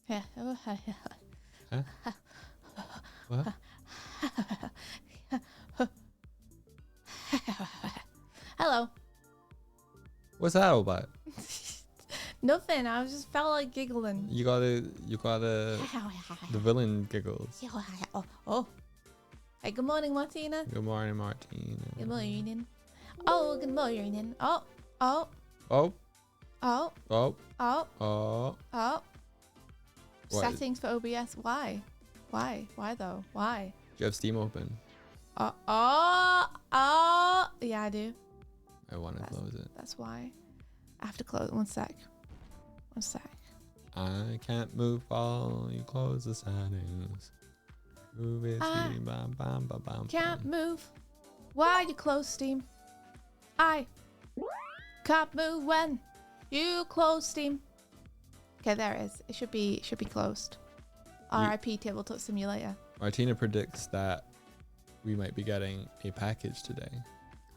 Huh? What? Hello. What's that all about? Nothing. I just felt like giggling. You got the villain giggles. Oh. Hey, good morning, Martina. Good morning, Martina. Good morning. Oh, good morning. Oh. Oh. Oh. Oh. Oh. Oh. Oh. What? Settings for OBS. Why? Why though? Why? Do you have Steam open? Oh. Yeah, I do. I want to close it. That's why. I have to close it. One sec. I can't move while you close the settings. Move it, Steam, bam, bam, bam, bam. Can't move while you close Steam. I can't move when you close Steam. Okay, there it is. It should be closed. RIP Tabletop Simulator. Martina predicts that we might be getting a package today.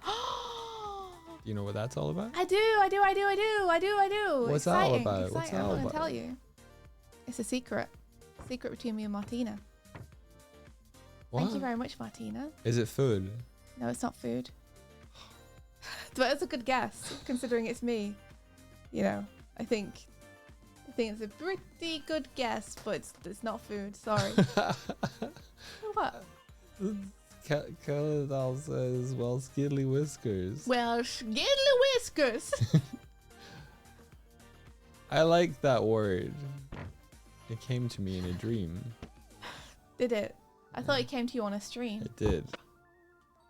Do you know what that's all about? I do. What's that all about? Exciting. What's that I'm all gonna about? tell you. It's a secret. Secret between me and Martina. What? Thank you very much, Martina. Is it food? No, it's not food. But it's a good guess, considering it's me. You know, I think it's a pretty good guess, but it's not food. Sorry. What? Caladal says, well, skiddly whiskers. Well, skiddly whiskers. I like that word. It came to me in a dream. Did it? I thought it came to you on a stream. It did.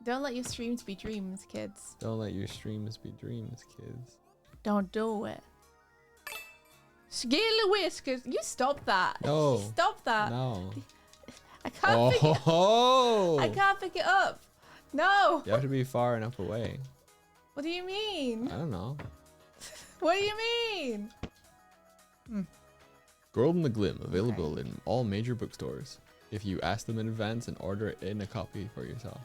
Don't let your streams be dreams, kids. Don't let your streams be dreams, kids. Don't do it. Skiddly whiskers. You stop that. No. Stop that. No. I can't pick it up. Oh! I can't pick it up. No. You have to be far enough away. What do you mean? I don't know. What do you mean? Girl in the Glim, available in all major bookstores. If you ask them in advance and order it in a copy for yourself.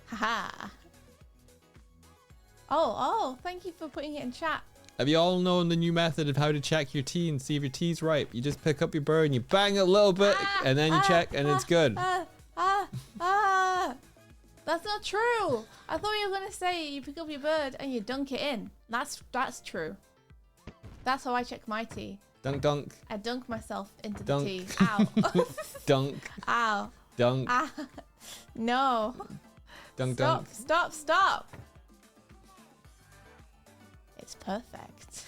Haha. Oh, thank you for putting it in chat. Have you all known the new method of how to check your tea and see if your tea's ripe? You just pick up your bird and you bang it a little bit and then you check and it's good. That's not true. I thought you were gonna say you pick up your bird and you dunk it in. That's true. That's how I check my tea. Dunk, dunk. I dunk myself into the Dunk. tea. Ow. Dunk. Ow. Dunk. Ah. No. Dunk, Stop. dunk. Stop. Stop. It's perfect.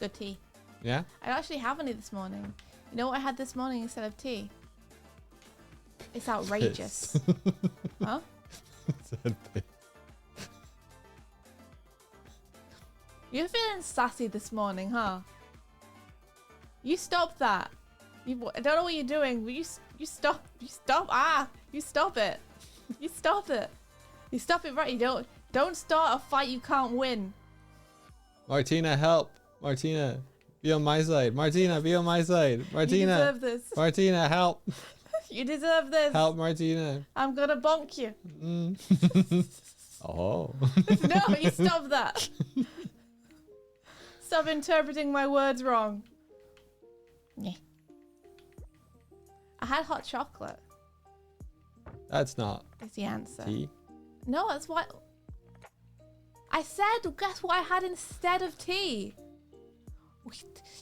Good tea. Yeah? I don't actually have any this morning. You know what I had this morning instead of tea? It's outrageous. Huh? You're feeling sassy this morning, huh? You stop that. I don't know what you're doing, but you stop. You stop. You stop it. You stop it. You stop it right. You don't start a fight you can't win. Martina, help. Martina, be on my side. Martina, be on my side. Martina. You deserve this. Martina, help. You deserve this. Help, Martina. I'm gonna bonk you. Oh. No, you stop that. Stop interpreting my words wrong. Yeah. I had hot chocolate. That's not Is the answer. tea. No, that's what I said. Guess what I had instead of tea?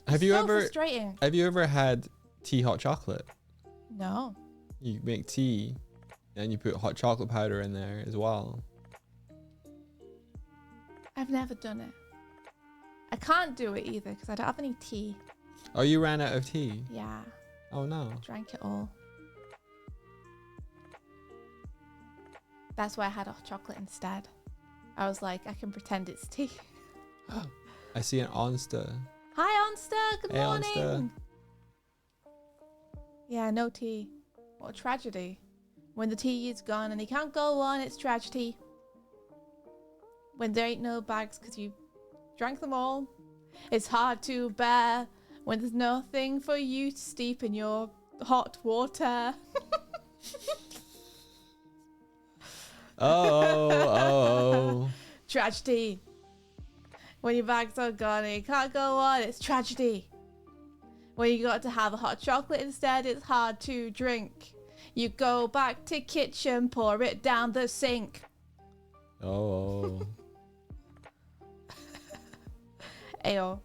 Have you so ever frustrating. Have you ever had tea hot chocolate? No. You make tea and you put hot chocolate powder in there as well. I've never done it. I can't do it either because I don't have any tea. Oh, you ran out of tea? Yeah. Oh no. Drank it all. That's why I had hot chocolate instead. I was like, I can pretend it's tea. I see an Onsta. Hi, Onsta. Good Hey, morning. Onsta. Yeah, no tea. What a tragedy. When the tea is gone and you can't go on, it's tragedy. When there ain't no bags because you drank them all, it's hard to bear. When there's nothing for you to steep in your hot water. Oh. Tragedy. When your bags are gone and you can't go on, it's tragedy. When you got to have a hot chocolate instead, it's hard to drink. You go back to kitchen, pour it down the sink. Oh. Ayo.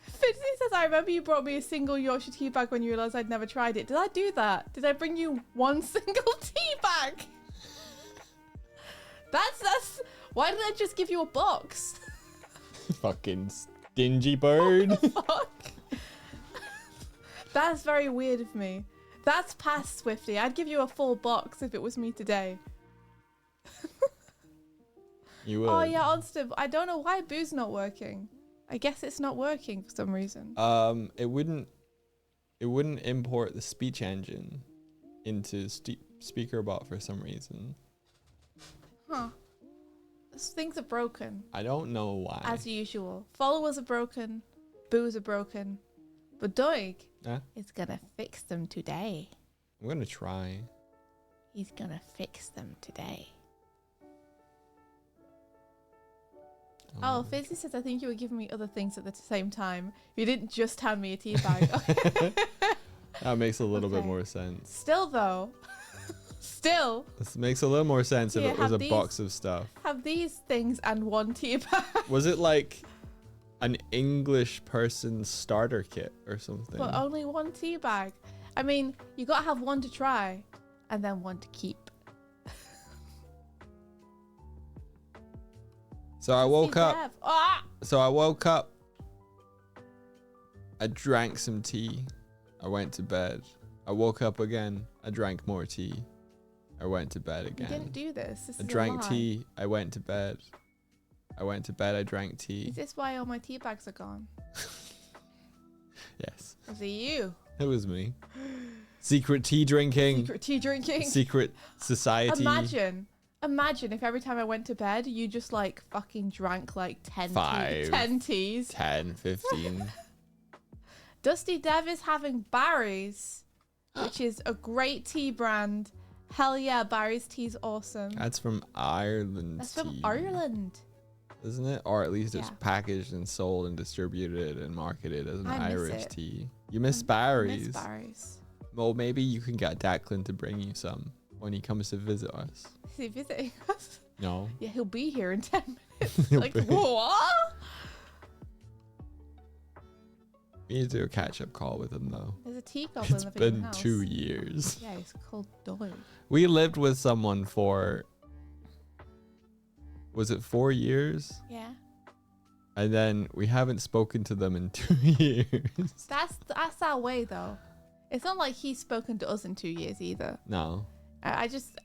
Fitzy says, I remember you brought me a single Yorkshire tea bag when you realised I'd never tried it. Did I do that? Did I bring you one single tea bag? That's... Why didn't I just give you a box? Fucking stingy bird. Fuck. That's very weird of me. That's past Swifty. I'd give you a full box if it was me today. You would. Oh yeah, Onstib. I don't know why Boo's not working. I guess it's not working for some reason. It wouldn't import the speech engine into SpeakerBot for some reason. Huh. Things are broken. I don't know why. As usual. Followers are broken. Boos are broken. But Doig is gonna fix them today. I'm gonna try. He's gonna fix them today. Oh, Fizzy says, I think you were giving me other things at the same time. You didn't just hand me a tea bag. That makes a little bit more sense. Still, though. Still. This makes a little more sense if it was a box of stuff. Have these things and one tea bag. Was it like an English person's starter kit or something? But only one tea bag. I mean, you gotta have one to try and then one to keep. So I woke up. Ah! So I woke up. I drank some tea. I went to bed. I woke up again. I drank more tea. I went to bed again. You didn't do this. This I is drank a lie. tea. I went to bed. I went to bed. I drank tea. Is this why all my tea bags are gone? Yes. Was it you? It was me. Secret tea drinking. Secret tea drinking. Secret society. Imagine if every time I went to bed, you just like fucking drank like 10 teas. 10, 15. Dusty Dev is having Barry's, which is a great tea brand. Hell yeah, Barry's tea's awesome. That's from Ireland. That's from Ireland. Isn't it? Or at least it's packaged and sold and distributed and marketed as an Irish tea. You miss Barry's. Miss Barry's. Well, maybe you can get Declan to bring you some when he comes to visit us. Is he visiting us? No. Yeah, he'll be here in 10 minutes. Like, what? We need to do a catch-up call with him, though. There's a tea goblin It's living in the been house. 2 years. Yeah, it's called Doyle. We lived with someone for... Was it 4 years? Yeah. And then we haven't spoken to them in 2 years. That's our way, though. It's not like he's spoken to us in 2 years either. No. I just,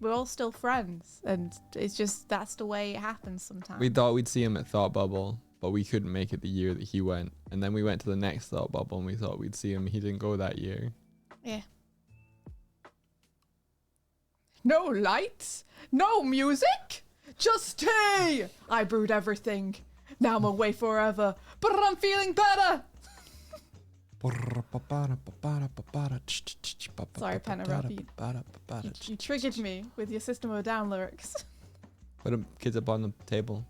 we're all still friends, and it's just that's the way it happens sometimes. We thought we'd see him at Thought Bubble, but we couldn't make it the year that he went. And then we went to the next Thought Bubble, and we thought we'd see him. He didn't go that year. Yeah. No lights, no music, just tea. I brewed everything. Now I'm away forever, but I'm feeling better. Sorry, Panorama. You triggered me with your System of a Down lyrics. Put them kids up on the table.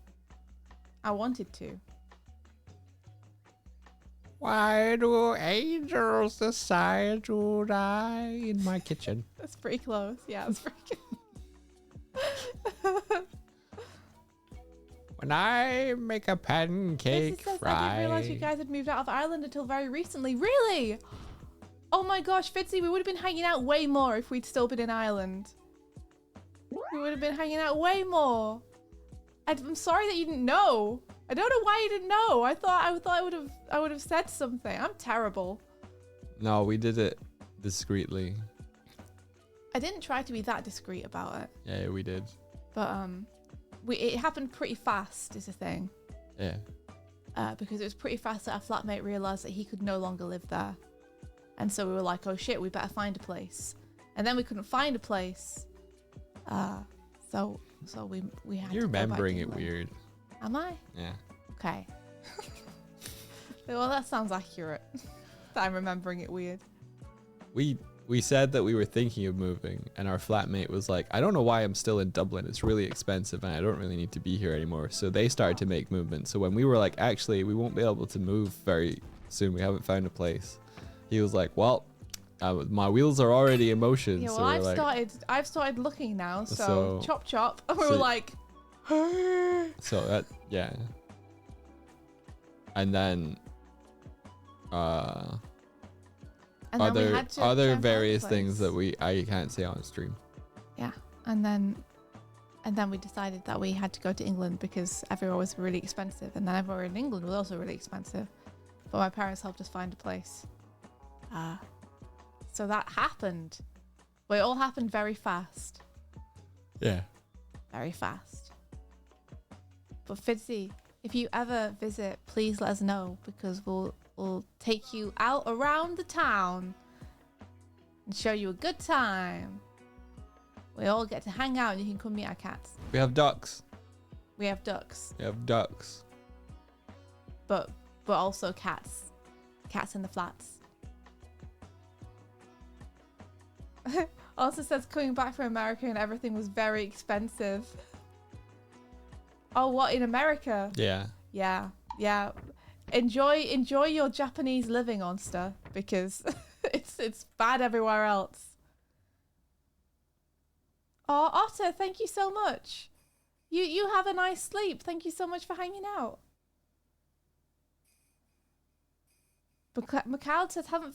I wanted to. Why do angels decide to die in my kitchen? That's pretty close. Yeah, that's pretty good. When I make a pancake Says, fry. I didn't realize you guys had moved out of Ireland until very recently. Really? Oh my gosh, Fitzy, we would have been hanging out way more if we'd still been in Ireland. We would have been hanging out way more. I'm sorry that you didn't know. I don't know why you didn't know. I thought I would have said something. I'm terrible. No, we did it discreetly. I didn't try to be that discreet about it. Yeah, we did. But it happened pretty fast is the thing. Yeah. Because it was pretty fast that our flatmate realised that he could no longer live there. And so we were like, oh shit, we better find a place. And then we couldn't find a place. So we had You're to go back remembering to it England. weird. Am I? Yeah. Okay. Well, that sounds accurate. That I'm remembering it weird. We we said that we were thinking of moving, and our flatmate was like, I don't know why I'm still in Dublin. It's really expensive and I don't really need to be here anymore. So they started to make movement. So when we were like, actually, we won't be able to move very soon. We haven't found a place. He was like, well, my wheels are already in motion. Yeah, well, so I've started looking now. So, So- chop chop. And we so- were like, So that, yeah. And then, and then we other had to try other and find a various things place. that I can't say on stream. Yeah, and then we decided that we had to go to England because everywhere was really expensive, and then everywhere in England was also really expensive. But my parents helped us find a place. So that happened. But it all happened very fast. Yeah. Very fast. But Fitzy, if you ever visit, please let us know because we'll take you out around the town and show you a good time. We all get to hang out and you can come meet our cats. We have ducks. We have ducks, We have ducks. but also cats. Cats in the flats. Also says coming back from America and everything was very expensive. Oh, what, in America? Yeah. Yeah, yeah. Enjoy your Japanese living, Onster, because it's bad everywhere else. Oh, Otter, thank you so much. You have a nice sleep. Thank you so much for hanging out. McCall says haven't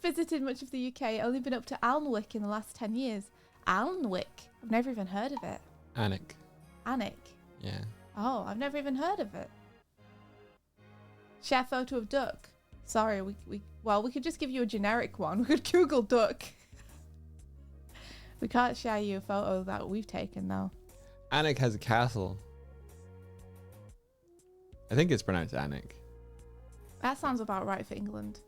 visited much of the UK. Only been up to Alnwick in the last 10 years. Alnwick? I've never even heard of it. Anik. Anik? Yeah. Oh, I've never even heard of it. Share photo of duck. Sorry, we could just give you a generic one. We could Google duck. We can't share you a photo that we've taken though. Anik has a castle. I think it's pronounced Anik. That sounds about right for England.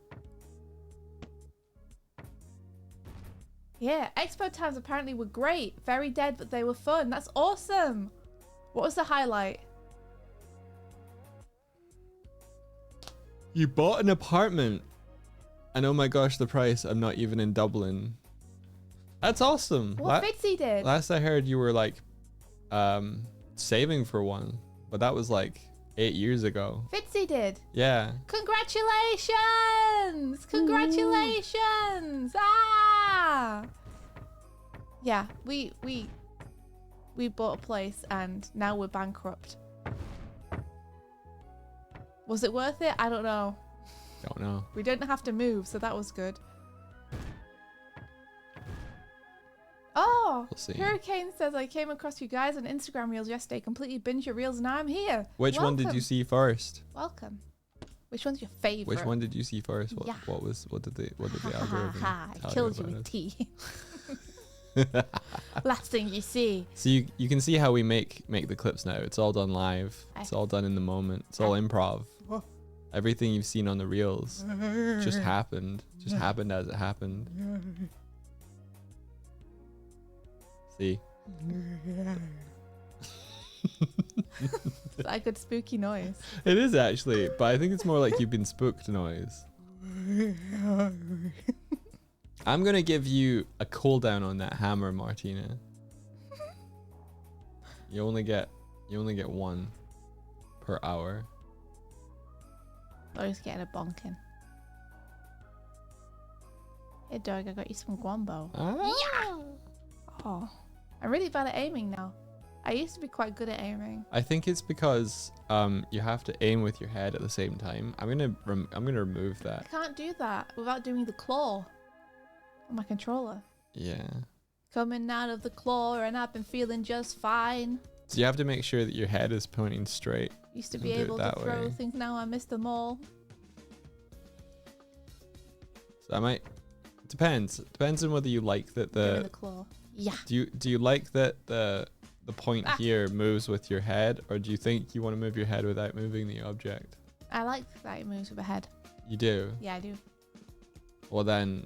Yeah, expo times apparently were great. Very dead, but they were fun. That's awesome. What was the highlight? You bought an apartment. And oh my gosh, the price. I'm not even in Dublin. That's awesome. What Fitzy did. Last I heard you were like saving for one. But that was like 8 years ago. Fitzy did. Yeah. Congratulations! Congratulations! Ah! Yeah, we bought a place and now we're bankrupt. Was it worth it? I don't know. Don't know. We didn't have to move, so that was good. Oh, We'll see. Hurricane says I came across you guys on Instagram Reels yesterday. Completely binged your reels and now I'm here. Which one did Welcome. you see first? Welcome. Which one's your favorite? Which one did you see first? What Yeah. what did the Ha algorithm ha! tell Killed you you about with it? tea. Last thing you see. So you can see how we make the clips now. It's all done live. It's all done in the moment. It's all improv. Everything you've seen on the reels just happened. Just happened as it happened. See? Is that a good spooky noise? It is actually, but I think it's more like you've been spooked noise. I'm gonna give you a cooldown on that hammer, Martina. You only get one per hour. Or he's getting a bonking. Hey dog, I got you some guambo. Ah. Oh, I'm really bad at aiming now. I used to be quite good at aiming. I think it's because you have to aim with your head at the same time. I'm gonna remove I that. can't do that without doing the claw on my controller. Yeah. Coming out of the claw and I've been feeling just fine. So you have to make sure that your head is pointing straight. Used to And be do it able to that throw way. things, now I miss them all. So I might. Depends. Depends on whether you like that Giving the claw. Yeah. Do you like that the point Ah. here moves with your head, or do you think you want to move your head without moving the object? I like that it moves with a head. You do. Yeah, I do. Well then,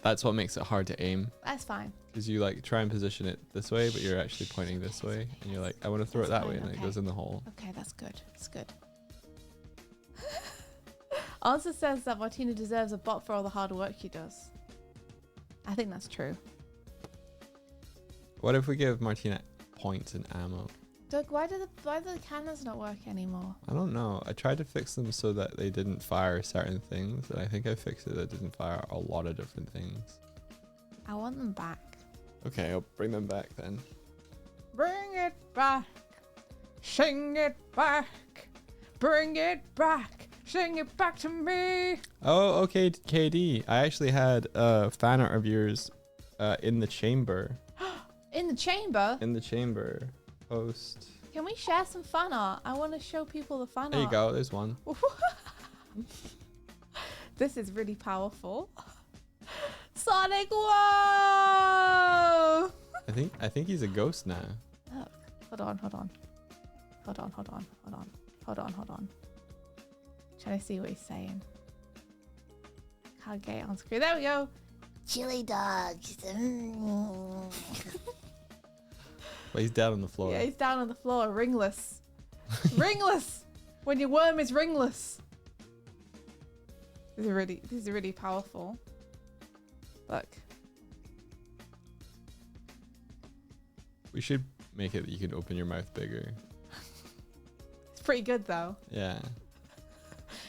that's what makes it hard to aim, That's fine. because you like try and position it this way, but you're actually pointing this way, and you're like, I want to throw it That's that way, fine, and then okay. it goes in the hole. Okay, that's good. That's good. Also says that Martina deserves a bot for all the hard work she does. I think that's true. What if we give Martina points and ammo? Doug, why do the cannons not work anymore? I don't know. I tried to fix them so that they didn't fire certain things, and I think I fixed it that didn't fire a lot of different things. I want them back. Okay, I'll bring them back then. Bring it back. Sing it back. Bring it back. Sing it back to me. Oh, okay, KD. I actually had fan art of yours in the chamber. In the chamber? In the chamber. Post. Can we share some fan art? I want to show people the fan art. There you go. There's one. This is really powerful. Sonic, whoa! I think he's a ghost now. Look, hold on. Trying to see what he's saying. Can't get it on screen. There we go. Chili dogs. But he's down on the floor. Yeah, he's down on the floor, ringless. Ringless! When your worm is ringless. These are really powerful. Look. We should make it that you can open your mouth bigger. It's pretty good though. Yeah.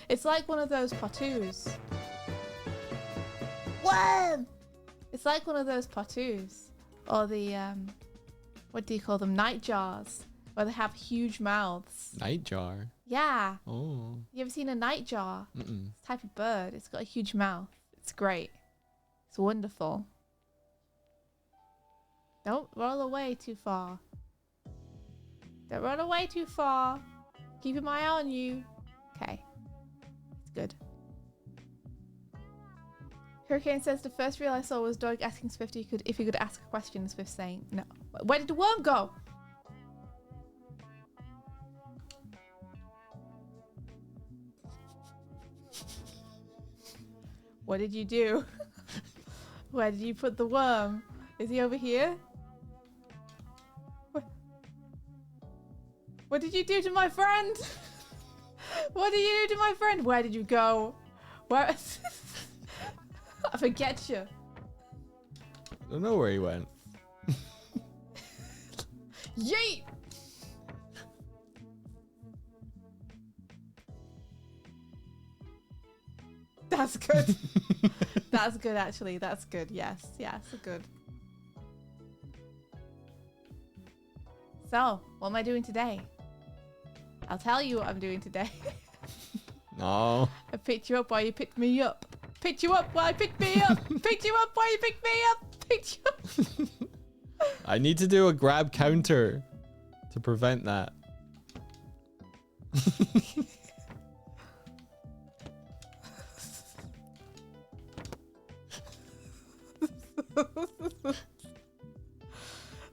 It's like one of those patoos. Worm! It's like one of those patoos. Or the, what do you call them? Nightjars. Where they have huge mouths. Nightjar? Yeah. Oh. You ever seen a nightjar? Mm-mm. It's a type of bird. It's got a huge mouth. It's great. It's wonderful. Don't roll away too far. Don't run away too far. Keeping my eye on you. Okay. It's good. Hurricane says the first reel I saw was Doig asking Swift if he could ask a question, and Swift saying no. Where did the worm go? What did you do? Where did you put the worm? Is he over here? What did you do to my friend? What did you do to my friend? Where did you go? Where? I forget you. I don't know where he went. Yeet! That's good. That's good, actually. That's good. Yes, good. So, what am I doing today? I'll tell you what I'm doing today. No. I picked you up while you picked me up. Picked you up while you picked me up. Picked you up while you picked me up. Picked you up. I need to do a grab counter to prevent that.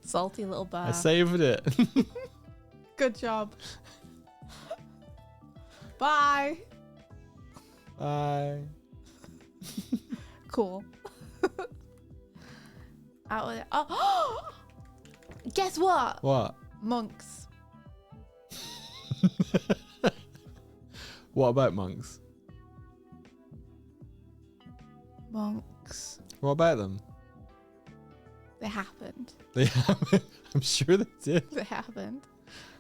Salty little bear. I saved it. Good job. Bye. Bye. Cool. Out with it. Oh, guess what? What? Monks. What about monks? Monks. What about them? They happened. They haven't. I'm sure they did. They happened.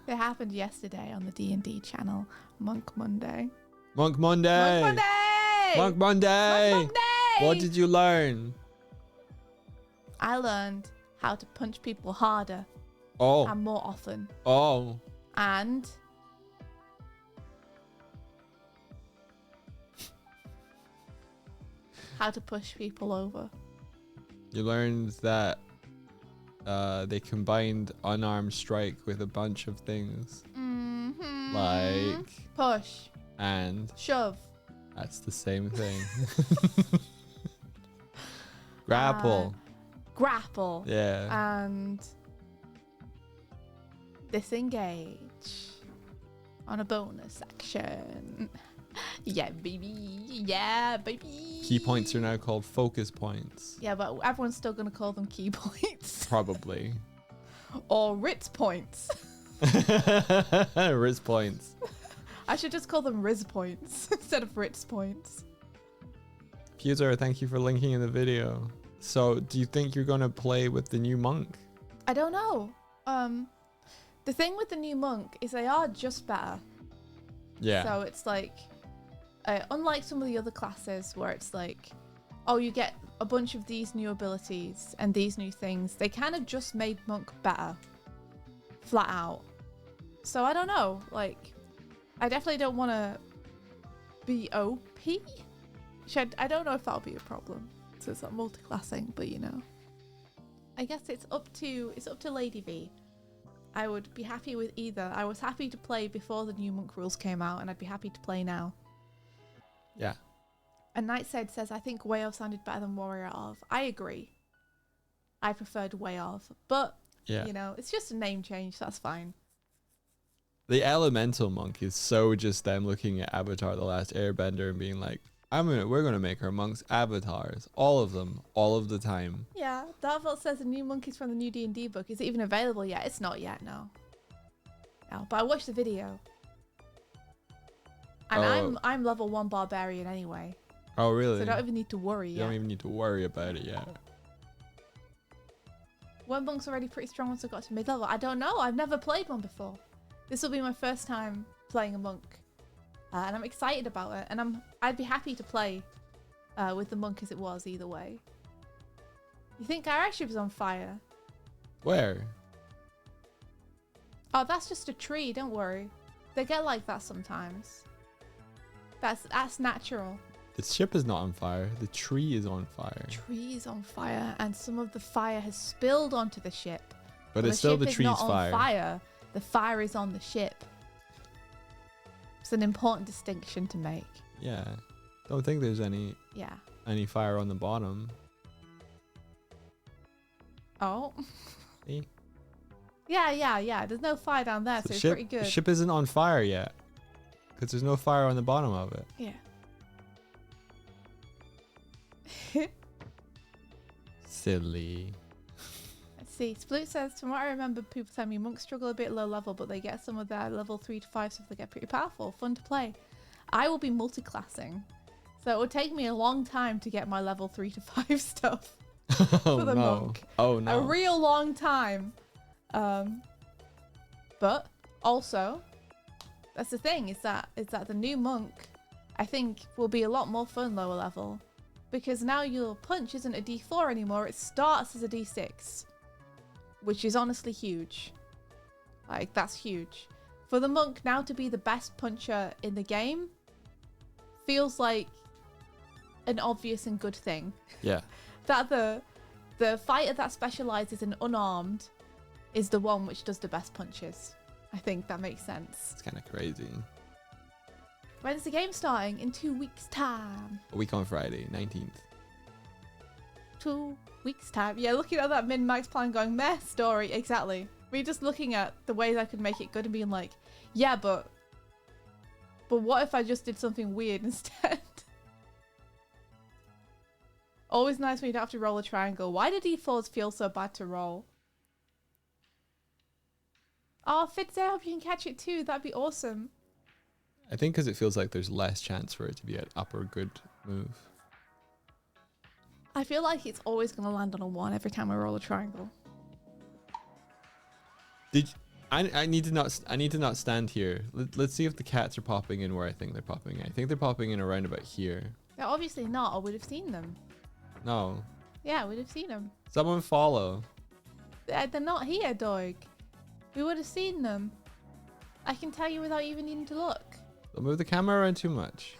They happened yesterday on the D&D channel. Monk Monday. Monk Monday. Monk Monday. Monk Monday. Monk Monday. What did you learn? I learned how to punch people harder Oh. and more often. Oh. And how to push people over. You learned that they combined unarmed strike with a bunch of things. Mm-hmm. Like. Push. And. Shove. That's the same thing. Grapple. Grapple. Yeah. And disengage on a bonus action. Yeah, baby. Yeah, baby. Key points are now called focus points. Yeah, but everyone's still going to call them key points. Probably. Or Ritz points. Riz points. I should just call them Riz points instead of Ritz points. Fuser, thank you for linking in the video. So, do you think you're gonna play with the new monk? I don't know. The thing with the new monk is they are just better. Yeah. So it's like, unlike some of the other classes where it's like, oh, you get a bunch of these new abilities and these new things, they kind of just made monk better. Flat out. So I don't know. Like, I definitely don't want to be OP. I don't know if that'll be a problem. So it's not multi-classing, but you know. I guess it's up to Lady V. I would be happy with either. I was happy to play before the new monk rules came out, and I'd be happy to play now. Yeah. And Nightside says, I think Way of sounded better than Warrior of. I agree. I preferred Way of. But, Yeah. you know, it's just a name change, so that's fine. The elemental monk is so just them looking at Avatar: The Last Airbender and being like, we're gonna make our monks avatars, all of them, all of the time. Yeah, Darvelt says the new monk is from the new D&D book. Is it even available yet? It's not yet, no. No, but I watched the video. And I'm level 1 barbarian anyway. Oh, really? So I don't even need to worry You yet. don't even need to worry about it yet. Were monks already pretty strong once I got to mid-level? I don't know. I've never played one before. This will be my first time playing a monk. And I'm excited about it. And I'd be happy to play with the monk as it was either way. You think our airship is on fire? Where? Oh, that's just a tree. Don't worry. They get like that sometimes. That's natural. The ship is not on fire. The tree is on fire. Tree is on fire, and some of the fire has spilled onto the ship. But So it's still the ship is tree's not fire. on fire. The fire is on the ship. It's an important distinction to make. Yeah. Don't think there's any fire on the bottom. Oh. See? Yeah. There's no fire down there, so it's pretty good. The ship isn't on fire yet. Because there's no fire on the bottom of it. Yeah. Silly. Let's see. Sploot says, from what I remember, people tell me monks struggle a bit low level, but they get some of their level 3 to 5 stuff. They get pretty powerful. Fun to play. I will be multi-classing. So it would take me a long time to get my level 3 to 5 stuff. For the monk. Oh no. A real long time. But also, that's the thing, is that the new monk, I think, will be a lot more fun lower level. Because now your punch isn't a D4 anymore, it starts as a D6. Which is honestly huge. Like, that's huge. For the monk now to be the best puncher in the game feels like an obvious and good thing. Yeah. That the fighter that specializes in unarmed is the one which does the best punches. I think that makes sense. It's kind of crazy. When's the game starting? In 2 weeks' time. A week on Friday, 19th. 2 weeks' time. Yeah, looking at that min-max plan going, meh, story. Exactly. We're just looking at the ways I could make it good and being like, yeah, but what if I just did something weird instead? Always nice when you don't have to roll a triangle. Why do D4s feel so bad to roll? Oh, Fitz, I hope you can catch it too. That'd be awesome. I think because it feels like there's less chance for it to be an up or good move. I feel like it's always going to land on a 1 every time I roll a triangle. I need to not stand here. Let's see if the cats are popping in where I think they're popping in. I think they're popping in around about here. They're obviously not, or we'd have seen them. No. Yeah, we'd have seen them. Someone follow. They're not here, dog. We would have seen them. I can tell you without even needing to look. Don't move the camera around too much.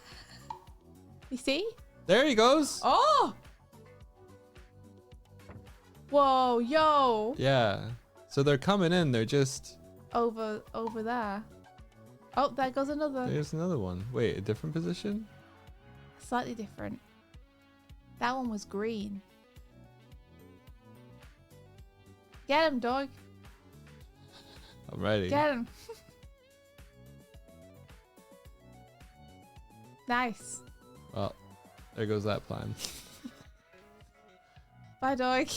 You see? There he goes. Oh! Whoa, yo! Yeah. So they're coming in. They're just... Over there. Oh, there goes another. There's another one. Wait, a different position? Slightly different. That one was green. Get him, dog. I'm ready. Get him. Nice. Well, there goes that plan. Bye, dog.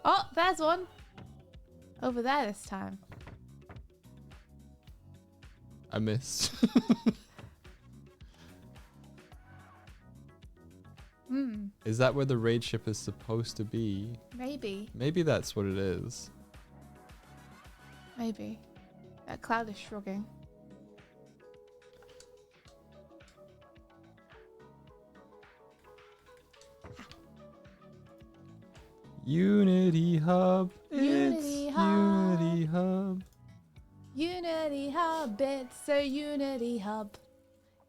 Oh, there's one. Over there this time. I missed. Is that where the raid ship is supposed to be? Maybe. Maybe that's what it is. Maybe. That cloud is shrugging. Unity Hub. Unity It's Hub. Unity Hub. Unity Hub, it's a Unity Hub.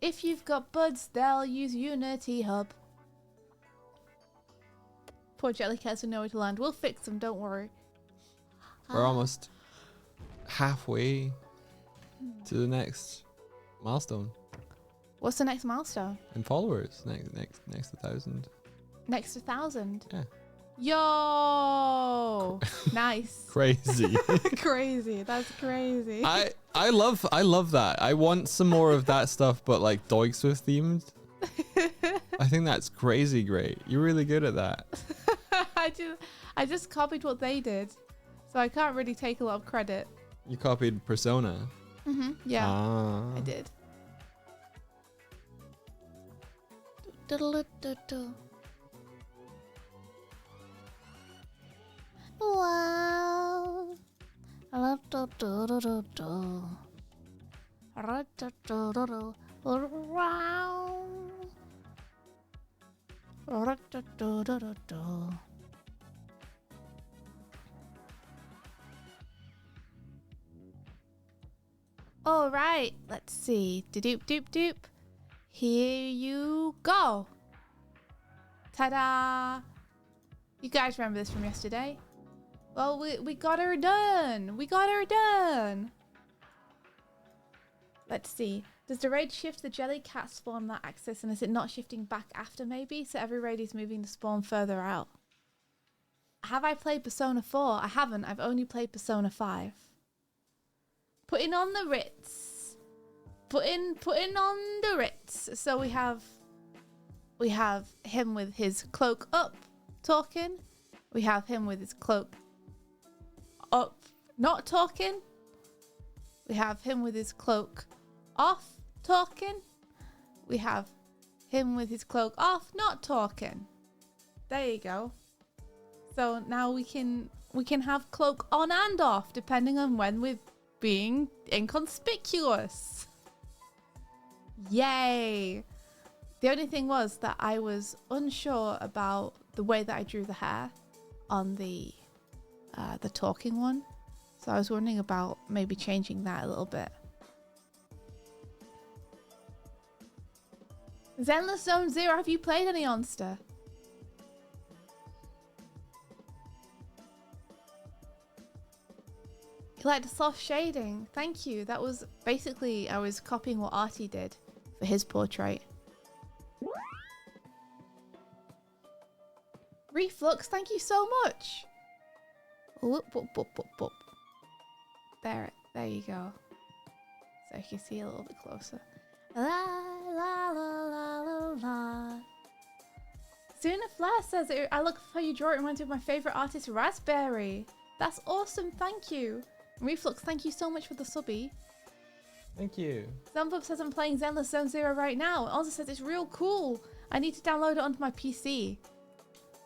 If you've got buds, they'll use Unity Hub. Poor jellycats who know where to land. We'll fix them, don't worry. We're almost halfway to the next milestone. What's the next milestone? And followers. Next 1,000. Next 1,000. Yeah. Yo, nice. Crazy. Crazy. That's crazy. I love that. I want some more of that stuff, but like Doigswift themed. I think that's crazy great. You're really good at that. I just copied what they did, so I can't really take a lot of credit. You copied Persona. Yeah, Ah. I did. Wow. All right, let's see. Doop doop doop. Here you go. Ta-da! You guys remember this from yesterday? Well, we got her done. We got her done. Let's see. Does the raid shift the jellycat spawn that axis, and is it not shifting back after maybe? So every raid is moving the spawn further out. Have I played Persona 4? I haven't. I've only played Persona 5. Putting on the Ritz. Putting on the Ritz. So we have him with his cloak up talking. We have him with his cloak up not talking. We have him with his cloak off talking. We have him with his cloak off not talking. There you go. So now we can have cloak on and off depending on when we're being inconspicuous. Yay. The only thing was that I was unsure about the way that I drew the hair on the talking one. So I was wondering about maybe changing that a little bit. Zenless Zone Zero, have you played any Onster? You like the soft shading? Thank you. That was basically, I was copying what Artie did for his portrait. Reflux, thank you so much. Whoop, whoop, whoop, whoop, whoop. There you go. So you can see a little bit closer. La la la la la la. Suna Flair says, I look how you draw it reminds me of my favorite artist, Raspberry. That's awesome, thank you. Reflux, thank you so much for the subby. Thank you. Zambub says I'm playing Zenless Zone Zero right now. Also says it's real cool. I need to download it onto my PC.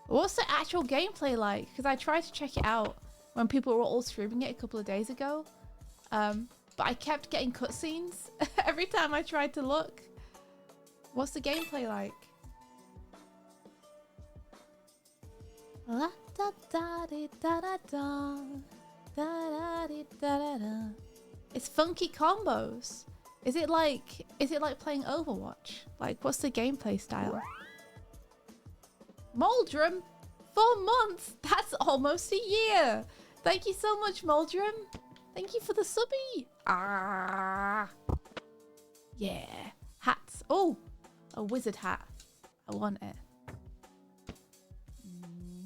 What's the actual gameplay like? Because I tried to check it out when people were all streaming it a couple of days ago. But I kept getting cutscenes every time I tried to look. What's the gameplay like? It's funky combos. Is it like playing Overwatch? Like, what's the gameplay style? Moldrum? 4 months? That's almost a year. Thank you so much, Moldrum. Thank you for the subby. Ah. Yeah. Hats. Oh, a wizard hat. I want it.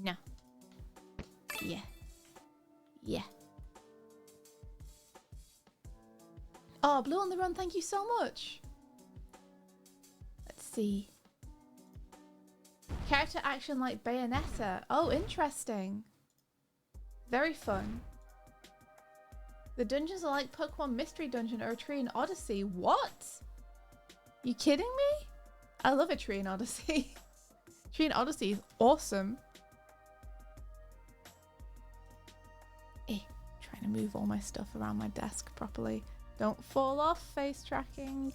No. Yeah. Yeah. Oh, Blue on the Run, thank you so much. Let's see. Character action like Bayonetta. Oh, interesting. Very fun. The dungeons are like Pokemon Mystery Dungeon or a Tree in Odyssey. What? You kidding me? I love a Tree in Odyssey. Tree Odyssey is awesome. Trying to move all my stuff around my desk properly. Don't fall off, face tracking.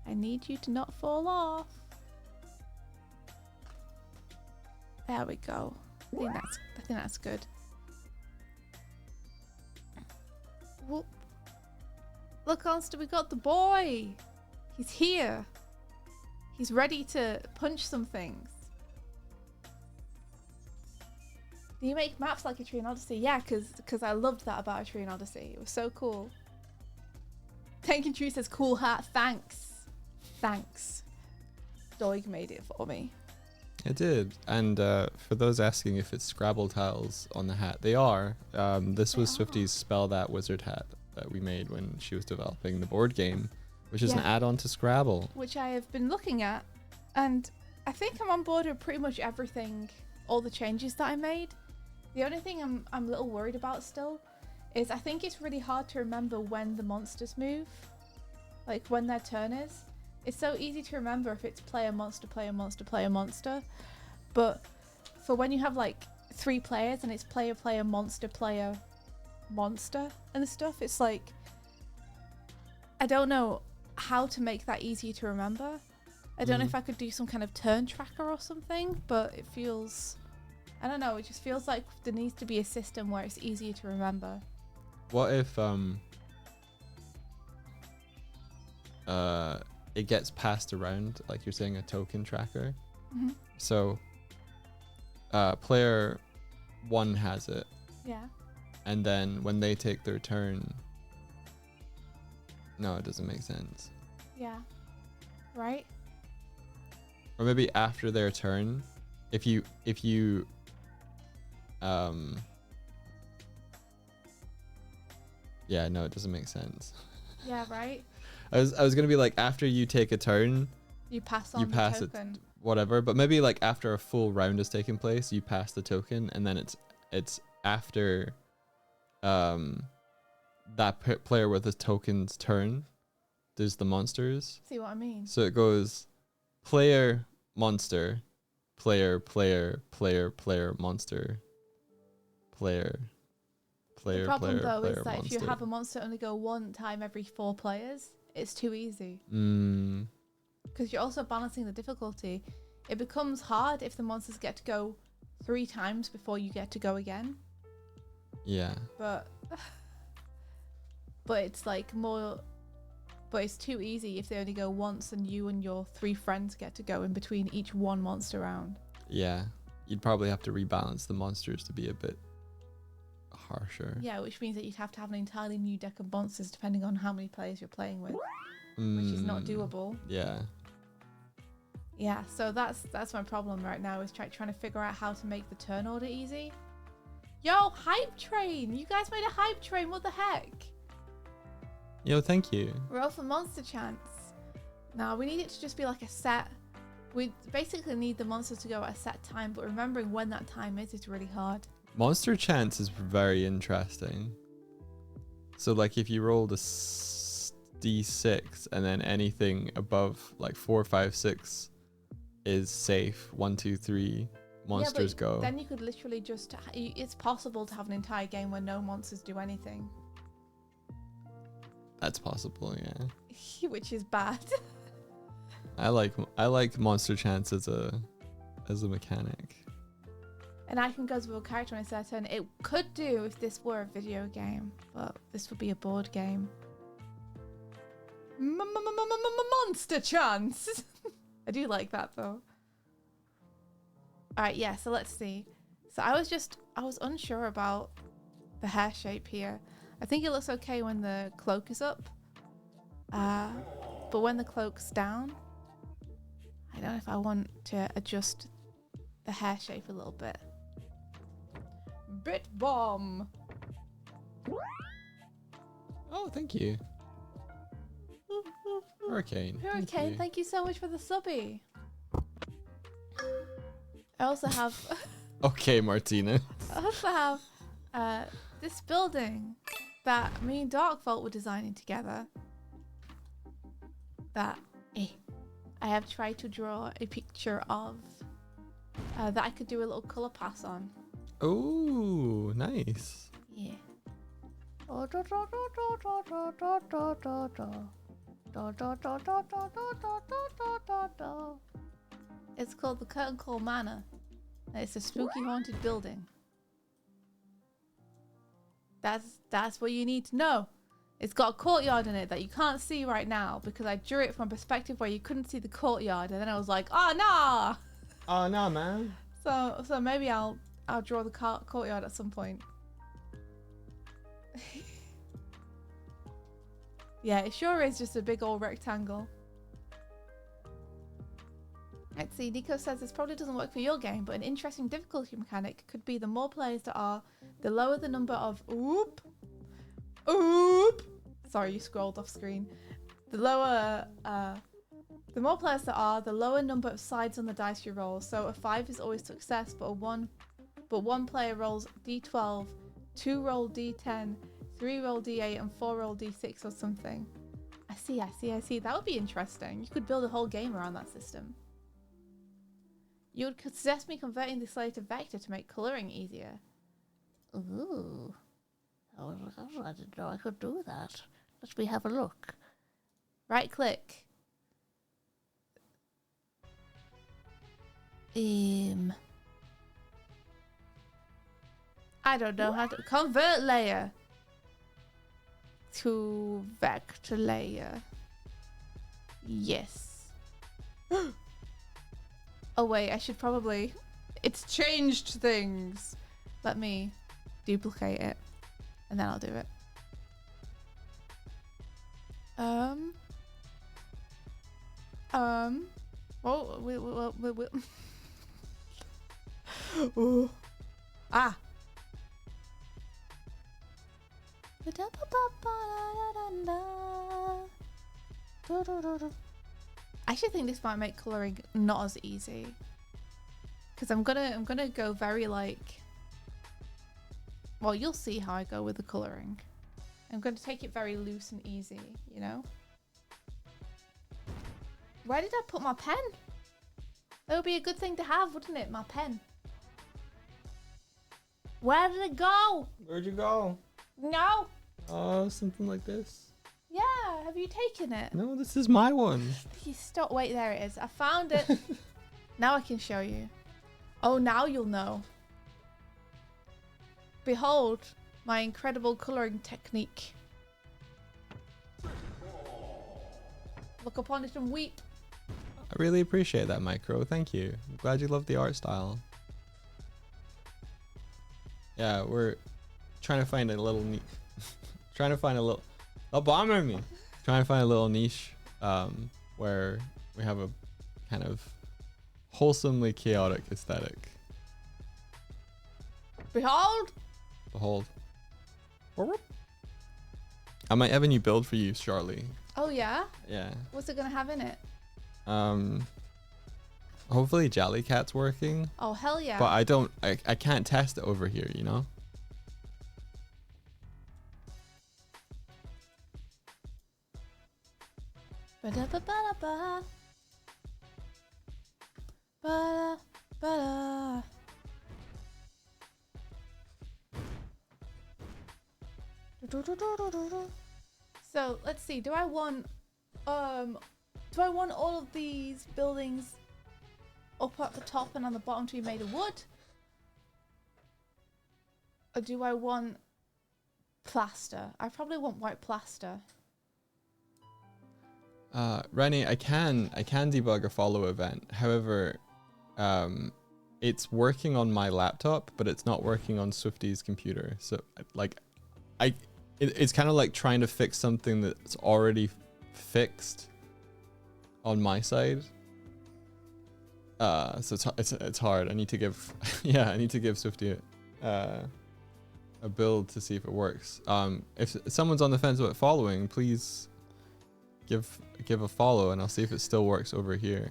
I need you to not fall off. There we go. I think that's good. Whoop. Look, Monster, we got the boy. He's here. He's ready to punch some things. Do you make maps like a Tree Odyssey? Yeah, because I loved that about a Tree Odyssey. It was so cool. Tankin Tree says, cool hat. Thanks. Thanks. Doig made it for me. It did. And for those asking if it's Scrabble tiles on the hat, they are. This was Swifty's Spell That Wizard hat that we made when she was developing the board game, which is an add-on to Scrabble. Which I have been looking at, and I think I'm on board with pretty much everything, all the changes that I made. The only thing I'm a little worried about still is I think it's really hard to remember when the monsters move, like when their turn is. It's so easy to remember if it's player, monster, player, monster, player, monster. But for when you have like 3 players and it's player, player, monster, player, monster and stuff, it's like, I don't know how to make that easier to remember. I don't know if I could do some kind of turn tracker or something, but it feels, I don't know, it just feels like there needs to be a system where it's easier to remember. What if it gets passed around, like you're saying, a token tracker? So player 1 has it. Yeah. And then when they take their turn, no, it doesn't make sense. Yeah. Right? Or maybe after their turn, if you yeah, no, it doesn't make sense. Yeah, right? I was gonna be like, after you take a turn, You pass on the token. whatever, but maybe like after a full round has taken place, you pass the token, and then it's after that player with the token's turn does the monsters. See what I mean? So it goes player, monster, player, player, player, player, monster, player, player, The problem player, though player, is that monster. if you have a monster only go one time every 4 players, it's too easy. Because you're also balancing the difficulty. It becomes hard if the monsters get to go 3 times before you get to go again. Yeah. But it's like more, but it's too easy if they only go once and you and your 3 friends get to go in between each one monster round. Yeah. You'd probably have to rebalance the monsters to be a bit harsher. Yeah, which means that you'd have to have an entirely new deck of monsters depending on how many players you're playing with, which is not doable. Yeah. Yeah, so that's my problem right now, is trying to figure out how to make the turn order easy. Yo, hype train! You guys made a hype train, what the heck? Yo, thank you. Roll for monster chance. Now we need it to just be like a set. We basically need the monsters to go at a set time, but remembering when that time is really hard. Monster chance is very interesting. So like if you rolled a d6 and then anything above like 4, 5, 6 is safe. 1, 2, 3 monsters go. Then you could literally just, it's possible to have an entire game where no monsters do anything. That's possible, yeah. Which is bad. I like monster chance as a mechanic. And I can go to a character on a set turn. It could do if this were a video game, but this would be a board game. Monster chance. I do like that though. All right, yeah. So let's see. So I was unsure about the hair shape here. I think it looks okay when the cloak is up, but when the cloak's down, I don't know if I want to adjust the hair shape a little bit. Bit bomb. Oh, thank you. Hurricane. Hurricane, thank you so much for the subby. I also have Okay, Martina. this building that me and Darkvault were designing together. That I have tried to draw a picture of that I could do a little color pass on. Oh, nice. Yeah. It's called the Curtain Call Manor. And it's a spooky haunted building. That's what you need to know. It's got a courtyard in it that you can't see right now because I drew it from a perspective where you couldn't see the courtyard, and then I was like, oh no. Oh no, man. So maybe I'll draw the courtyard at some point. Yeah, it sure is just a big old rectangle. Let's see, Nico says this probably doesn't work for your game, but an interesting difficulty mechanic could be the more players there are, the lower the number of oop. Sorry, you scrolled off screen. The more players there are, the lower number of sides on the dice you roll. So a 5 is always success, but one player rolls D12, 2 roll D10, 3 roll D8, and 4 roll D6 or something. I see. That would be interesting. You could build a whole game around that system. You would suggest me converting the slate to vector to make colouring easier. Ooh. I didn't know I could do that. Let me have a look. Right click. I don't know how to convert layer to vector layer. Yes. Oh wait, I should probably... It's changed things. Let me duplicate it, and then I'll do it. Oh, we Ooh. Ah. I actually think this might make colouring not as easy, because I'm gonna go very like, well, you'll see how I go with the colouring. I'm gonna take it very loose and easy, you know. Where did I put my pen? That would be a good thing to have, wouldn't it? My pen. Where did it go? Where'd you go? No. Oh, something like this. Yeah, have you taken it? No, this is my one. You stop. Wait, there it is. I found it. Now I can show you. Oh, now you'll know. Behold my incredible colouring technique. Look upon it and weep. I really appreciate that, Micro. Thank you. I'm glad you love the art style. Yeah, we're trying to find a little Stop bombing me. Trying to find a little niche where we have a kind of wholesomely chaotic aesthetic. Behold. I might have a new build for you, Charlie. Oh yeah? Yeah. What's it gonna have in it? Hopefully Jellycat's working. Oh hell yeah. But I can't test it over here, you know? Ba-da-ba-ba-da-ba. Ba-da-ba-da. So let's see, do I want all of these buildings up at the top and on the bottom to be made of wood? Or do I want plaster? I probably want white plaster. Rennie, I can debug a follow event. However, it's working on my laptop, but it's not working on Swifty's computer. So like it's kind of like trying to fix something that's already fixed on my side. So it's hard. I need to give I need to give Swifty a build to see if it works. If someone's on the fence about following, please give a follow and I'll see if it still works over here.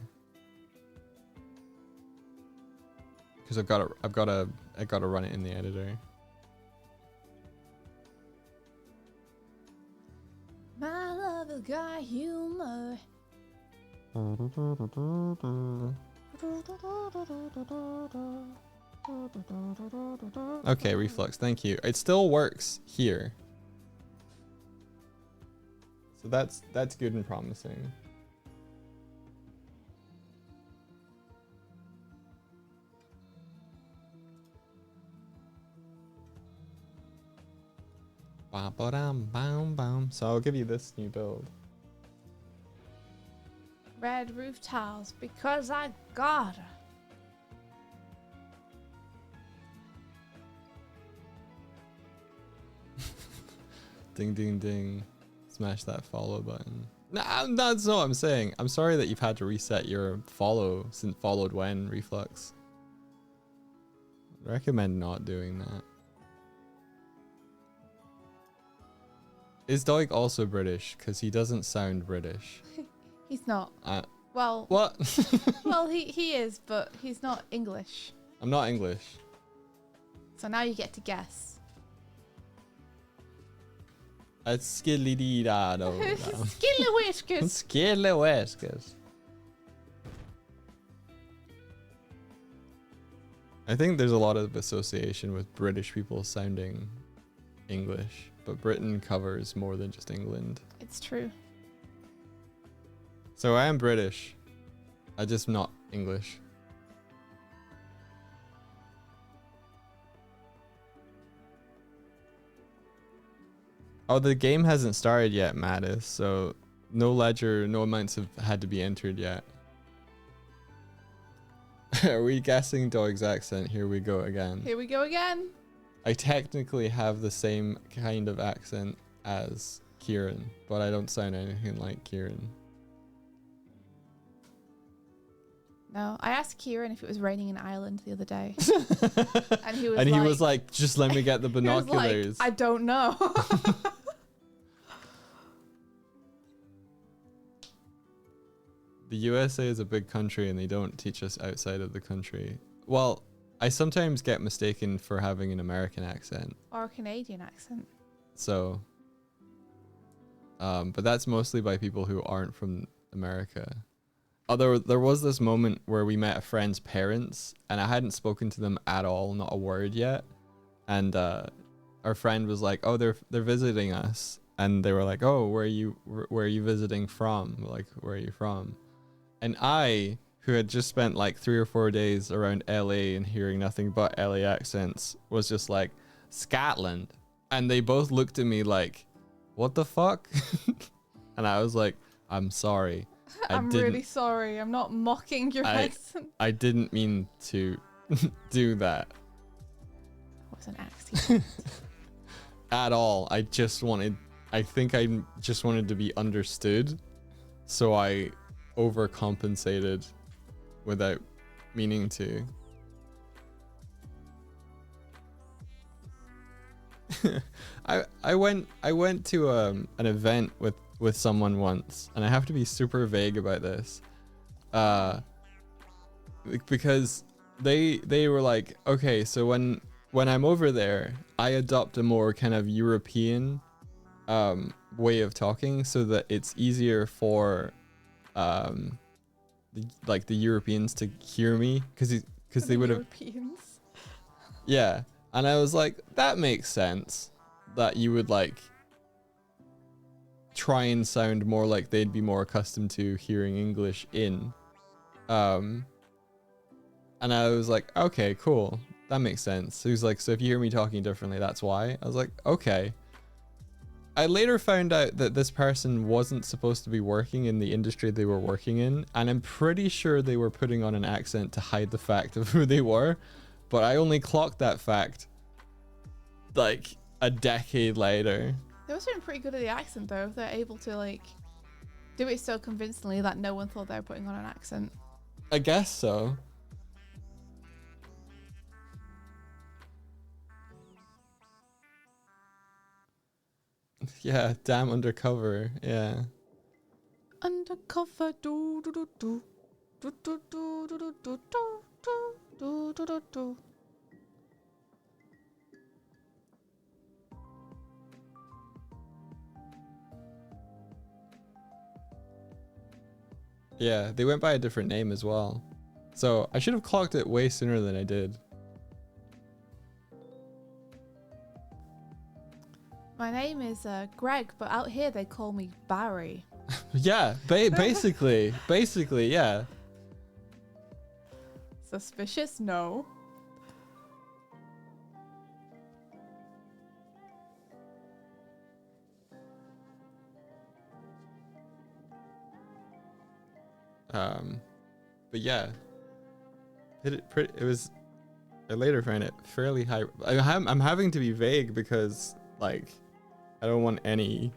Because I gotta run it in the editor. My love has got humor. Okay, reflux, thank you. It still works here. So that's good and promising. So I'll give you this new build. Red roof tiles because I gotta. Ding ding ding. Smash that follow button. Nah, that's not what I'm saying. I'm sorry that you've had to reset your follow since followed when reflux. I recommend not doing that. Is Doig also British? Because he doesn't sound British. He's not. Well, what? well, he is, but he's not English. I'm not English. So now you get to guess. A skilly dee da do. Skilly whiskers. Skilly whiskers. I think there's a lot of association with British people sounding English, but Britain covers more than just England. It's true. So I am British. I'm just not English. Oh, the game hasn't started yet, Mattis, so no ledger, no amounts have had to be entered yet. Are we guessing Doig's accent? Here we go again. Here we go again. I technically have the same kind of accent as Kieran, but I don't sound anything like Kieran. No, I asked Kieran if it was raining in Ireland the other day. And he was like, just let me get the binoculars. He was like, I don't know. The USA is a big country and they don't teach us outside of the country. Well, I sometimes get mistaken for having an American accent. Or a Canadian accent. So, but that's mostly by people who aren't from America. Although there was this moment where we met a friend's parents and I hadn't spoken to them at all, not a word yet. And our friend was like, "Oh, they're visiting us," and they were like, "Oh, where are you visiting from? Like, where are you from?" And I, who had just spent like 3 or 4 days around LA and hearing nothing but LA accents, was just like, "Scotland," and they both looked at me like, "What the fuck?" And I was like, "I'm sorry." I'm really sorry. I'm not mocking your accent. I didn't mean to do that. It was an accident. At all. I think I just wanted to be understood. So I overcompensated without meaning to. I went to an event with someone once, and I have to be super vague about this, because they were like, okay, so when I'm over there, I adopt a more kind of European way of talking so that it's easier for the Europeans to hear me, because they would have. Europeans. Yeah, and I was like, that makes sense that you would like try and sound more like they'd be more accustomed to hearing English in. And I was like, okay, cool. That makes sense. He was like, so if you hear me talking differently, that's why. I was like, okay. I later found out that this person wasn't supposed to be working in the industry they were working in, and I'm pretty sure they were putting on an accent to hide the fact of who they were, but I only clocked that fact like a decade later. They must have been pretty good at the accent though. They're able to like do it so convincingly that no one thought they were putting on an accent. I guess so. Yeah, damn undercover. Yeah. Undercover do do do do do do do do do do do do do do. Yeah, they went by a different name as well. So I should have clocked it way sooner than I did. My name is Greg, but out here they call me Barry. Yeah, basically, yeah. Suspicious? No. But yeah, it was. I later found it fairly high. I'm having to be vague because like I don't want any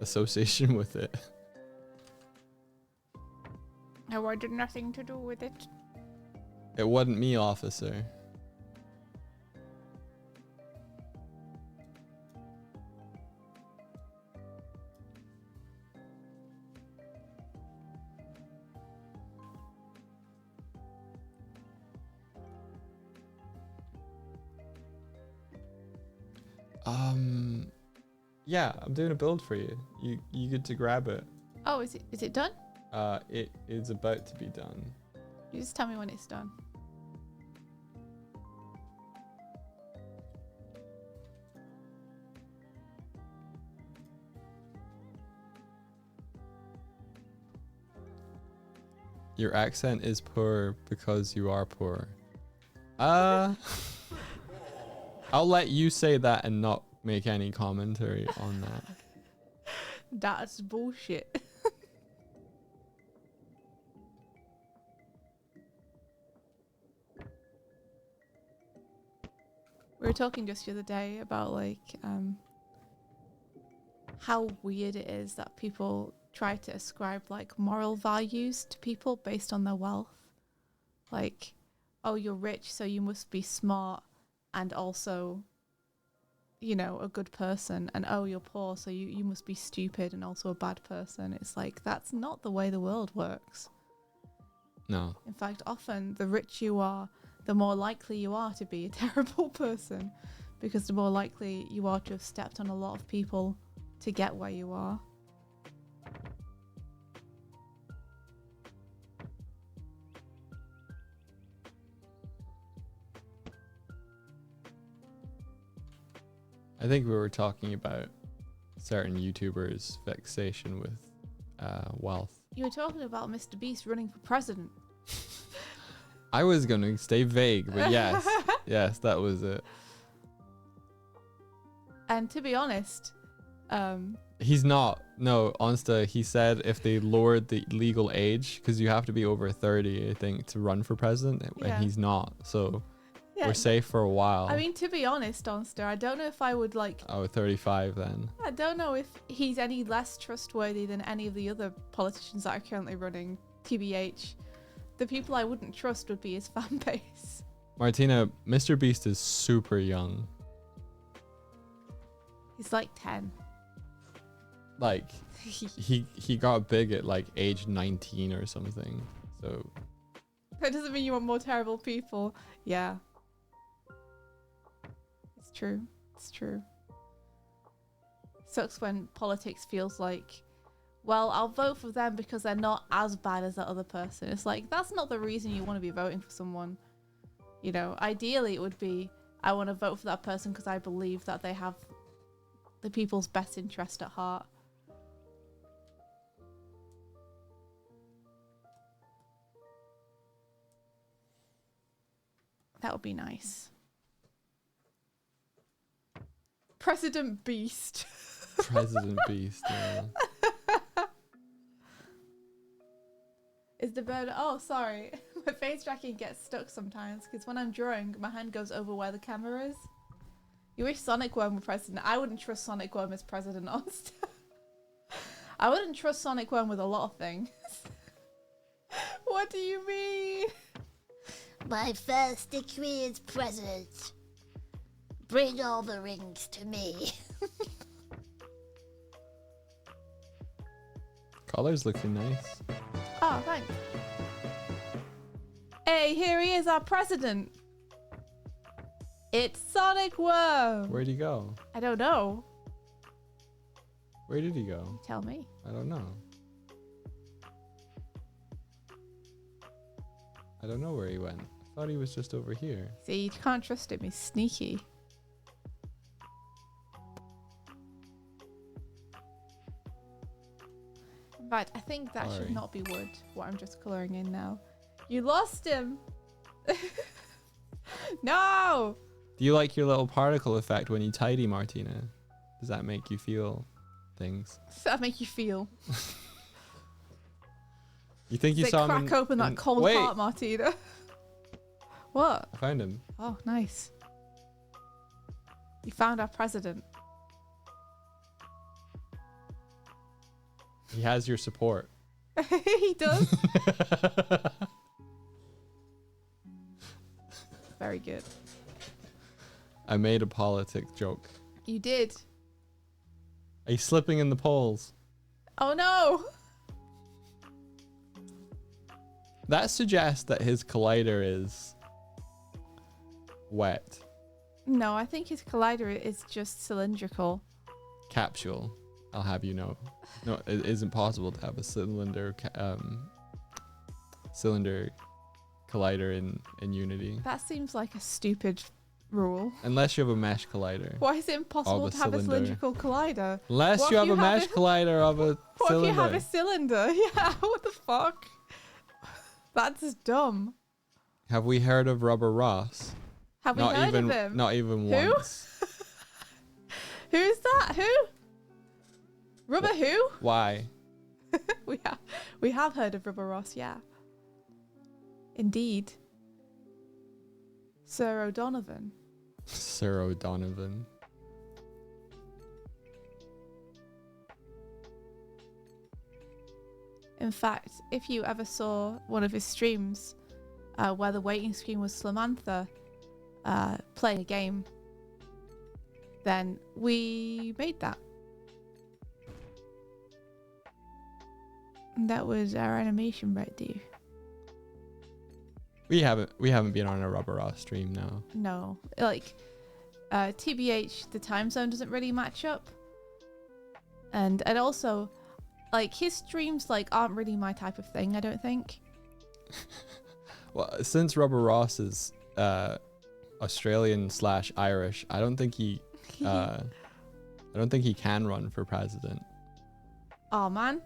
association with it. No, I did nothing to do with it. It wasn't me, officer. Yeah, I'm doing a build for you. You get to grab it. Oh, is it done? It is about to be done. You just tell me when it's done. Your accent is poor because you are poor. I'll let you say that and not make any commentary on that. That's bullshit. We were talking just the other day about like how weird it is that people try to ascribe like moral values to people based on their wealth. Like, oh, you're rich, so you must be smart and also, you know, a good person. And oh, you're poor, so you must be stupid and also a bad person. It's like, that's not the way the world works. No. In fact, often the rich you are, the more likely you are to be a terrible person, because the more likely you are to have stepped on a lot of people to get where you are. I think we were talking about certain YouTubers' vexation with wealth. You were talking about Mr. Beast running for president. I was going to stay vague, but yes. Yes, that was it. And to be honest, he's not. No, honestly, he said if they lowered the legal age, because you have to be over 30, I think, to run for president, yeah. and he's not. So yeah, we're safe for a while. I mean, to be honest, Donster, I don't know if I would like... Oh, 35 then. I don't know if he's any less trustworthy than any of the other politicians that are currently running, TBH. The people I wouldn't trust would be his fan base. Martina, Mr. Beast is super young. He's like 10. Like, he got big at like age 19 or something. So that doesn't mean you want more terrible people. Yeah. It's true. It's true. Sucks when politics feels like, well, I'll vote for them because they're not as bad as that other person. It's like, that's not the reason you want to be voting for someone. You know, ideally it would be, I want to vote for that person because I believe that they have the people's best interest at heart. That would be nice. President Beast. President Beast, yeah. Is the bird... Oh, sorry. My face tracking gets stuck sometimes because when I'm drawing, my hand goes over where the camera is. You wish Sonic Worm were president. I wouldn't trust Sonic Worm as president, honestly. I wouldn't trust Sonic Worm with a lot of things. What do you mean? My first decree as president. Bring all the rings to me. Collar's looking nice. Oh, thanks. Hey, here he is, our president. It's Sonic Worm. Where'd he go? I don't know. Where did he go? Tell me. I don't know. I don't know where he went. I thought he was just over here. See, you can't trust him. He's sneaky. In fact, I think that Sorry. should not be wood, what I'm just colouring in now. You lost him! No! Do you like your little particle effect when you tidy, Martina? Does that make you feel things? Does that make you feel? You think you Does it saw him crack open that cold Wait, heart, Martina? What? I found him. Oh, nice. You found our president. He has your support. He does. Very good. I made a politic joke. You did. Are you slipping in the polls? Oh no! That suggests that his collider is wet. No, I think his collider is just cylindrical. Capsule. I'll have you know. No, it isn't possible to have a cylinder collider in Unity. That seems like a stupid rule. Unless you have a mesh collider. Why is it impossible a to have a cylinder. cylindrical collider? Unless What you if have you a have mesh a- collider of a What cylinder. if you have a cylinder? Yeah, what the fuck? That's dumb. Have we heard of Rubber Ross? Have we Not heard even of him? not even Who? once. Who's that? Who? Rubber who? Why? We have heard of Rubber Ross, yeah. Indeed. Sir O'Donovan. Sir O'Donovan. In fact, if you ever saw one of his streams where the waiting screen was Slamantha playing a game, then we made that. And that was our animation right there. We haven't been on a Rubber Ross stream now. No, like TBH, the time zone doesn't really match up, and also, like his streams like aren't really my type of thing. I don't think. Well, since Rubber Ross is Australian/Irish, I don't think he can run for president. Oh man,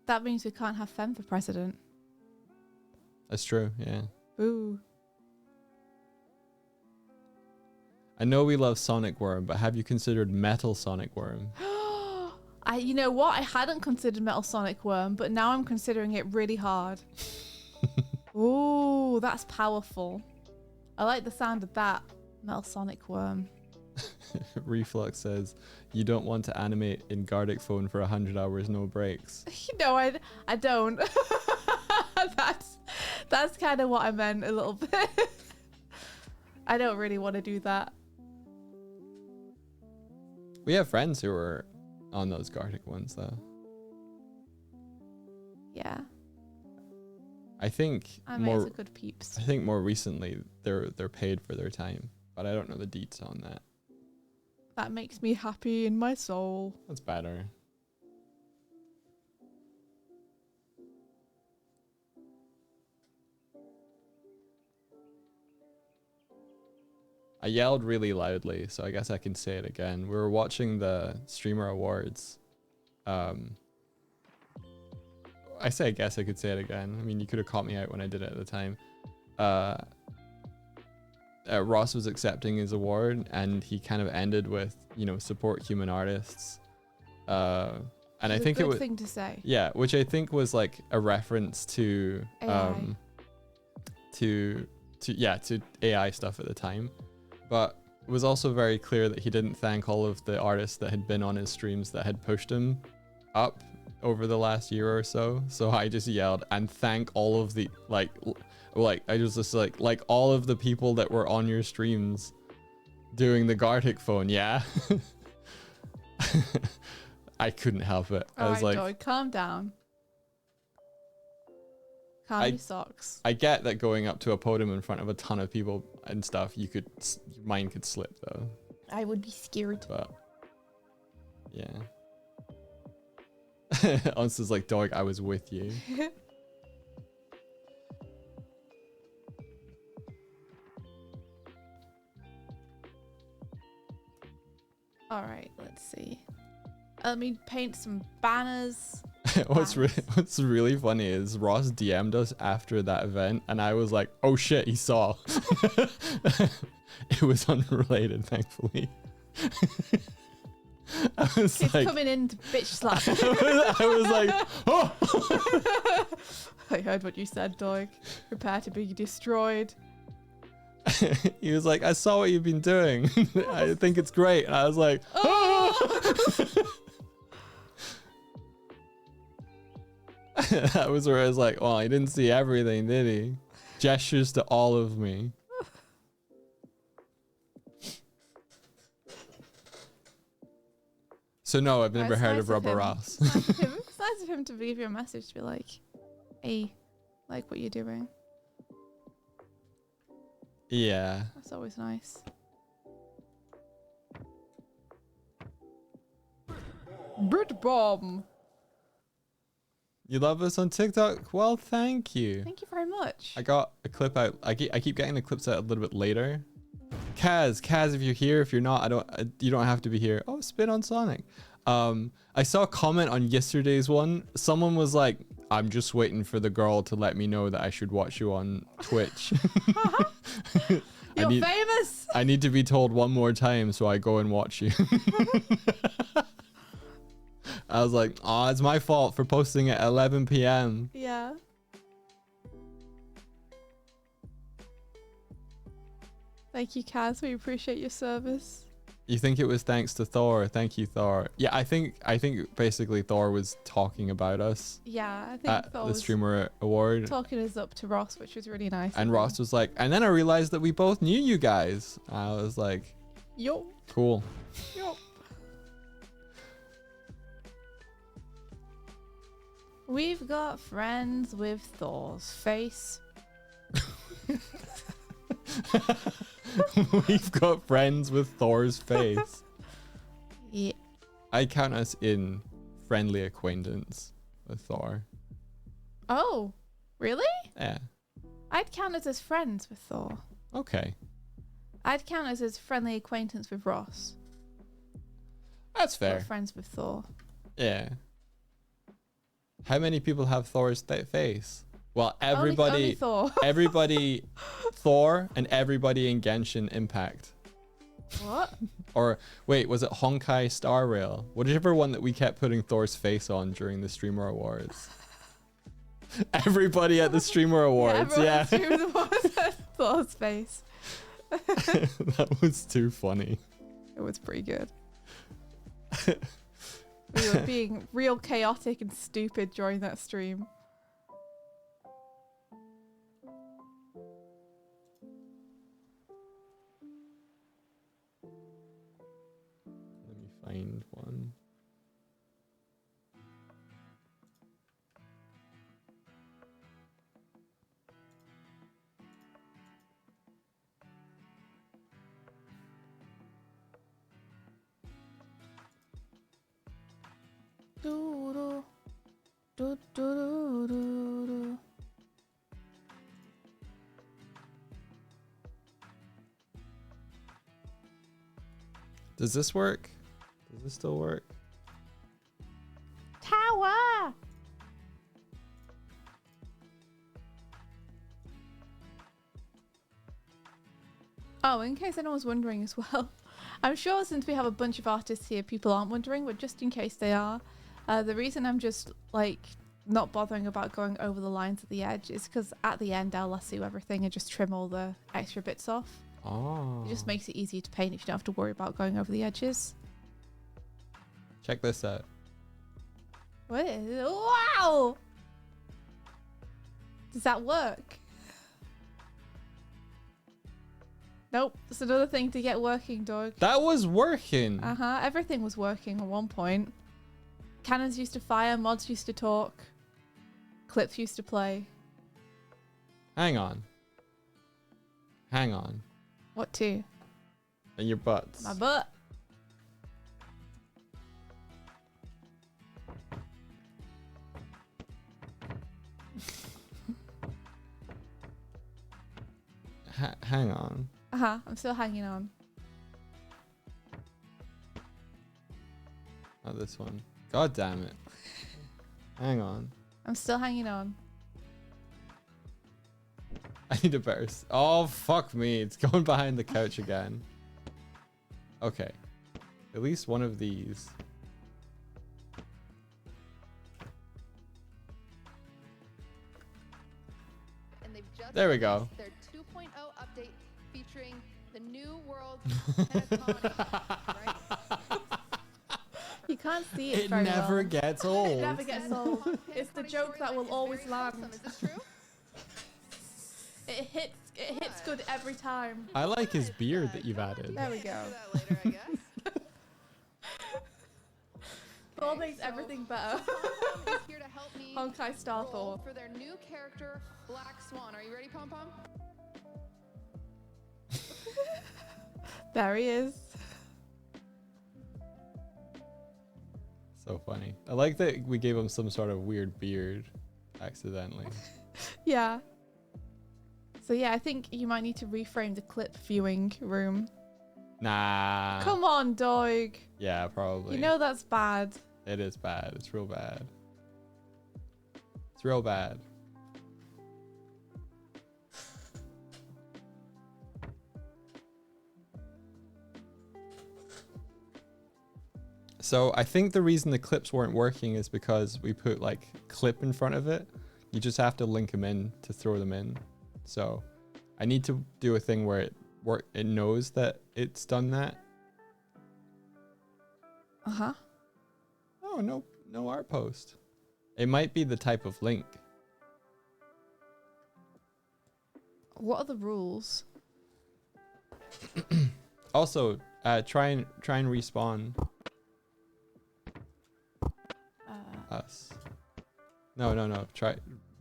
that means we can't have Fem for president. That's true, yeah. Ooh. I know we love Sonic Worm, but have you considered Metal Sonic Worm? You know what? I hadn't considered Metal Sonic Worm, but now I'm considering it really hard. Ooh, that's powerful. I like the sound of that. Metal Sonic Worm. Reflux says, you don't want to animate in Gardic phone for 100 hours, no breaks. No, I don't. That's kind of what I meant a little bit. I don't really want to do that. We have friends who are on those Gardic ones, though. Yeah, I think I mean, it's a good peeps. I think more recently they're paid for their time, but I don't know the deets on that. That makes me happy in my soul. That's better. I yelled really loudly, so I guess I can say it again. We were watching the Streamer Awards. I say I guess I could say it again. I mean, you could have caught me out when I did it at the time. Ross was accepting his award, and he kind of ended with, you know, support human artists. And I think it was a good thing to say. yeah, which I think was like a reference to AI. to AI stuff at the time. But it was also very clear that he didn't thank all of the artists that had been on his streams that had pushed him up over the last year or so. So I just yelled, and thank all of the like I was just like all of the people that were on your streams doing the Gartic phone, yeah. I couldn't help it. I was Alright, like, Joy, calm down. Calm your socks. I get that going up to a podium in front of a ton of people and stuff, your mind could slip though. I would be scared. But yeah. Answer's like, dog, I was with you. All right, let's see. Let me paint some banners. What's really funny is Ross DM'd us after that event, and I was like, "Oh shit, he saw." It was unrelated, thankfully. I was He's like, coming in to bitch slap. I was like, "Oh!" I heard what you said, dog. Prepare to be destroyed. He was like, "I saw what you've been doing. I think it's great." And I was like, "Oh!" That was where I was like, well, he didn't see everything, did he? Gestures to all of me. So no, I've never It's heard nice of Rubber him. Ross. It's nice of him to leave you a message to be like, hey, like what you're doing. Yeah. That's always nice. Brit bomb. You love us on TikTok? Well, thank you. Thank you very much. I got a clip out. I keep getting the clips out a little bit later. Kaz, if you're here, if you're not, you don't have to be here. Oh, spit on Sonic. I saw a comment on yesterday's one. Someone was like, I'm just waiting for the girl to let me know that I should watch you on Twitch. You're famous. I need to be told one more time, so I go and watch you. I was like, oh, it's my fault for posting at 11 p.m. Yeah. Thank you, Kaz. We appreciate your service. You think it was thanks to Thor? Thank you, Thor. Yeah, I think basically Thor was talking about us. Yeah, I think at Thor the was streamer award. talking us up to Ross, which was really nice. And Ross was like, and then I realized that we both knew you guys. I was like, Yo. cool. Yo. We've got friends with Thor's face. We've got friends with Thor's face. Yeah. I count us in friendly acquaintance with Thor. Oh, really? Yeah. I'd count us as friends with Thor. Okay. I'd count us as friendly acquaintance with Ross. That's fair. Not friends with Thor. Yeah. How many people have Thor's face? Well, Only everybody, Thor. everybody, Thor, and everybody in Genshin Impact. What? Or wait, was it Honkai Star Rail? Whatever one that we kept putting Thor's face on during the Streamer Awards. Everybody at the Streamer Awards, yeah. Thor's face. That was too funny. It was pretty good. We were being real chaotic and stupid during that stream. Let me find one. Do, do, do, do, do, do. Does this work? Does this still work? Tower! Oh, in case anyone's wondering as well, I'm sure since we have a bunch of artists here, people aren't wondering, but just in case they are, the reason I'm just like not bothering about going over the lines at the edge is because at the end I'll lasso everything and just trim all the extra bits off. Oh. It just makes it easier to paint if you don't have to worry about going over the edges. Check this out. What is, wow! Does that work? Nope, it's another thing to get working, dog. That was working. Uh-huh, everything was working at one point. Cannons used to fire, mods used to talk, clips used to play. Hang on. Hang on. What to? And your butts. My butt. hang on. I'm still hanging on. Not this one. God damn it. Hang on. I'm still hanging on. I need a better. Oh, fuck me. It's going behind the couch again. Okay. At least one of these. And they've just There we go. released their 2.0 update featuring the new world pentatonic, right? You can't see it It very never well. gets It old. never gets old. It's the joke that will always land. Is this true? It hits good every time. I like his beard that you've added. There we go. That later, I guess. Thor makes everything better. Pom-Pom is here to help me Honkai Star Thor. roll for their new character, Black Swan. Are you ready, Pom Pom? There he is. So funny. I like that we gave him some sort of weird beard accidentally. Yeah. So yeah, I think you might need to reframe the clip viewing room. Nah. Come on, dog. Yeah, probably. You know that's bad. It is bad. It's real bad. It's real bad. So I think the reason the clips weren't working is because we put like clip in front of it. You just have to link them in to throw them in. So I need to do a thing where it knows that it's done that. Uh-huh. Oh, no art post. It might be the type of link. What are the rules? Also, try and respawn us. No. Try.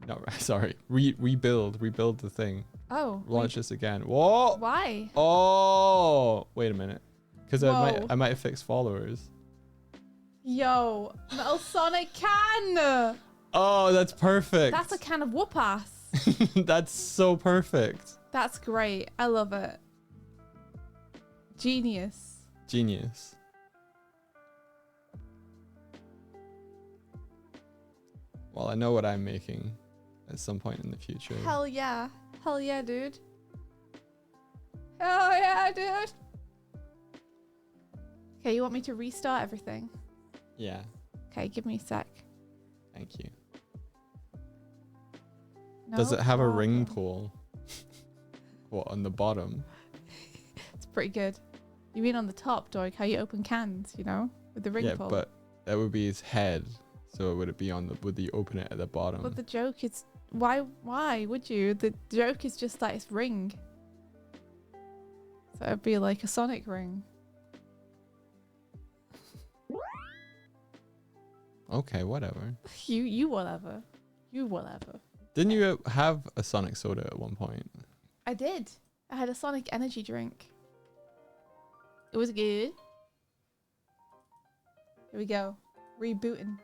No, sorry. Rebuild the thing. Oh. Launch this again. Whoa. Why? Oh, wait a minute. Because Whoa. I might have fixed followers. Yo, Metal Sonic can. Oh, that's perfect. That's a can of whoop ass. That's so perfect. That's great. I love it. Genius. Genius. Well, I know what I'm making at some point in the future. Hell yeah. Hell yeah, dude. Hell yeah, dude. Okay, you want me to restart everything? Yeah. Okay, give me a sec. Thank you. No Does it have a ring problem. pull? What, on the bottom? It's pretty good. You mean on the top, Doig? How you open cans, you know, with the ring Yeah, pull. but that would be his head. So would it be on the? Would you open it at the bottom? But the joke is, why would you? The joke is just that it's ring. So it'd be like a Sonic ring. Okay, whatever. You whatever. You whatever. Didn't you have a Sonic soda at one point? I did. I had a Sonic energy drink. It was good. Here we go. Rebooting.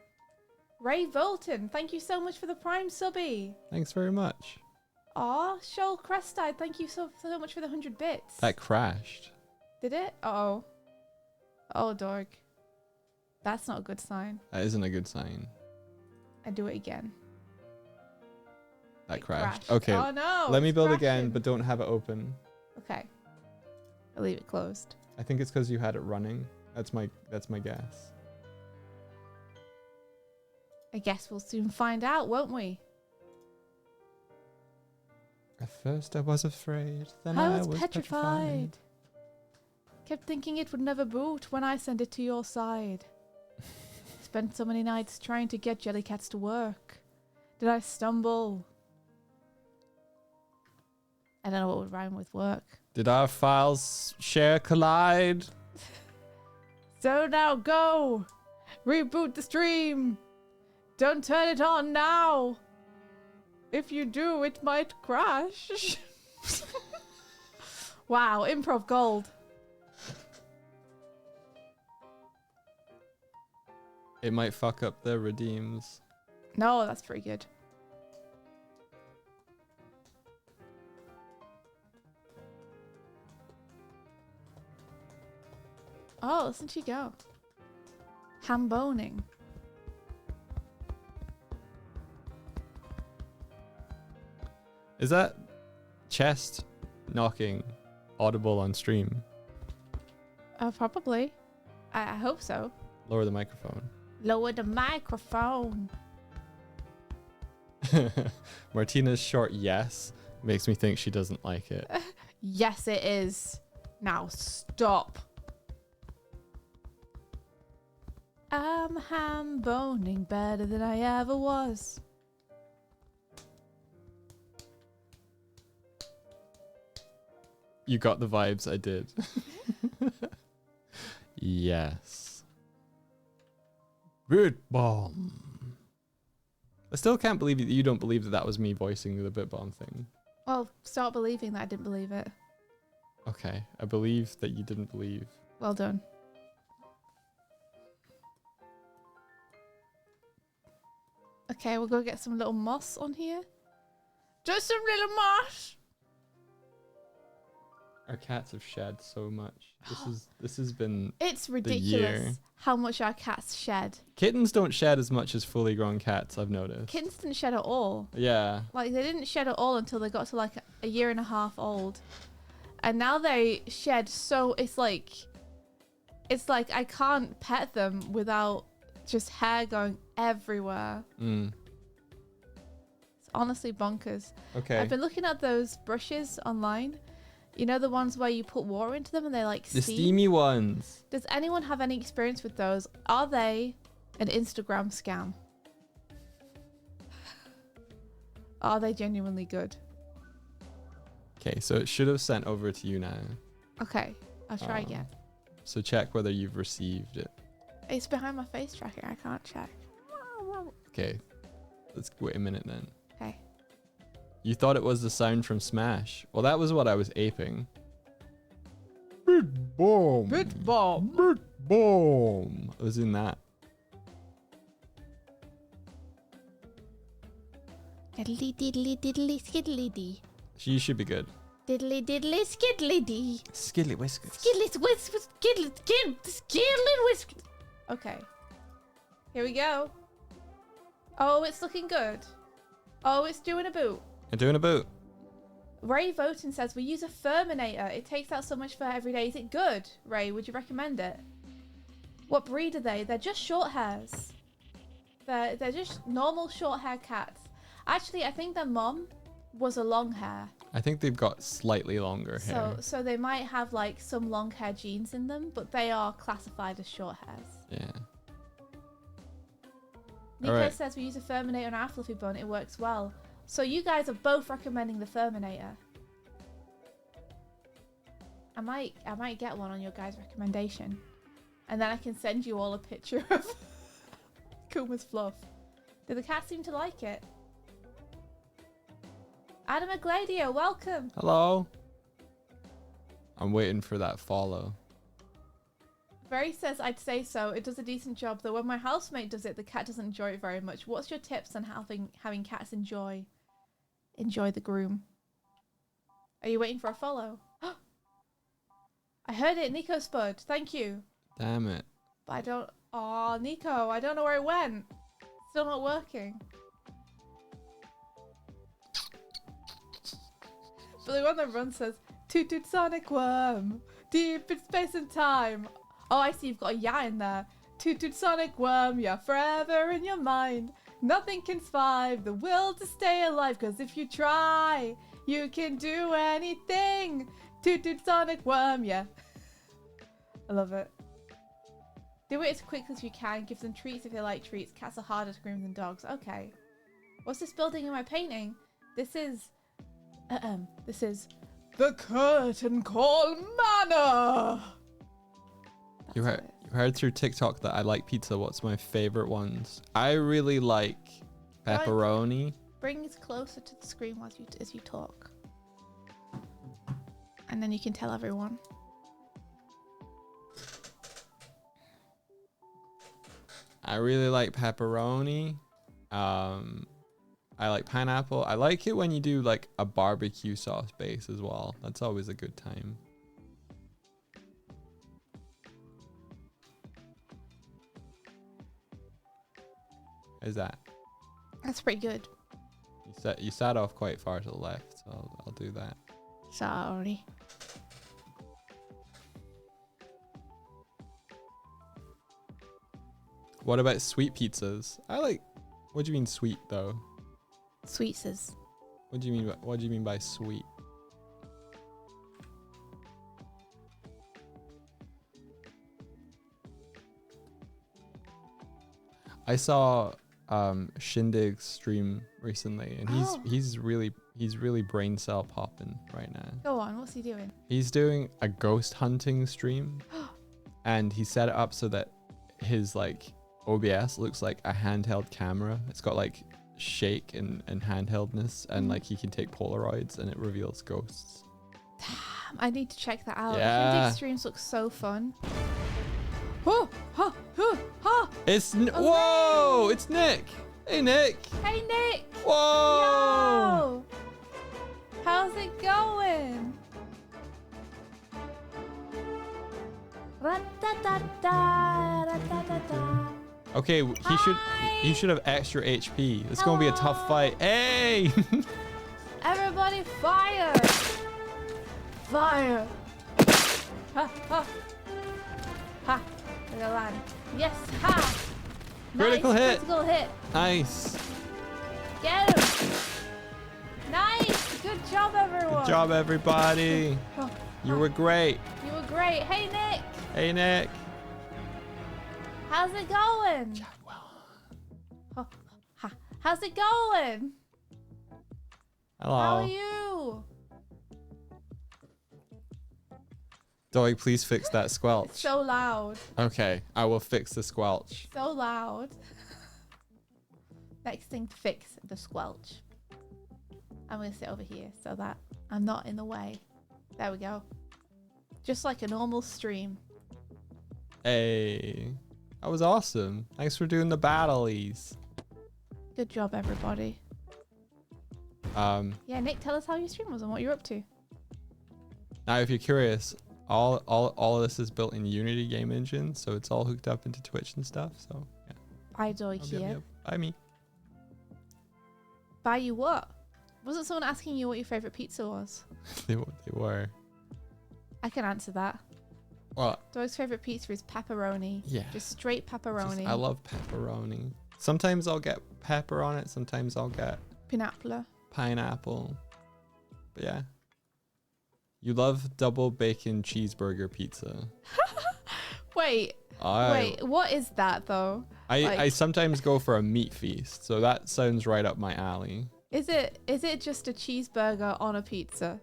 Ray Volton, thank you so much for the Prime subby. Thanks very much. Aw, Shoal Crestide, thank you so much for the 100 bits. That crashed. Did it? Uh-oh. Oh, dog. That's not a good sign. That isn't a good sign. I do it again. That It crashed. Okay. Oh no. Let me it's build crashing. again, but don't have it open. Okay. I'll leave it closed. I think it's because you had it running. That's my guess. I guess we'll soon find out, won't we? At first I was afraid, then I was petrified. Kept thinking it would never boot when I sent it to your side. Spent so many nights trying to get Jellycats to work. Did I stumble? I don't know what would rhyme with work. Did our files share collide? So now go! Reboot the stream! Don't turn it on now! If you do, it might crash. Wow, improv gold. It might fuck up the redeems. No, that's pretty good. Oh, listen to you go. Ham boning. Is that chest knocking audible on stream? Probably. I hope so. Lower the microphone. Lower the microphone. Martina's short yes makes me think she doesn't like it. Yes, it is. Now stop. I'm ham boning better than I ever was. You got the vibes, I did. Yes. Bit bomb. I still can't believe that you don't believe that that was me voicing the bit bomb thing. Well, start believing that I didn't believe it. Okay, I believe that you didn't believe. Well done. Okay, we'll go get some little moss on here. Just some little moss. Our cats have shed so much. This has been It's year. ridiculous how much our cats shed. Kittens don't shed as much as fully grown cats, I've noticed. Kittens didn't shed at all. Yeah. Like, they didn't shed at all until they got to like a year and a half old. And now they shed so it's like I can't pet them without just hair going everywhere. Mm. It's honestly bonkers. Okay. I've been looking at those brushes online. You know, the ones where you put water into them and they like The steam? steamy ones. Does anyone have any experience with those? Are they an Instagram scam? Are they genuinely good? Okay, so it should have sent over to you now. Okay, I'll try again. So check whether you've received it. It's behind my face tracking. I can't check. Okay. Let's wait a minute then. Okay. You thought it was the sound from Smash. Well, that was what I was aping. Bit bomb. Bit bomb. Bit bomb. I was in that. Diddly diddly diddly skiddly dee. You should be good. Diddly diddly skiddly dee. Skidly whiskers. Skiddly whiskers. Skiddly whiskers. Okay. Here we go. Oh, it's looking good. Oh, it's doing a boot. You're doing a boot. Ray Voten says we use a Furminator. It takes out so much fur every day. Is it good, Ray? Would you recommend it? What breed are they? They're just short hairs. They're just normal short hair cats. Actually, I think their mom was a long hair. I think they've got slightly longer hair. So they might have like some long hair genes in them, but they are classified as short hairs. Yeah. Nico Alright. says we use a Furminator on our fluffy bun. It works well. So you guys are both recommending the Furminator. I might get one on your guys' recommendation, and then I can send you all a picture of Kuma's fluff. Do the cats seem to like it? Adam Agladio, welcome. Hello. I'm waiting for that follow. Barry says I'd say so. It does a decent job, though. When my housemate does it, the cat doesn't enjoy it very much. What's your tips on having cats enjoy the groom? Are you waiting for a follow? I heard it, Nico Spud. Thank you. Damn it. But I don't. Oh, Nico, I don't know where it went. Still not working. But the one that runs says, "Toot toot sonic worm, deep in space and time." Oh, I see you've got a yeah in there. "Toot toot sonic worm, you're forever in your mind. Nothing can survive the will to stay alive, 'cause if you try, you can do anything. Toot toot sonic worm, yeah." I love it. Do it as quickly as you can. Give them treats if they like treats. Cats are harder to groom than dogs. Okay. What's this building in my painting? This is the Curtain Call Manor. You heard through TikTok that I like pizza. What's my favorite ones? I really like pepperoni. Bring it closer to the screen as you talk, and then you can tell everyone. I really like pepperoni. I like pineapple. I like it when you do like a barbecue sauce base as well. That's always a good time. Is that? That's pretty good. You sat off quite far to the left, so I'll do that. Sorry. What about sweet pizzas? What do you mean sweet though? Sweetses. What do you mean by sweet? I saw Shindig's stream recently, and he's really brain cell popping right now. Go on, what's he doing? He's doing a ghost hunting stream, and he set it up so that his like OBS looks like a handheld camera. It's got like shake and handheldness, and like he can take Polaroids, and it reveals ghosts. Damn, I need to check that out. Yeah. Shindig streams look so fun. Oh, ha, ha, ha. Whoa! It's Nick. Hey Nick. Hey Nick. Whoa! Yo. How's it going? Ra-da-da-da, ra-da-da-da. Okay, he should have extra HP. It's gonna be a tough fight. Hey! Everybody fire! Fire! Ha ha! Ha! I got land. Yes! Ha! Critical Nice, hit. Critical hit! Nice. Get him! Nice! Good job, everyone! Good job, everybody. Oh, You were great. you were great. Hey, Nick! Hey Nick. How's it going? Oh, ha. How's it going? Hello. How are you? Doig, please fix that squelch. It's so loud. Okay, I will fix the squelch. So loud. Next thing to fix the squelch. I'm going to sit over here so that I'm not in the way. There we go. Just like a normal stream. Hey, that was awesome. Thanks for doing the battles. Good job, everybody. Yeah, Nick, tell us how your stream was and what you're up to. Now, if you're curious, all of this is built in Unity game engine, so it's all hooked up into Twitch and stuff. So yeah. By Doig here. By me. By you what? Wasn't someone asking you what your favourite pizza was? They were. I can answer that. Well, Doig's favourite pizza is pepperoni. yeah. Just straight pepperoni. I love pepperoni. Sometimes I'll get pepper on it. Sometimes I'll get pineapple. But yeah. You love double bacon cheeseburger pizza. Wait, what is that though? I sometimes go for a meat feast, so that sounds right up my alley. Is it just a cheeseburger on a pizza?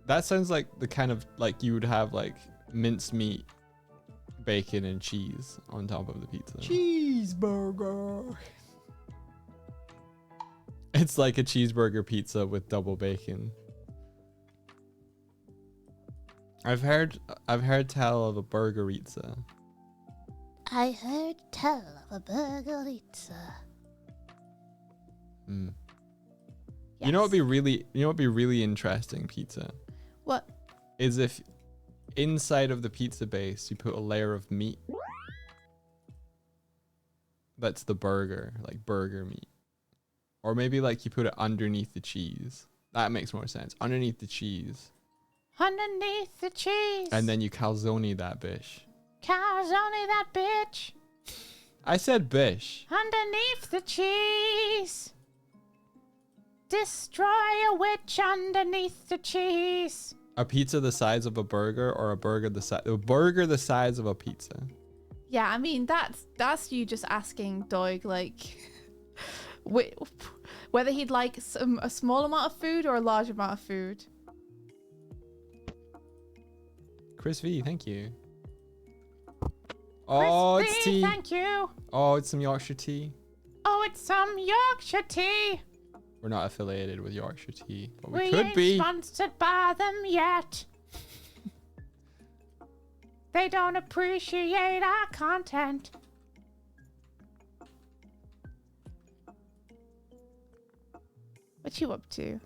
That sounds like the kind of like you would have like minced meat, bacon, and cheese on top of the pizza. Cheeseburger. It's like a cheeseburger pizza with double bacon. I've heard tell of a burgerizza. I heard tell of a burgerizza. Mm. Yes. You know what'd be really interesting pizza? What? Is if inside of the pizza base you put a layer of meat. That's the burger, like burger meat. Or maybe like you put it underneath the cheese. That makes more sense. Underneath the cheese. Underneath the cheese. And then you calzone that bitch. Calzone that bitch. I said bish. Underneath the cheese. Destroy a witch underneath the cheese. A pizza the size of a burger, or a burger the size of a pizza. Yeah, I mean that's you just asking Doig like whether he'd like a small amount of food or a large amount of food. Chris V, thank you. Oh, Chris it's V, tea. Thank you. Oh, it's some Yorkshire tea. Oh, it's some Yorkshire tea. We're not affiliated with Yorkshire tea, but we We could ain't be. sponsored by them yet. They don't appreciate our content. What you up to?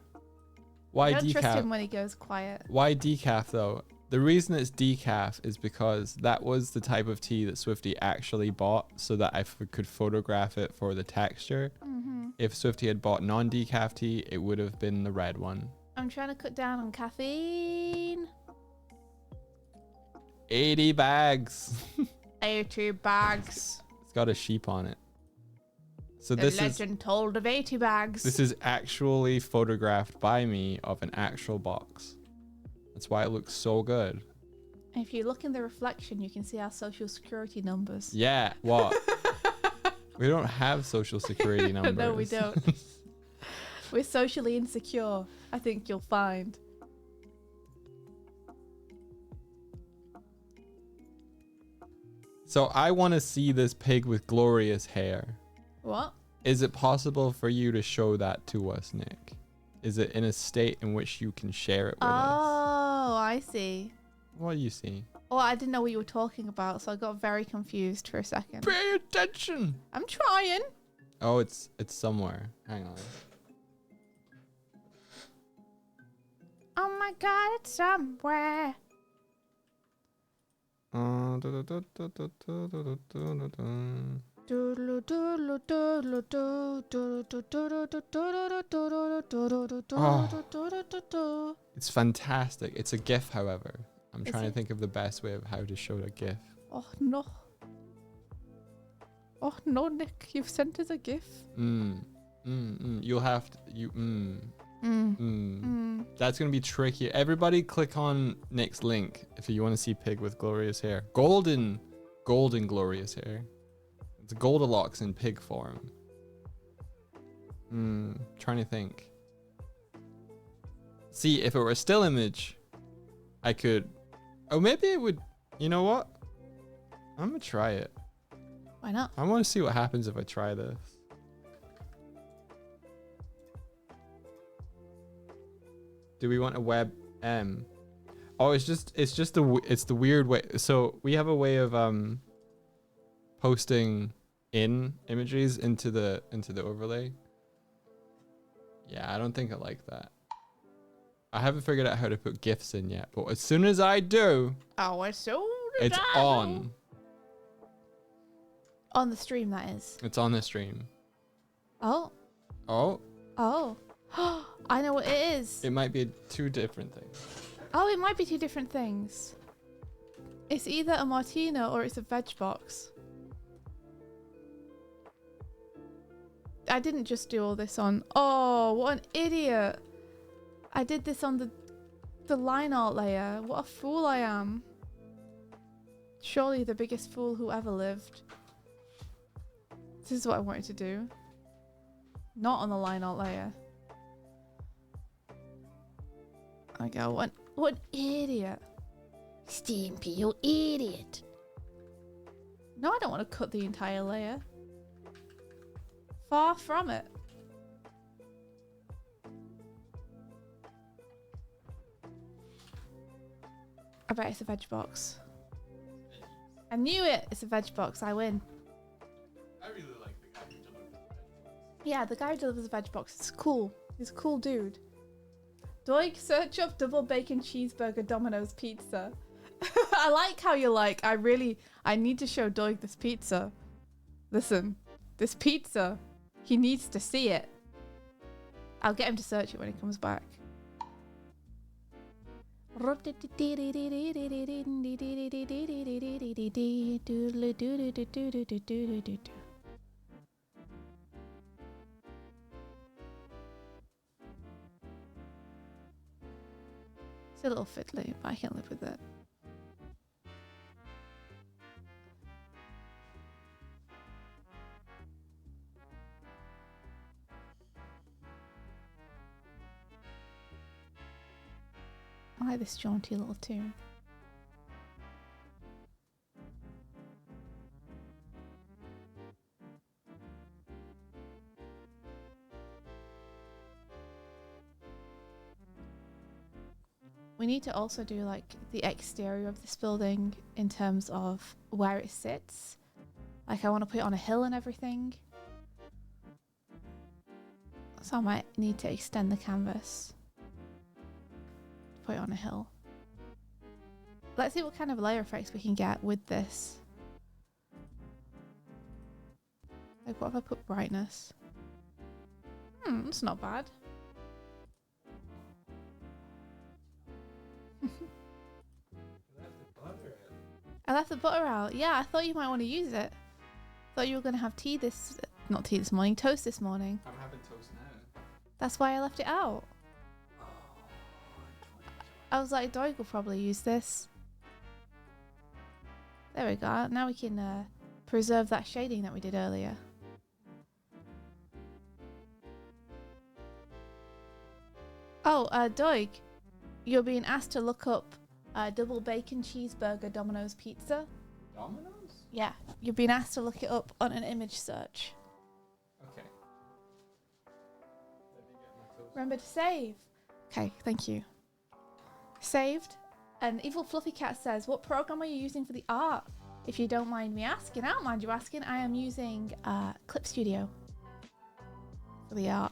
Why I don't trust him decaf? when he goes quiet. Why decaf though? The reason it's decaf is because that was the type of tea that Swifty actually bought so that I could photograph it for the texture. Mm-hmm. If Swifty had bought non-decaf tea, it would have been the red one. I'm trying to cut down on caffeine. 80 bags. 80 bags. It's got a sheep on it. So The legend told of 80 bags. this is actually photographed by me of an actual box. That's why it looks so good. If you look in the reflection, you can see our social security numbers. Yeah, what? We don't have social security numbers. No, we don't. We're socially insecure, I think you'll find. So I want to see this pig with glorious hair. What? Is it possible for you to show that to us, Nick? Is it in a state in which you can share it with us? Oh, I see. What do you see? Oh, I didn't know what you were talking about, so I got very confused for a second. Pay attention! I'm trying. Oh, it's somewhere. Hang on. Oh my god, it's somewhere. It's fantastic. It's a GIF, however. I'm Is trying to it? think of the best way of how to show a GIF. Oh no. Oh no, Nick, you've sent us a GIF. You'll have to. That's gonna be tricky. Everybody, click on Nick's link if you want to see pig with glorious hair. Golden glorious hair. It's Goldilocks in pig form. Trying to think. See, if it were a still image, I could. Oh, maybe it would. You know what? I'm gonna try it. Why not? I want to see what happens if I try this. Do we want a web M? Oh, it's the weird way. So we have a way of posting in images into the overlay. Yeah, I don't think I like that. I haven't figured out how to put GIFs in yet, but as soon as I do, Oh, it's so. it's on. On the stream, that is. It's on the stream. Oh. Oh, Oh. I know what it is. it might be two different things. Oh, it might be two different things. It's either a Martino or it's a veg box. I didn't just do all this on... Oh, what an idiot. I did this on the line art layer. What a fool I am. Surely the biggest fool who ever lived. This is what I wanted to do. Not on the line art layer. I go, what an idiot. Stimpy, you idiot. No, I don't want to cut the entire layer. Far from it. I bet it's a veg box. I knew it! It's a veg box. I win. I really like the guy who delivers the veg. Yeah, the guy who delivers a veg box. It's cool. He's a cool dude. Doig, search up double bacon cheeseburger Domino's pizza. I like how you're like, I need to show Doig this pizza. Listen, this pizza, he needs to see it. I'll get him to search it when he comes back. It's a little fiddly, but I can live with it. I like this jaunty little tune. We need to also do like the exterior of this building in terms of where it sits. Like I want to put it on a hill and everything. So I might need to extend the canvas. Put it on a hill. Let's see what kind of layer effects we can get with this. Like, what if I put brightness? That's not bad. I left the butter out. Yeah, I thought you might want to use it. Thought you were going to have tea not tea this morning, toast this morning. I'm having toast now. That's why I left it out. I was like, Doig will probably use this. There we go. Now we can preserve that shading that we did earlier. Oh, Doig, you're being asked to look up double bacon cheeseburger Domino's pizza. Domino's? Yeah, you're being asked to look it up on an image search. Okay. Let me get my toast. Remember to save. Okay, thank you. Saved. And Evil Fluffy Cat says, what program are you using for the art? If you don't mind me asking, I don't mind you asking. I am using Clip Studio for the art.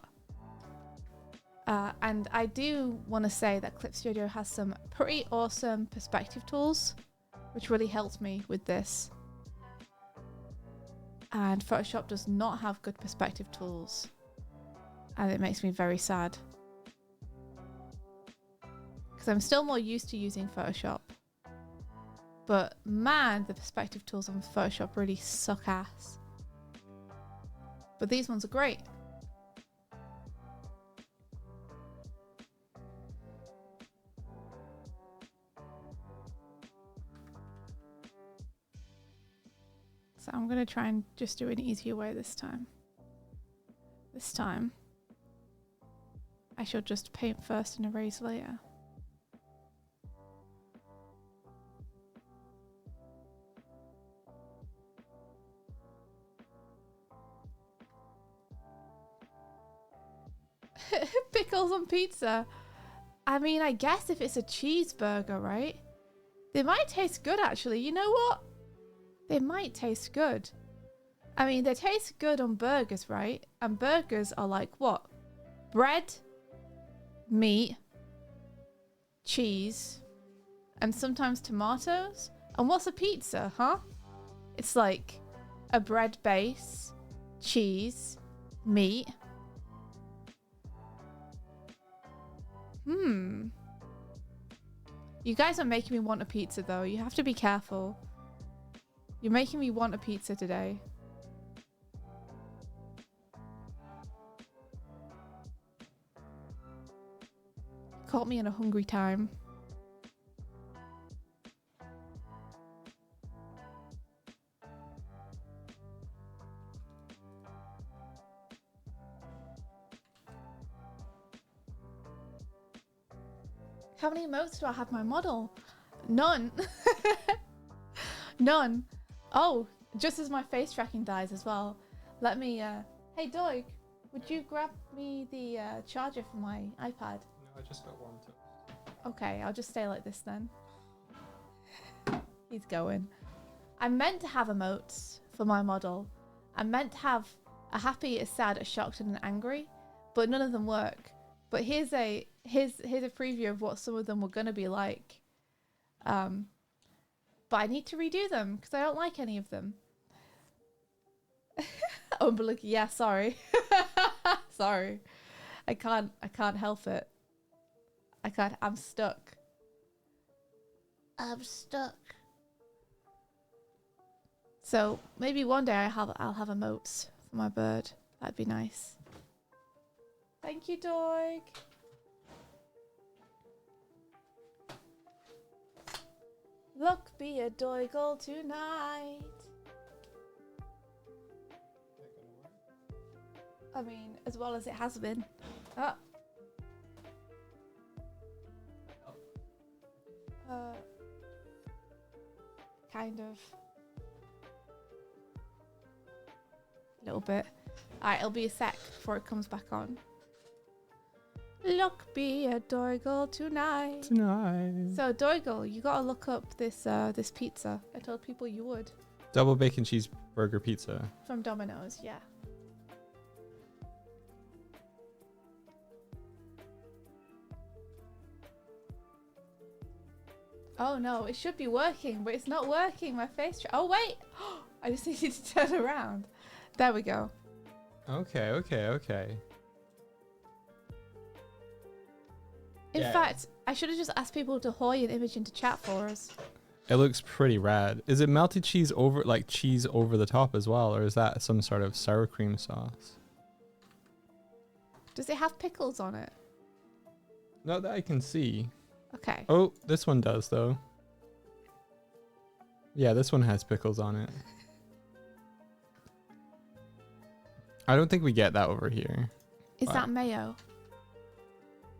And I do want to say that Clip Studio has some pretty awesome perspective tools, which really helped me with this. And Photoshop does not have good perspective tools. And it makes me very sad. Because I'm still more used to using Photoshop. But man, the perspective tools on Photoshop really suck ass. But these ones are great. So I'm going to try and just do an easier way this time. This time, I shall just paint first and erase later. Pickles on pizza. I mean, I guess if it's a cheeseburger, right? They might taste good, actually. You know what? They might taste good. I mean, they taste good on burgers, right? And burgers are like what? Bread, meat, cheese, and sometimes tomatoes. And what's a pizza, huh? It's like a bread base, cheese, meat. You guys are making me want a pizza, though. You have to be careful. You're making me want a pizza today. Caught me in a hungry time. How many emotes do I have my model? None. None. Oh, just as my face tracking dies as well. Let me, hey Doig, would you grab me the charger for my iPad? No, I just got one toast. Okay, I'll just stay like this then. He's going. I meant to have emotes for my model. I meant to have a happy, a sad, a shocked, and an angry, but none of them work. But here's a preview of what some of them were gonna be like. But I need to redo them because I don't like any of them. Oh, but look, yeah, sorry. Sorry. I can't help it. I'm stuck. I'm stuck. So maybe one day I'll have emotes for my bird. That'd be nice. Thank you, Doig. Look, be a doigle tonight. I mean, as well as it has been. Oh. Kind of. A little bit. Alright, it'll be a sec before it comes back on. Look, be a doigle tonight. So Doigle, you gotta look up this this pizza. I told people you would. Double bacon cheeseburger pizza. From Domino's, yeah. Oh no, it should be working, but it's not working. My face. Oh wait, I just needed to turn around. There we go. Okay, okay, okay. In Yeah. fact, I should have just asked people to hoy an image into chat for us. It looks pretty rad. Is it melted cheese over, like cheese over the top as well, or is that some sort of sour cream sauce? Does it have pickles on it? Not that I can see. Okay. Oh, this one does though. Yeah, this one has pickles on it. I don't think we get that over here. Is Wow. that mayo?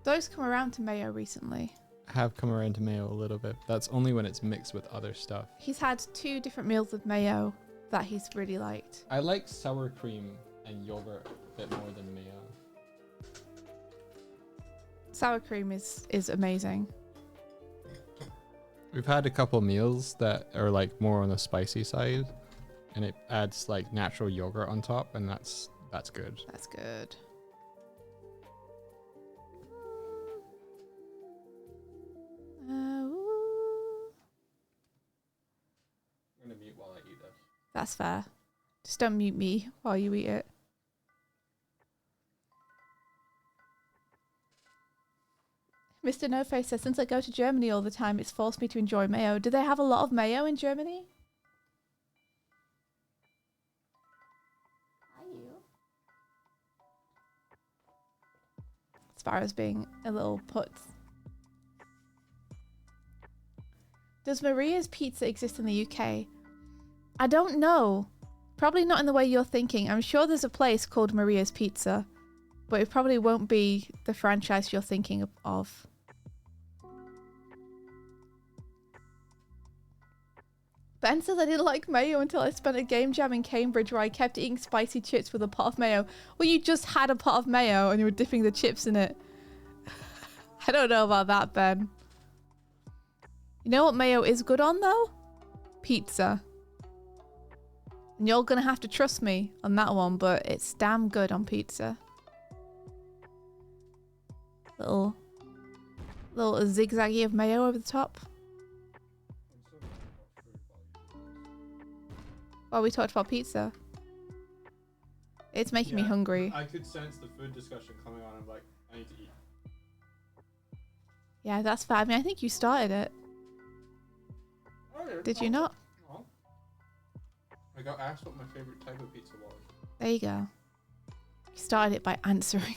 Those come around to mayo recently. Have come around to mayo a little bit. That's only when it's mixed with other stuff. He's had 2 different meals with mayo that he's really liked. I like sour cream and yogurt a bit more than mayo. Sour cream is amazing. We've had a couple meals that are like more on the spicy side, and it adds like natural yogurt on top, and that's good. That's good. Ooh. I'm gonna mute while I eat this. That's fair. Just don't mute me while you eat it. Mr. No Face says, since I go to Germany all the time, it's forced me to enjoy mayo. Do they have a lot of mayo in Germany? Sparrow's being a little putz. Does Maria's Pizza exist in the UK? I don't know. Probably not in the way you're thinking. I'm sure there's a place called Maria's Pizza, but it probably won't be the franchise you're thinking of. Ben says I didn't like mayo until I spent a game jam in Cambridge where I kept eating spicy chips with a pot of mayo. Well, you just had a pot of mayo and you were dipping the chips in it. I don't know about that, Ben. You know what mayo is good on, though? Pizza. And you're going to have to trust me on that one, but it's damn good on pizza. Little zigzaggy of mayo over the top. Well, we talked about pizza. It's making me hungry. I could sense the food discussion coming on. I'm like, I need to eat. Yeah, that's fair. I mean, I think you started it. Did you not? No. I got asked what my favorite type of pizza was. There you go. You started it by answering.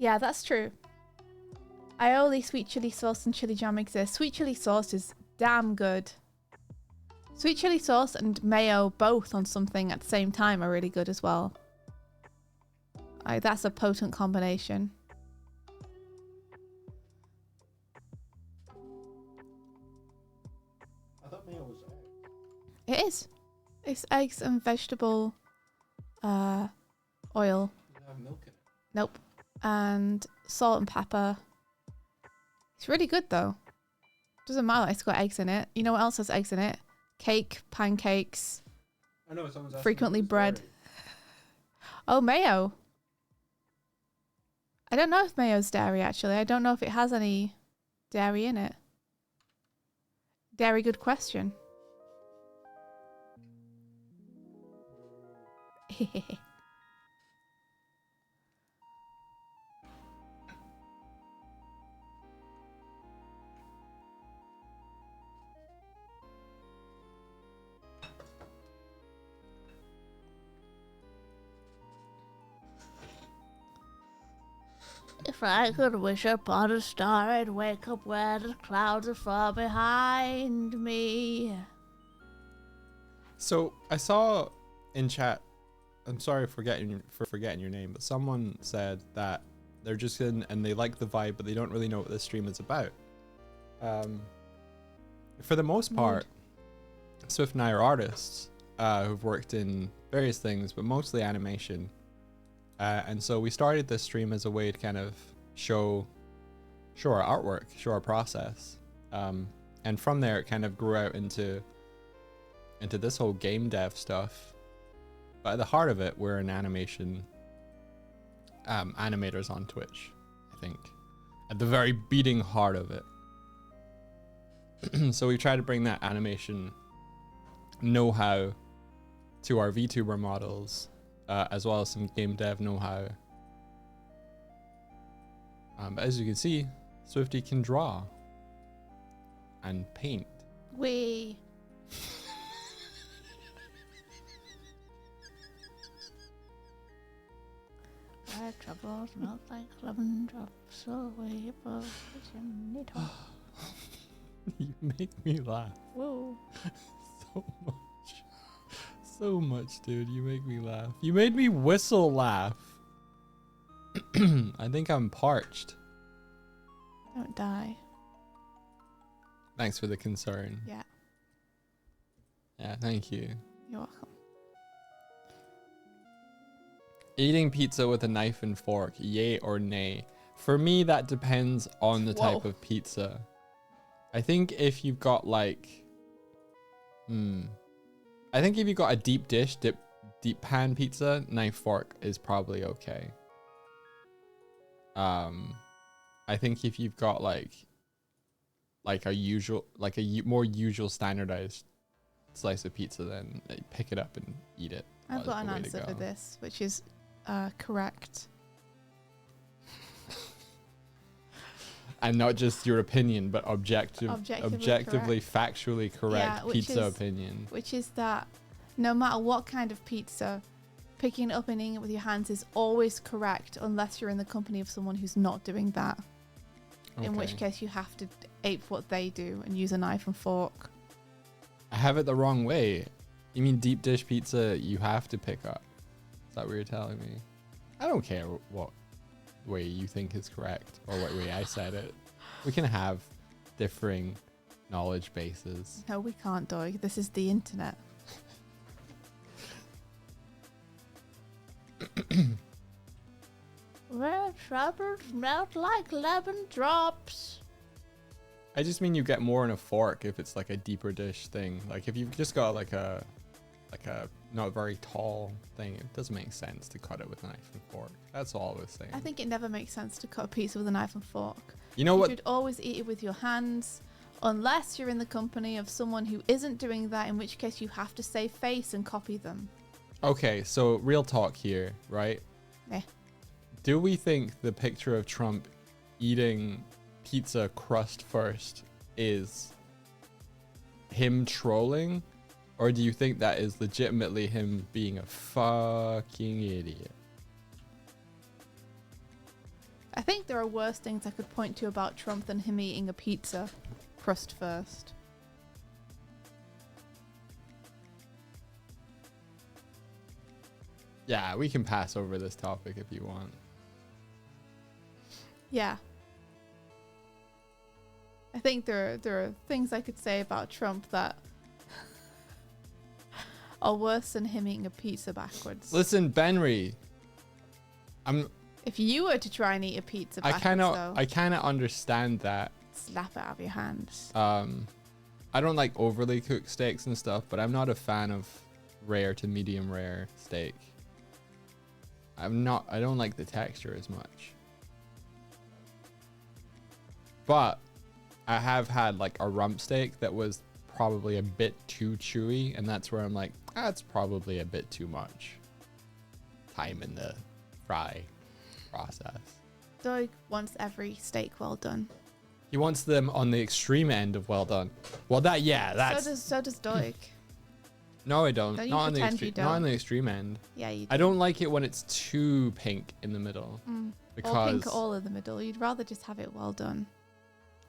Yeah, that's true. Aioli, sweet chili sauce, and chili jam exist. Sweet chili sauce is damn good. Sweet chili sauce and mayo both on something at the same time are really good as well. That's a potent combination. I thought mayo was egg. It is. It's eggs and vegetable oil. Does it have milk in it? Nope. And salt and pepper. It's really good though. Doesn't matter, it's got eggs in it. You know what else has eggs in it? Cake, pancakes, I know someone's asking frequently if it's bread. dairy. Oh, mayo. I don't know if mayo's dairy actually. I don't know if it has any dairy in it. Dairy, good question. If I could wish upon a star, I'd wake up where the clouds are far behind me. So I saw in chat, I'm sorry for forgetting your name, but someone said that they're just in and they like the vibe, but they don't really know what this stream is about. For the most part, Swift and I are artists who've worked in various things, but mostly animation. And so we started this stream as a way to kind of show our artwork, show our process. And from there, it kind of grew out into this whole game dev stuff. But at the heart of it, we're an animation animators on Twitch, I think. At the very beating heart of it. So we try to bring that animation know-how to our VTuber models, as well as some game dev know-how. But as you can see, Swifty can draw and paint. We. Our troubles melt like lemon drops away above the chimney top. You make me laugh Whoa. so much. So much, dude. You make me laugh. You made me whistle laugh. I think I'm parched. Don't die. Thanks for the concern. Yeah, Yeah, thank you. you're welcome. Eating pizza with a knife and fork, yay or nay? For me, that depends on the type Whoa. of pizza. I think if you've got like, I think if you've got a deep dish, deep pan pizza, knife fork is probably okay. I think if you've got like a more usual standardized slice of pizza, then pick it up and eat it. I've That's got an the way to answer for go. this, which is correct. And not just your opinion, but objectively, factually correct Yeah, which pizza is- opinion. Which is that no matter what kind of pizza, picking it up and eating it with your hands is always correct unless you're in the company of someone who's not doing that. In which Okay. case you have to ape what they do and use a knife and fork. I have it the wrong way. You mean deep dish pizza you have to pick up? Is that what you're telling me? I don't care what way you think is correct or what way I said it. We can have differing knowledge bases. No, we can't, Doig. This is the internet. Red troubles melt like lemon drops. I just mean you get more in a fork if it's like a deeper dish thing. Like if you've just got like a not very tall thing, it doesn't make sense to cut it with a knife and fork. That's all I was saying. I think it never makes sense to cut a pizza with a knife and fork. You know You what? should always eat it with your hands, unless you're in the company of someone who isn't doing that, in which case you have to save face and copy them. Okay, so real talk here, right? Eh. Do we think the picture of Trump eating pizza crust first is him trolling? Or do you think that is legitimately him being a fucking idiot? I think there are worse things I could point to about Trump than him eating a pizza crust first. Yeah, we can pass over this topic if you want. Yeah. I think there are things I could say about Trump that are worse than him eating a pizza backwards. Listen, Benry, If you were to try and eat a pizza I backwards, kind of understand that. slap it out of your hands. I don't like overly cooked steaks and stuff, but I'm not a fan of rare to medium rare steak. I don't like the texture as much. But I have had like a rump steak that was probably a bit too chewy, and that's where I'm like, that's probably a bit too much time in the fry process. Doig wants every steak well done. He wants them on the extreme end of well done. Well, that's So does Doig. no, I don't. Don't you Not on the pretend you extreme. Not on don't. the extreme end. Yeah, you do. I don't like it when it's too pink in the middle Or because pink all in the middle. You'd rather just have it well done.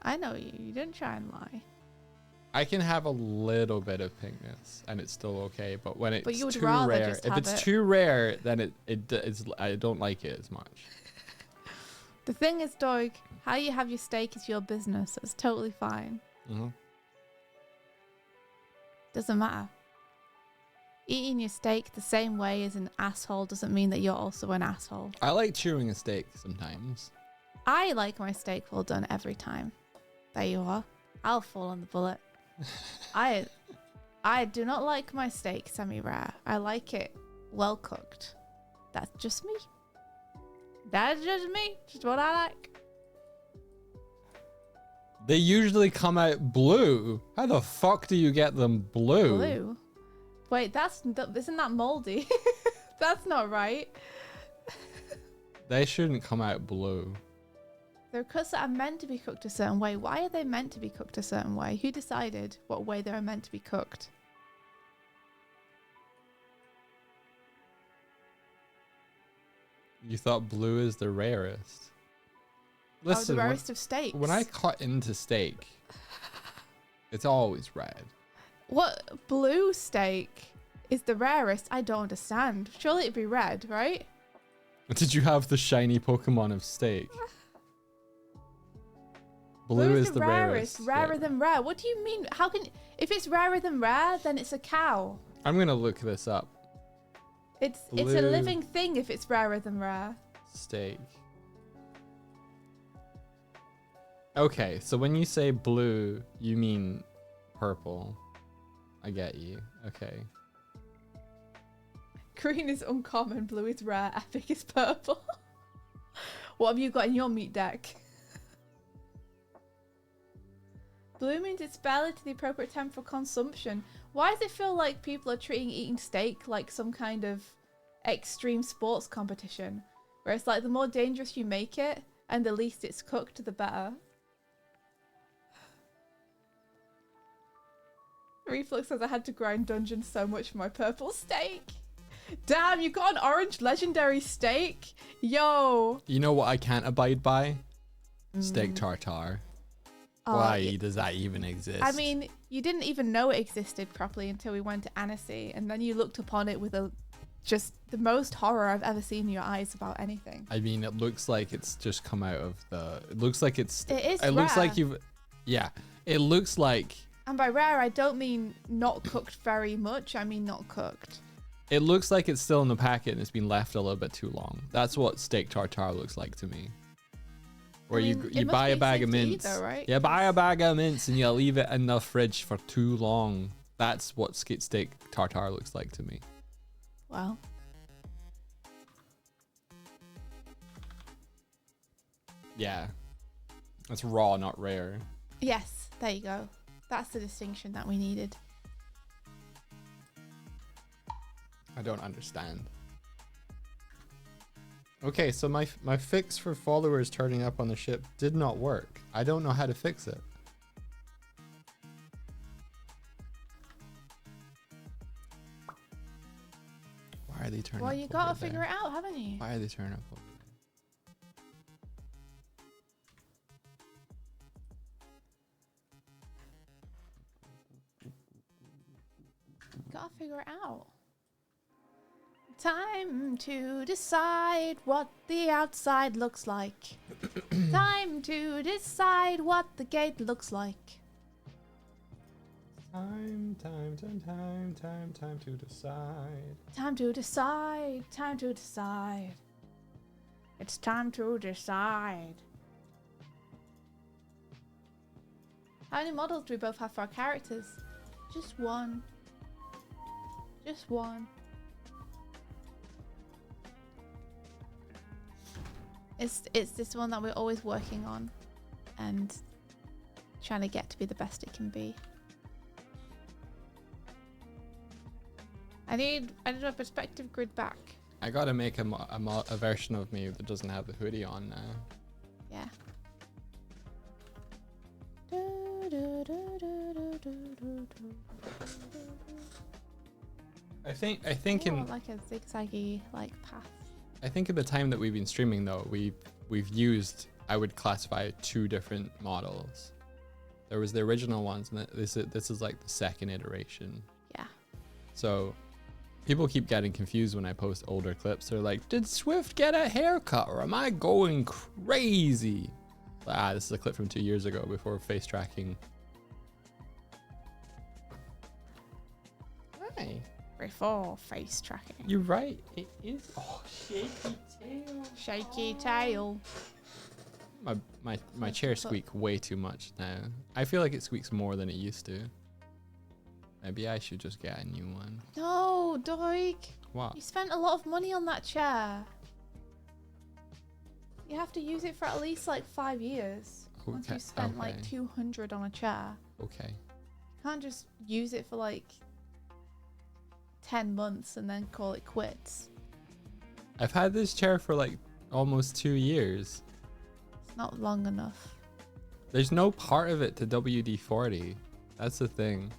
I know you. You didn't try and lie. I can have a little bit of pinkness and it's still okay. But when it's you would too rather rare, just if have it's it- too rare, then it's I don't like it as much. The thing is, Doig, how you have your steak is your business. It's totally fine. Mm-hmm. Doesn't matter. Eating your steak the same way as an asshole doesn't mean that you're also an asshole. I like chewing a steak sometimes. I like my steak well done every time. There you are. I'll fall on the bullet. I do not like my steak semi-rare. I like it well cooked. That's just me. That's just me. Just what I like. They usually come out blue. How the fuck do you get them blue? Blue? Wait, isn't that moldy? That's not right. They shouldn't come out blue. They're cuts that are meant to be cooked a certain way. Why are they meant to be cooked a certain way? Who decided what way they are meant to be cooked? You thought blue is the rarest. Listen, the rarest of steaks. when I cut into steak, it's always red. What blue steak is the rarest? I don't understand. Surely it'd be red, right? Did you have the shiny Pokemon of steak? Blue is the rarest. Rarer Yeah. than rare. What do you mean? How can if it's rarer than rare, then it's a cow. I'm gonna look this up. It's a Blue living thing if it's rarer than rare. Steak. Okay, so when you say blue, you mean purple. I get you. Okay. Green is uncommon, blue is rare, epic is purple. What have you got in your meat deck? Blue means it's barely to the appropriate temp for consumption. Why does it feel like people are treating eating steak like some kind of extreme sports competition? Where it's like the more dangerous you make it and the least it's cooked, the better. Reflux says I had to grind dungeons so much for my purple steak. Damn, you got an orange legendary steak? Yo. You know what I can't abide by? Steak tartare. Why does that even exist? I mean, you didn't even know it existed properly until we went to Annecy, and then you looked upon it with just the most horror I've ever seen in your eyes about anything. I mean, it looks like it's just come out of the. It looks like it's. It is It looks rare. like you've. Yeah, it looks like. And by rare, I don't mean not cooked very much. I mean not cooked. It looks like it's still in the packet and it's been left a little bit too long. That's what steak tartare looks like to me. Where I mean, you it must buy a be bag safe of to eat mince. though, right? You buy a bag of mince and you leave it in the fridge for too long. That's what steak tartare looks like to me. Well. Yeah. That's raw, not rare. Yes, there you go. That's the distinction that we needed. I don't understand. Okay, so my fix for followers turning up on the ship did not work. I don't know how to fix it. Why are they turning up? Well, you gotta figure it out, haven't you? Why are they turning up over Gotta figure it out. Time to decide what the outside looks like. Time to decide what the gate looks like. Time to decide. Time to decide. Time to decide. It's time to decide. How many models do we both have for our characters? Just one. Just one. It's this one that we're always working on and trying to get to be the best it can be. I need a perspective grid back. I gotta make a version of me that doesn't have the hoodie on now. Yeah. I think in like a zigzaggy like path. I think at the time that we've been streaming though, we've used, I would classify, 2 different models. There was the original ones, and this is like the second iteration. Yeah. So people keep getting confused when I post older clips. They're like, did Swift get a haircut or am I going crazy? This is a clip from 2 years ago before face tracking. Hi. Before face tracking. You're right. It is. Oh, shaky tail. Shaky tail. My chair squeak way too much now. I feel like it squeaks more than it used to. Maybe I should just get a new one. No, Doig. What? You spent a lot of money on that chair. You have to use it for at least like 5 years. Once you spent like 200 on a chair. Okay. You can't just use it for like 10 months and then call it quits. I've had this chair for like almost 2 years. It's not long enough. There's no part of it to WD-40. That's the thing.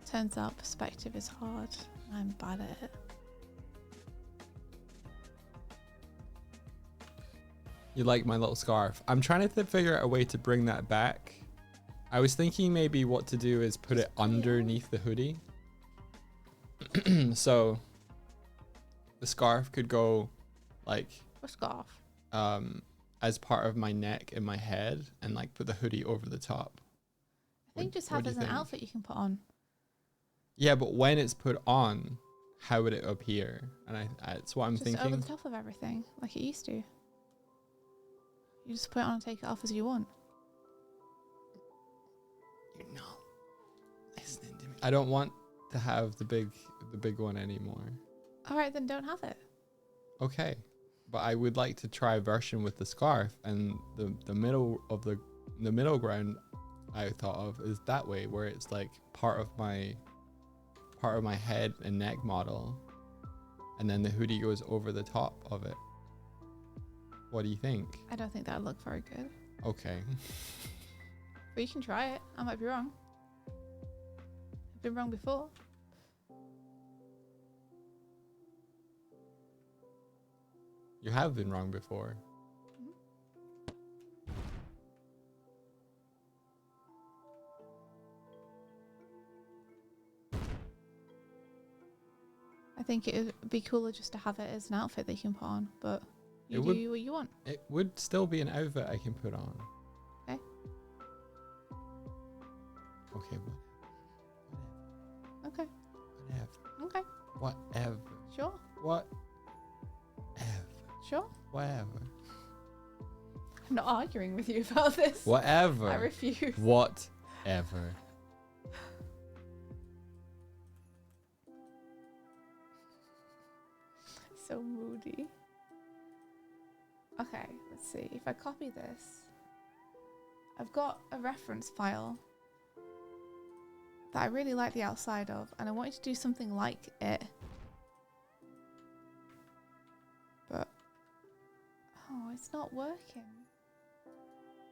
Turns out perspective is hard. I'm bad at it. You like my little scarf. I'm trying to figure out a way to bring that back. I was thinking maybe what to do is put it underneath the hoodie. So the scarf could go like Or scarf. as part of my neck and my head, and like put the hoodie over the top. I think just have it as an outfit you can put on. Yeah, but when it's put on, how would it appear? And it's what I'm Just thinking. over the top of everything, like it used to. You just put it on and take it off as you want. You're not listening to me. I don't want to have the big one anymore. All right, then don't have it. Okay, but I would like to try a version with the scarf, and the middle ground I thought of is that way, where it's like part of my head and neck model, and then the hoodie goes over the top of it. What do you think? I don't think that would look very good. Okay. But you can try it. I might be wrong. I've been wrong before. You have been wrong before. I think it would be cooler just to have it as an outfit that you can put on, but you It do would- what you want. It would still be an outfit I can put on. Okay. Okay, Okay. whatever. Okay. Whatever. Sure. Whatever. Sure. Whatever. I'm not arguing with you about this. Whatever. I refuse. Whatever. So moody. Okay, let's see. If I copy this, I've got a reference file that I really like the outside of, and I wanted to do something like it. But, oh, it's not working.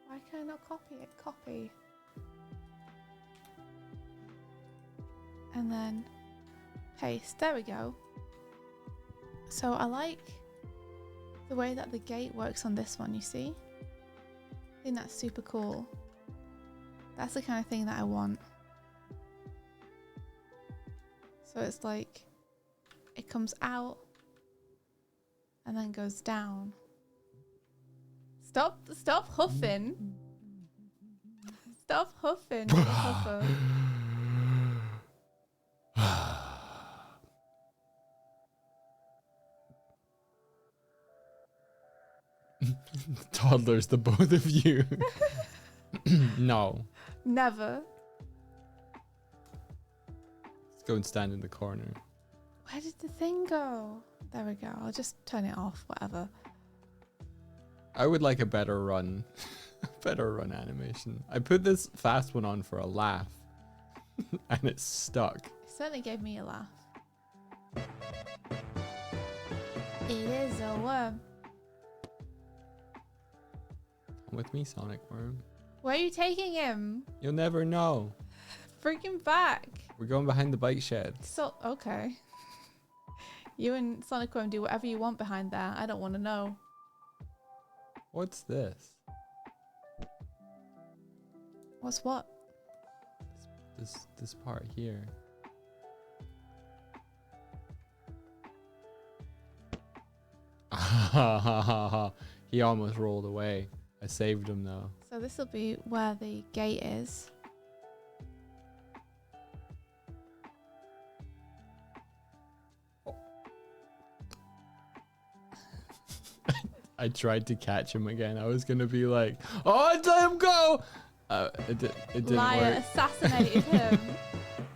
Why can I not copy it? Copy. And then paste. There we go. So I like the way that the gate works on this one, you see? I think that's super cool. That's the kind of thing that I want. So it's like, it comes out and then goes down. Stop huffing. Stop huffing. You huffer. Toddlers, the both of you. No. Never. Let's go and stand in the corner. Where did the thing go? There we go. I'll just turn it off, whatever. I would like a better run. Better run animation. I put this fast one on for a laugh. And it's stuck. It certainly gave me a laugh. It is a worm. Come with me, Sonic Worm. Where are you taking him? You'll never know. Bring him back. We're going behind the bike shed. So, okay. You and Sonic Worm do whatever you want behind there. I don't want to know. What's this? What's what? This part here. He almost rolled away. I saved him though. So this will be where the gate is. I tried to catch him again. I was gonna be like, oh, let him go. It didn't Liar, work. assassinated him.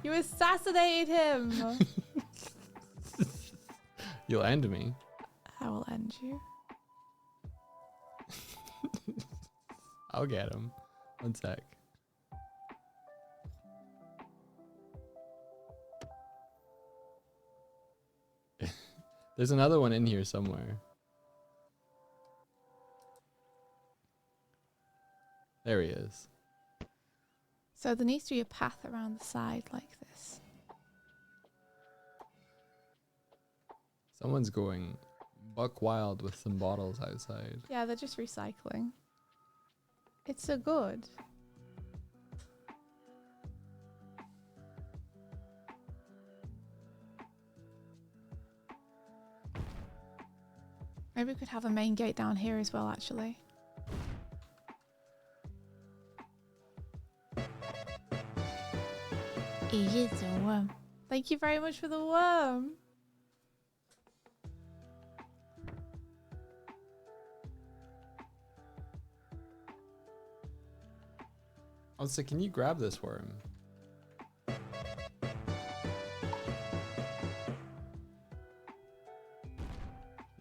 You assassinated him. You'll end me. I will end you. I'll get him. One sec. There's another one in here somewhere. There he is. So there needs to be a path around the side like this. Someone's going buck wild with some bottles outside. Yeah, they're just recycling. It's so good. Maybe we could have a main gate down here as well, actually. He is a worm. Thank you very much for the worm. Also, can you grab this worm? Can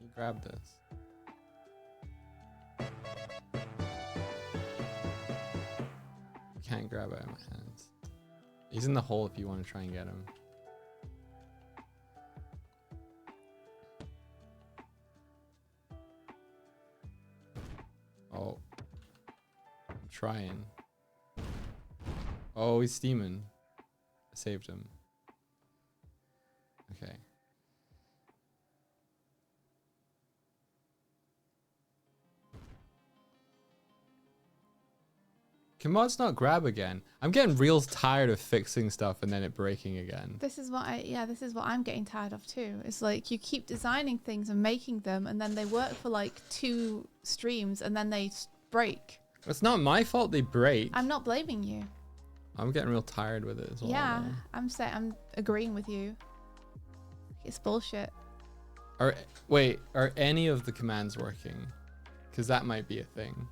you grab this? You can't grab it out of my hands. He's in the hole if you want to try and get him. Oh. I'm trying. Oh, he's steaming. I saved him. Okay. Can mods not grab again? I'm getting real tired of fixing stuff and then it breaking again. This is what this is what I'm getting tired of too. It's like you keep designing things and making them and then they work for like 2 streams and then they break. It's not my fault they break. I'm not blaming you. I'm getting real tired with it as well. Yeah, though. I'm agreeing with you. It's bullshit. Wait, are any of the commands working? Because that might be a thing.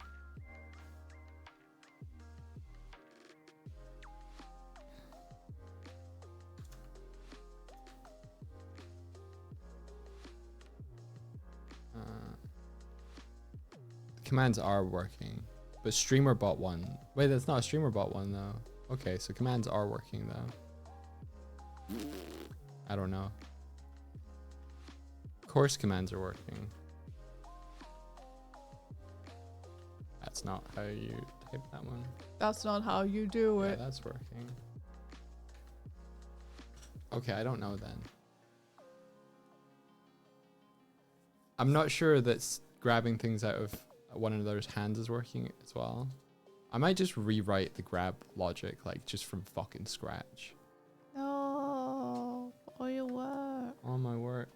The commands are working, but streamer bot 1. Wait, that's not a streamer bot 1 though. Okay, so commands are working though. I don't know. Course commands are working. That's not how you type that one. That's not how you do Yeah, it. that's working. Okay, I don't know then. I'm not sure that grabbing things out of one another's hands is working as well. I might just rewrite the grab logic like just from fucking scratch. No, all your work. All my work.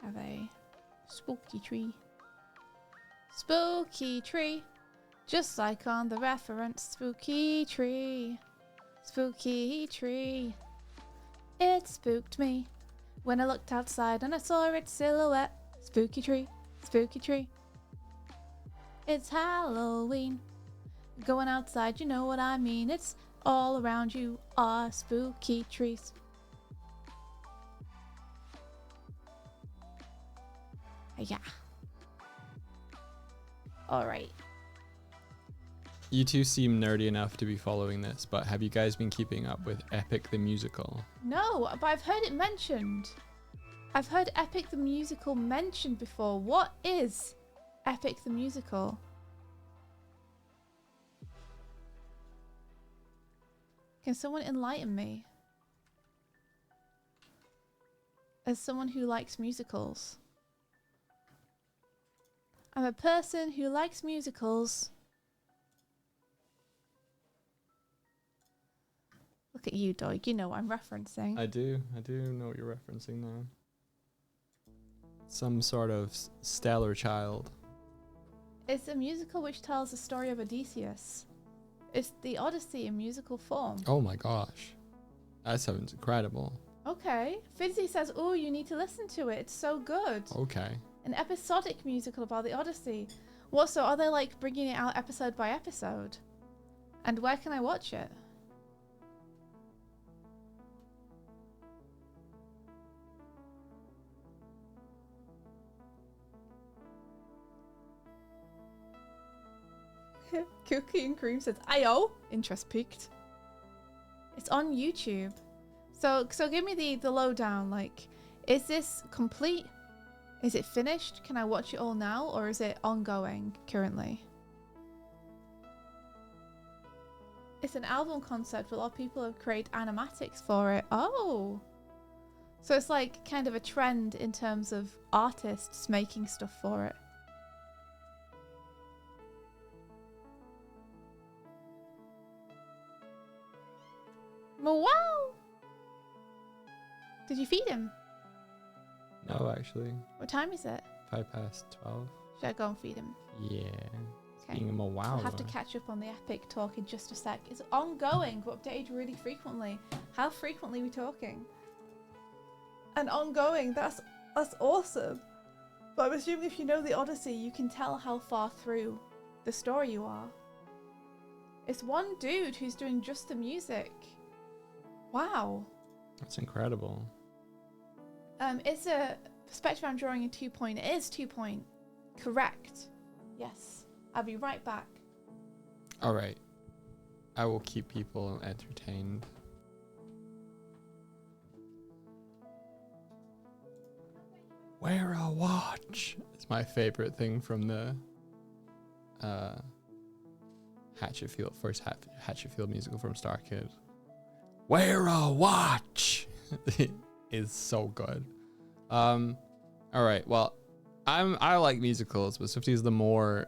I have a spooky tree. Spooky tree. Just like on the reference. Spooky tree. Spooky tree. It spooked me when I looked outside and I saw its silhouette. Spooky tree. Spooky tree. It's Halloween. Going outside, you know what I mean. It's all around you are spooky trees. Yeah. All right. You two seem nerdy enough to be following this, but have you guys been keeping up with Epic the Musical? No, but I've heard it mentioned. I've heard Epic the Musical mentioned before. What is Epic the Musical? Can someone enlighten me? As someone who likes musicals. I'm a person who likes musicals. Look at you, dog. You know what I'm referencing. I do know what you're referencing now. Some sort of stellar child. It's a musical which tells the story of Odysseus. It's the Odyssey in musical form. Oh my gosh. That sounds incredible. Okay. Fizzy says, oh, you need to listen to it. It's so good. Okay. An episodic musical about the Odyssey. What, so are they like bringing it out episode by episode? And where can I watch it? Cookie and Cream says, Ayo! Interest peaked. It's on YouTube. So give me the lowdown. Like, is this complete? Is it finished? Can I watch it all now? Or is it ongoing currently? It's an album concept. A lot of people have created animatics for it. Oh! So it's like kind of a trend in terms of artists making stuff for it. Wow! Did you feed him? No, actually. What time is it? 12:05. Should I go and feed him? Yeah. Okay. Being a wow. I'll have to catch up on the epic talk in just a sec. It's ongoing, but updated really frequently. How frequently are we talking? And ongoing, that's awesome. But I'm assuming if you know the Odyssey, you can tell how far through the story you are. It's one dude who's doing just the music. Wow. That's incredible. It's a perspective I'm drawing in 2 point. It is 2 point. Correct. Yes. I'll be right back. All right. I will keep people entertained. Wear a watch. It's my favorite thing from the first Hatchetfield musical from Star Kid. Wear a watch. Is so good. All right. Well, I like musicals, but Swifty is the more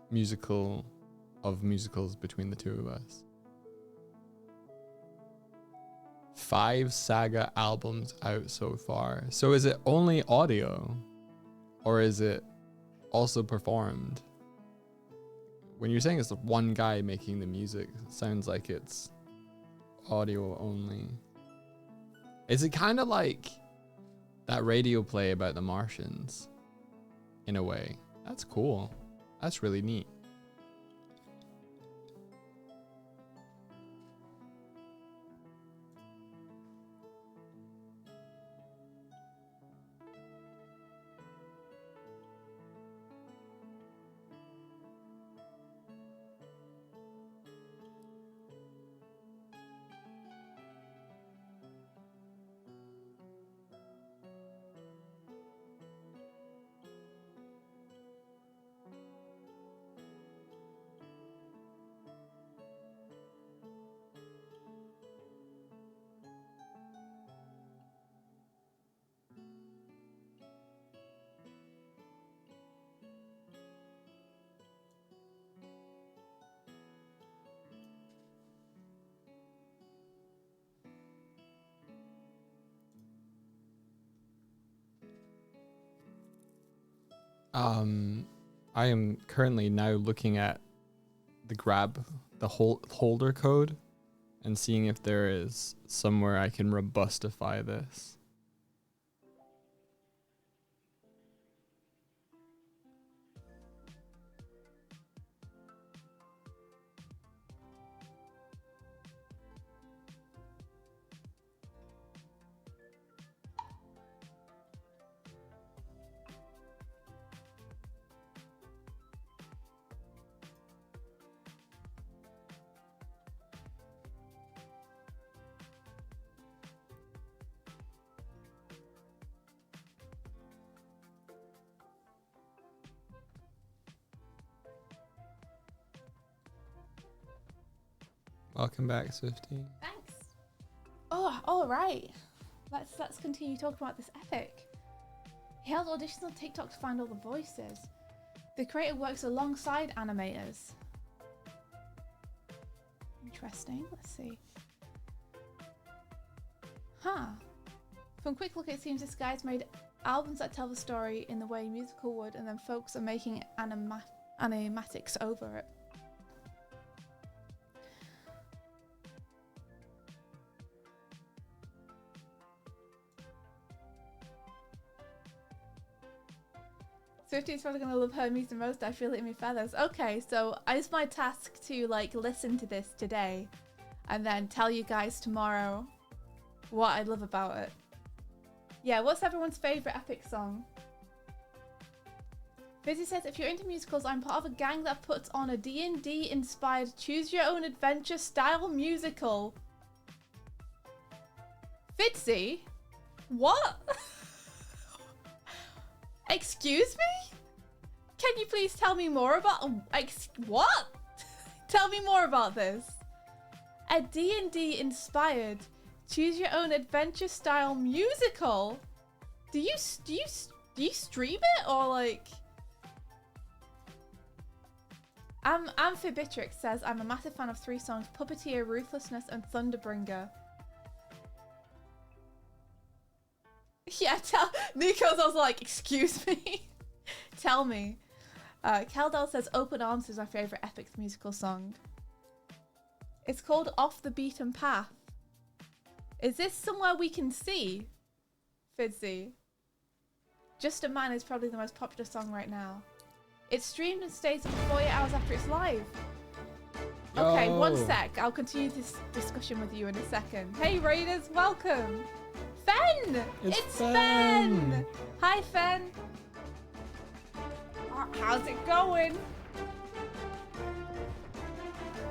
musical of musicals between the two of us. 5 Saga albums out so far. So is it only audio, or is it also performed? When you're saying it's the one guy making the music, it sounds like it's audio only. Is it kind of like that radio play about the Martians in a way? That's cool. That's really neat. I am currently now looking at the holder code and seeing if there is somewhere I can robustify this. Welcome back, Swifty. Thanks. Oh, all right. Let's continue talking about this epic. He held auditions on TikTok to find all the voices. The creator works alongside animators. Interesting. Let's see. Huh. From quick look, it seems this guy's made albums that tell the story in the way a musical would, and then folks are making animatics over it. Swifty's probably gonna love Hermes the most. I feel it in my feathers. Okay, so it's my task to like listen to this today and then tell you guys tomorrow what I love about it. Yeah, what's everyone's favorite epic song? Fizzy says, if you're into musicals, I'm part of a gang that puts on a D&D inspired choose your own adventure style musical. Fitzy? What? Excuse me? Can you please tell me more about what? Tell me more about this. A D&D inspired choose your own adventure style musical. Do you stream it or like? Amphibitrix says, I'm a massive fan of 3 songs, Puppeteer, Ruthlessness, and Thunderbringer. Yeah, Nico's also like, excuse me? Tell me. Keldell says, Open Arms is my favourite epic musical song. It's called Off the Beaten Path. Is this somewhere we can see? Fidzy. Just a Man is probably the most popular song right now. It's streamed and stays up for 48 hours after it's live. Okay, one sec. I'll continue this discussion with you in a second. Hey Raiders, welcome. Fen! It's Fen! Hi Fen. How's it going?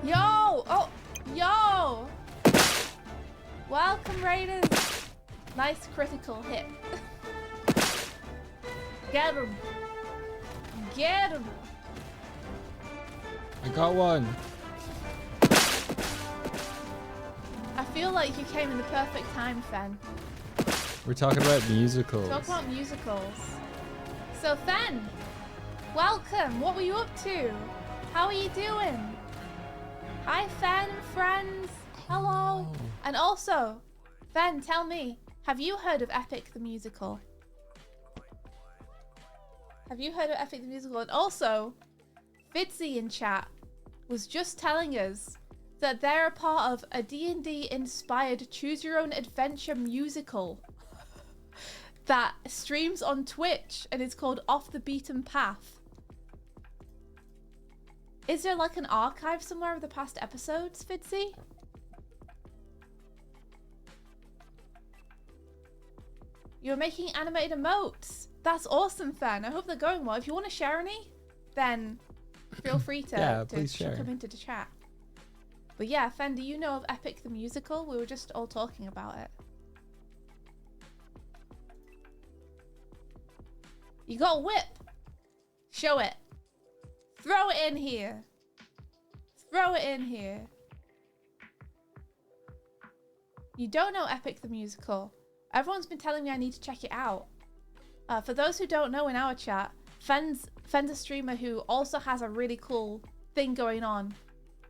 Yo! Oh! Yo! Welcome Raiders. Nice critical hit. Get him. Get him. I got one. I feel like you came in the perfect time, Fen. We're talking about musicals. Talk about musicals. So, Fen, welcome. What were you up to? How are you doing? Hi, Fen, friends. Hello. Oh. And also, Fen, tell me, have you heard of Epic the Musical? Have you heard of Epic the Musical? And also, Fitzy in chat was just telling us that they're a part of a D&D inspired choose your own adventure musical that streams on Twitch and it's called Off the Beaten Path. Is there like an archive somewhere of the past episodes, Fitzy? You're making animated emotes. That's awesome, Fen. I hope they're going well. If you want to share any, then feel free to, please share. come into the chat. But yeah, Fen, do you know of Epic the Musical? We were just all talking about it. You got a whip. Show it. Throw it in here. Throw it in here. You don't know Epic the Musical. Everyone's been telling me I need to check it out. For those who don't know in our chat, Fen's a streamer who also has a really cool thing going on,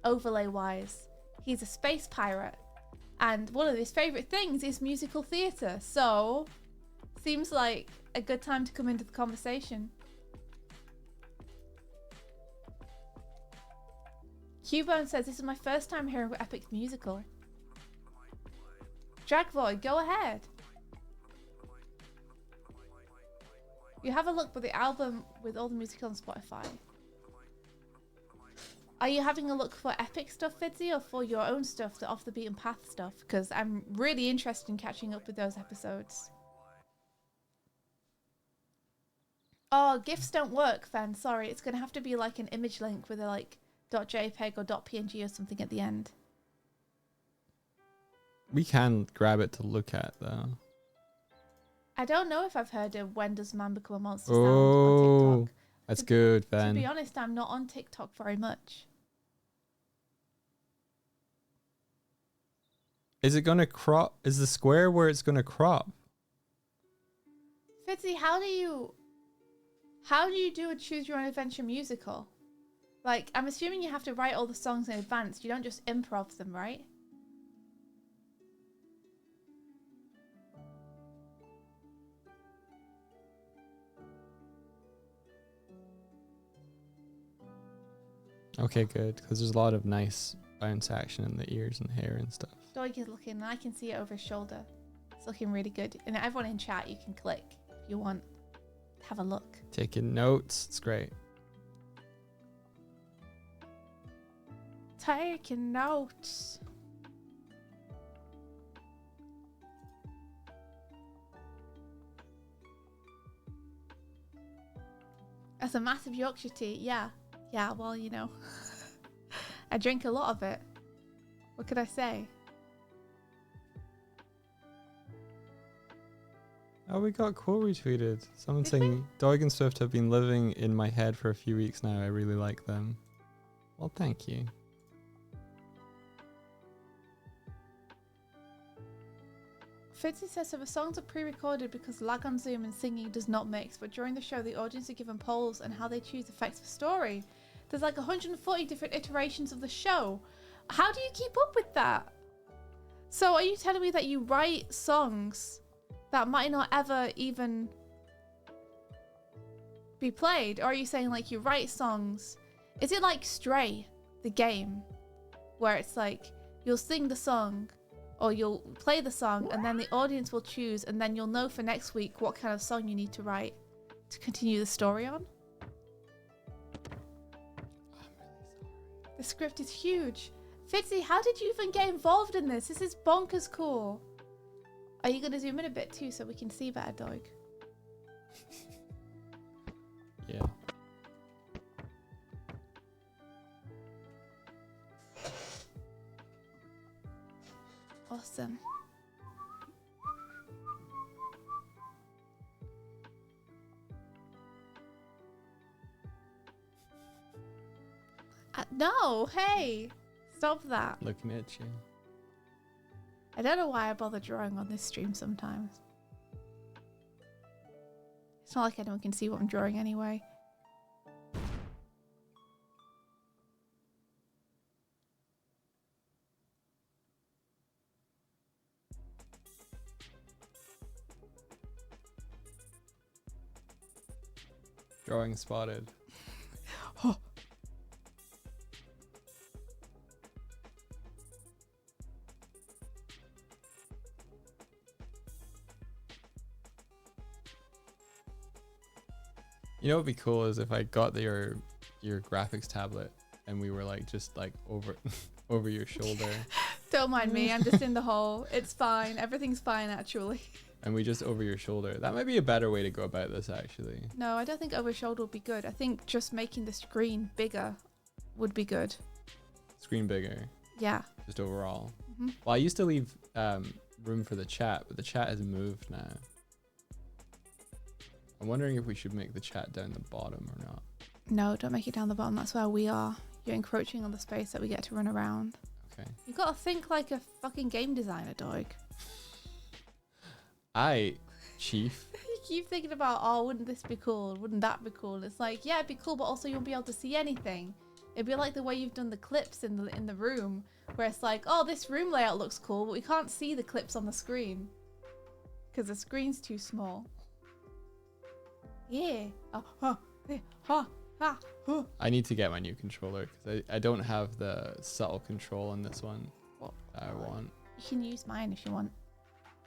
overlay-wise. He's a space pirate, and one of his favourite things is musical theatre, so seems like a good time to come into the conversation. Cubone says, this is my first time hearing about Epic Musical. Dragvoid, go ahead. You have a look for the album with all the music on Spotify. Are you having a look for epic stuff, Fitzy, or for your own stuff, the Off the Beaten Path stuff? Because I'm really interested in catching up with those episodes. Oh, GIFs don't work, Fen. Sorry, it's going to have to be like an image link with a like .jpeg or .png or something at the end. We can grab it to look at, though. I don't know if I've heard of When Does Man Become a Monster sound on TikTok. That's good, Fen. To be honest, I'm not on TikTok very much. Is it going to crop? Is the square where it's going to crop? Fitzy, how do you do a choose your own adventure musical? Like, I'm assuming you have to write all the songs in advance. You don't just improv them, right? Okay, good. Because there's a lot of nice bounce action in the ears and hair and stuff. Doig is looking, and I can see it over his shoulder. It's looking really good. And everyone in chat, you can click if you want to have a look. Taking notes. It's great. Taking notes. That's a massive Yorkshire tea. Yeah. Yeah, well, you know. I drink a lot of it. What could I say? Oh, we got quote retweeted. Someone Did saying, Dog and Swift have been living in my head for a few weeks now. I really like them. Well, thank you. Fitzy says, so the songs are pre-recorded because lag on Zoom and singing does not mix, but during the show the audience are given polls and how they choose affects the story. There's like 140 different iterations of the show. How do you keep up with that? So are you telling me that you write songs that might not ever even be played? Or are you saying like you write songs? Is it like Stray, the game, where it's like you'll sing the song or you'll play the song and then the audience will choose and then you'll know for next week what kind of song you need to write to continue the story on? The script is huge. Fitzy, how did you even get involved in this? This is bonkers cool. Are you going to zoom in a bit too so we can see better, dog? Yeah. Awesome. No, hey, stop that. Looking at you. I don't know why I bother drawing on this stream sometimes. It's not like anyone can see what I'm drawing anyway. Drawing spotted. Oh. You know what would be cool is if I got your graphics tablet and we were like just like over over your shoulder Don't mind me, I'm just in the hole. It's fine. Everything's fine, actually. and we just over your shoulder. That might be a better way to go about this actually. No, I don't think over shoulder would be good. I think just making the screen bigger would be good. Screen bigger, Yeah. just overall. Mhm. Well, I used to leave room for the chat, but the chat has moved now. I'm wondering if we should make the chat down the bottom or not. No, don't make it down the bottom. That's where we are. You're encroaching on the space that we get to run around. Okay. You gotta think like a fucking game designer, dog. Chief. You keep thinking about, oh, wouldn't this be cool? Wouldn't that be cool? It's like, yeah, it'd be cool, but also you won't be able to see anything. It'd be like the way you've done the clips in the room, where it's like, oh, this room layout looks cool, but we can't see the clips on the screen because the screen's too small. Yeah. I need to get my new controller because I don't have the subtle control on this one What? that I want. You can use mine if you want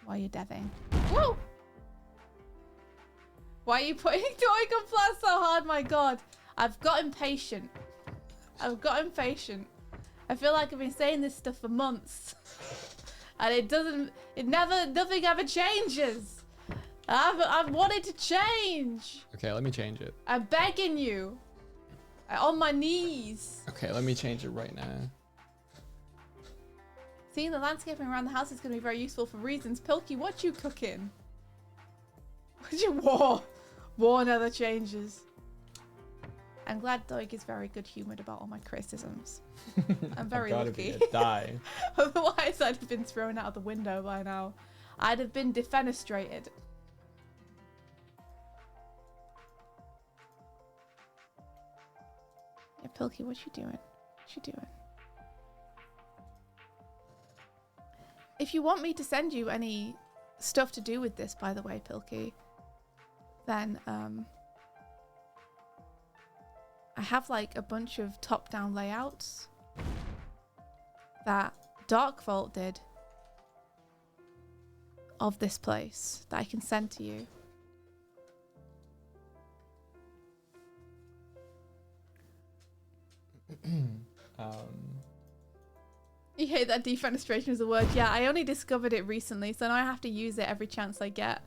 while you're deving. Woo! Why are you putting Doig on flat so hard? My god. I've got impatient. I feel like I've been saying this stuff for months. And nothing ever changes. I've wanted to change. Okay, let me change it. I'm begging you. On my knees. Okay, let me change it right now. Seeing the landscaping around the house is going to be very useful for reasons. Pilky, what you cooking? What you warn other changes. I'm glad Doig is very good humoured about all my criticisms. I'm very I've gotta lucky. be a die. Otherwise, I'd have been thrown out of the window by now. I'd have been defenestrated. Yeah, Pilky, what you doing? If you want me to send you any stuff to do with this, by the way, Pilky, then I have like a bunch of top-down layouts that Dark Vault did of this place that I can send to you. You hate that defenestration is a word. Yeah, I only discovered it recently, so now I have to use it every chance I get.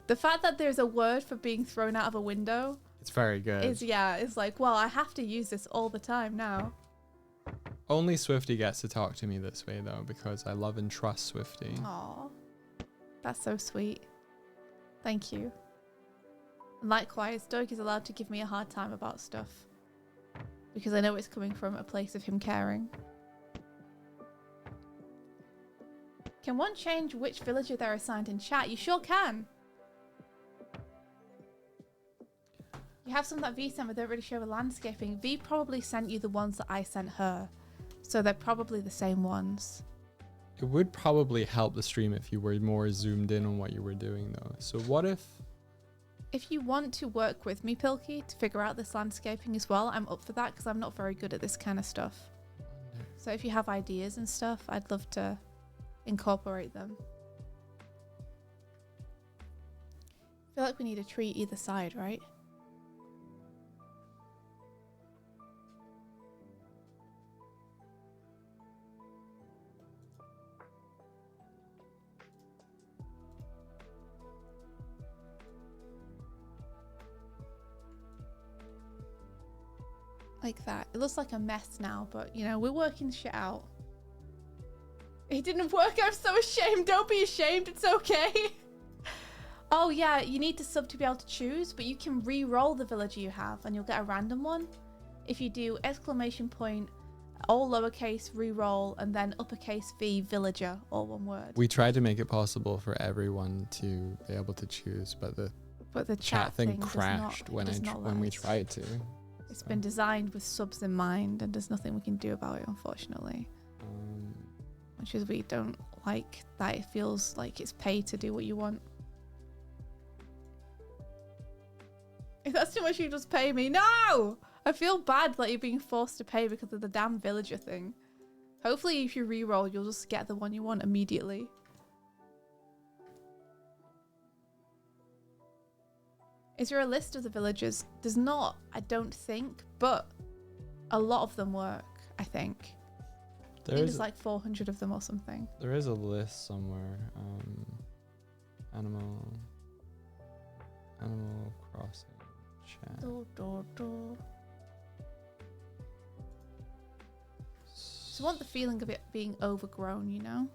The fact that there's a word for being thrown out of a window It's very good. is, yeah, it's like, well, I have to use this all the time now. Only Swifty gets to talk to me this way, though, because I love and trust Swifty. Aw, that's so sweet. Thank you. And likewise, Doug is allowed to give me a hard time about stuff because I know it's coming from a place of him caring. Can one change which villager they're assigned in chat? You sure can. You have some that V sent but don't really show the landscaping. V probably sent you the ones that I sent her. So they're probably the same ones. It would probably help the stream if you were more zoomed in on what you were doing, though. So what if... If you want to work with me, Pilkey, to figure out this landscaping as well, I'm up for that because I'm not very good at this kind of stuff. So if you have ideas and stuff, I'd love to incorporate them. I feel like we need a tree either side, right? Like that. It looks like a mess now, but you know, we're working shit out. It didn't work. I'm so ashamed. Don't be ashamed. It's okay. Oh yeah, you need to sub to be able to choose, but you can re-roll the villager you have and you'll get a random one. If you do ! All lowercase re-roll and then uppercase V villager, all one word. We tried to make it possible for everyone to be able to choose, but the chat thing crashed when we tried to. It's been designed with subs in mind, and there's nothing we can do about it, unfortunately. Which is we don't like that it feels like it's paid to do what you want. If that's too much, you just pay me. No! I feel bad that you're being forced to pay because of the damn villager thing. Hopefully, if you re-roll, you'll just get the one you want immediately. Is there a list of the villagers? There's not, I don't think, but a lot of them work, I think. There's like 400 of them or something. There is a list somewhere. Animal Crossing chat. So I want the feeling of it being overgrown, you know?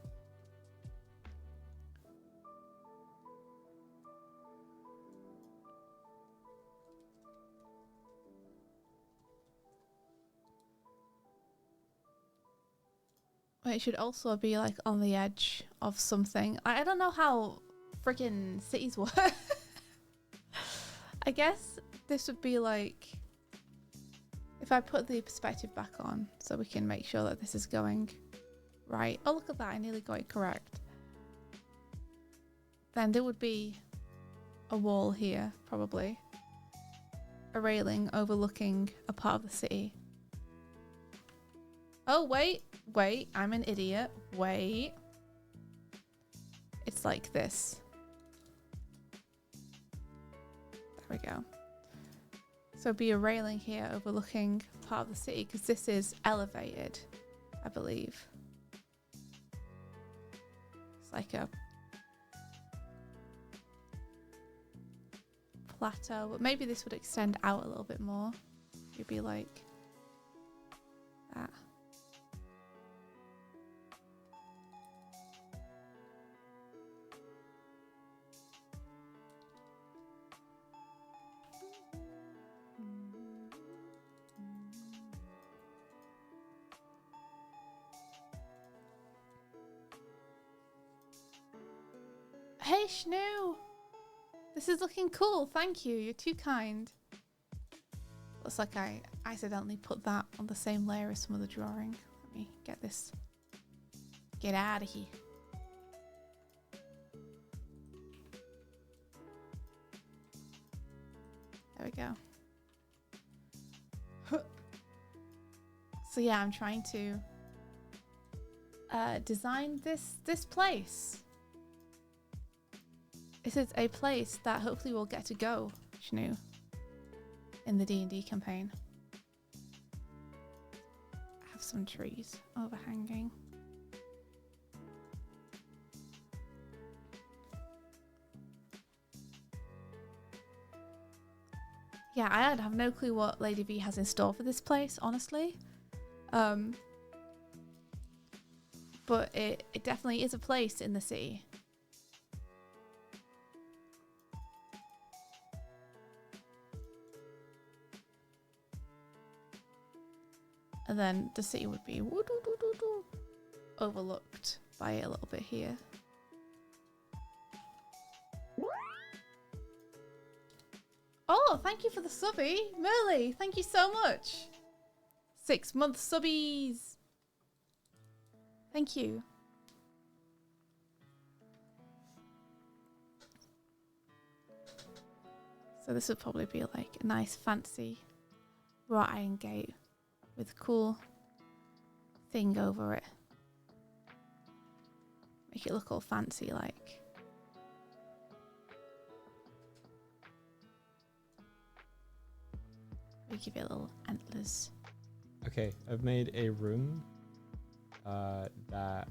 It should also be like on the edge of something. I don't know how freaking cities work. I guess this would be like if I put the perspective back on so we can make sure that this is going right. Oh, look at that. I nearly got it correct. Then there would be a wall here, probably. A railing overlooking a part of the city. Oh, wait, I'm an idiot. Wait. It's like this. There we go. So it'd be a railing here overlooking part of the city because this is elevated, I believe. It's like a plateau, but maybe this would extend out a little bit more. It'd be like that. Hey, Schnoo! This is looking cool. Thank you. You're too kind. Looks like I accidentally put that on the same layer as some of the drawing. Let me get this. Get out of here. There we go. So yeah, I'm trying to design this place. This is a place that hopefully we'll get to go, Shnu, in the D&D campaign. some trees overhanging. Yeah, I have no clue what Lady V has in store for this place, honestly. But it definitely is a place in the city. And then the city would be overlooked by it a little bit here. Oh, thank you for the subby, Merly. Thank you so much. 6-month subbies. Thank you. So this would probably be like a nice fancy wrought iron gate with a cool thing over it. Make it look all fancy like. We give it little antlers. Okay, I've made a room that...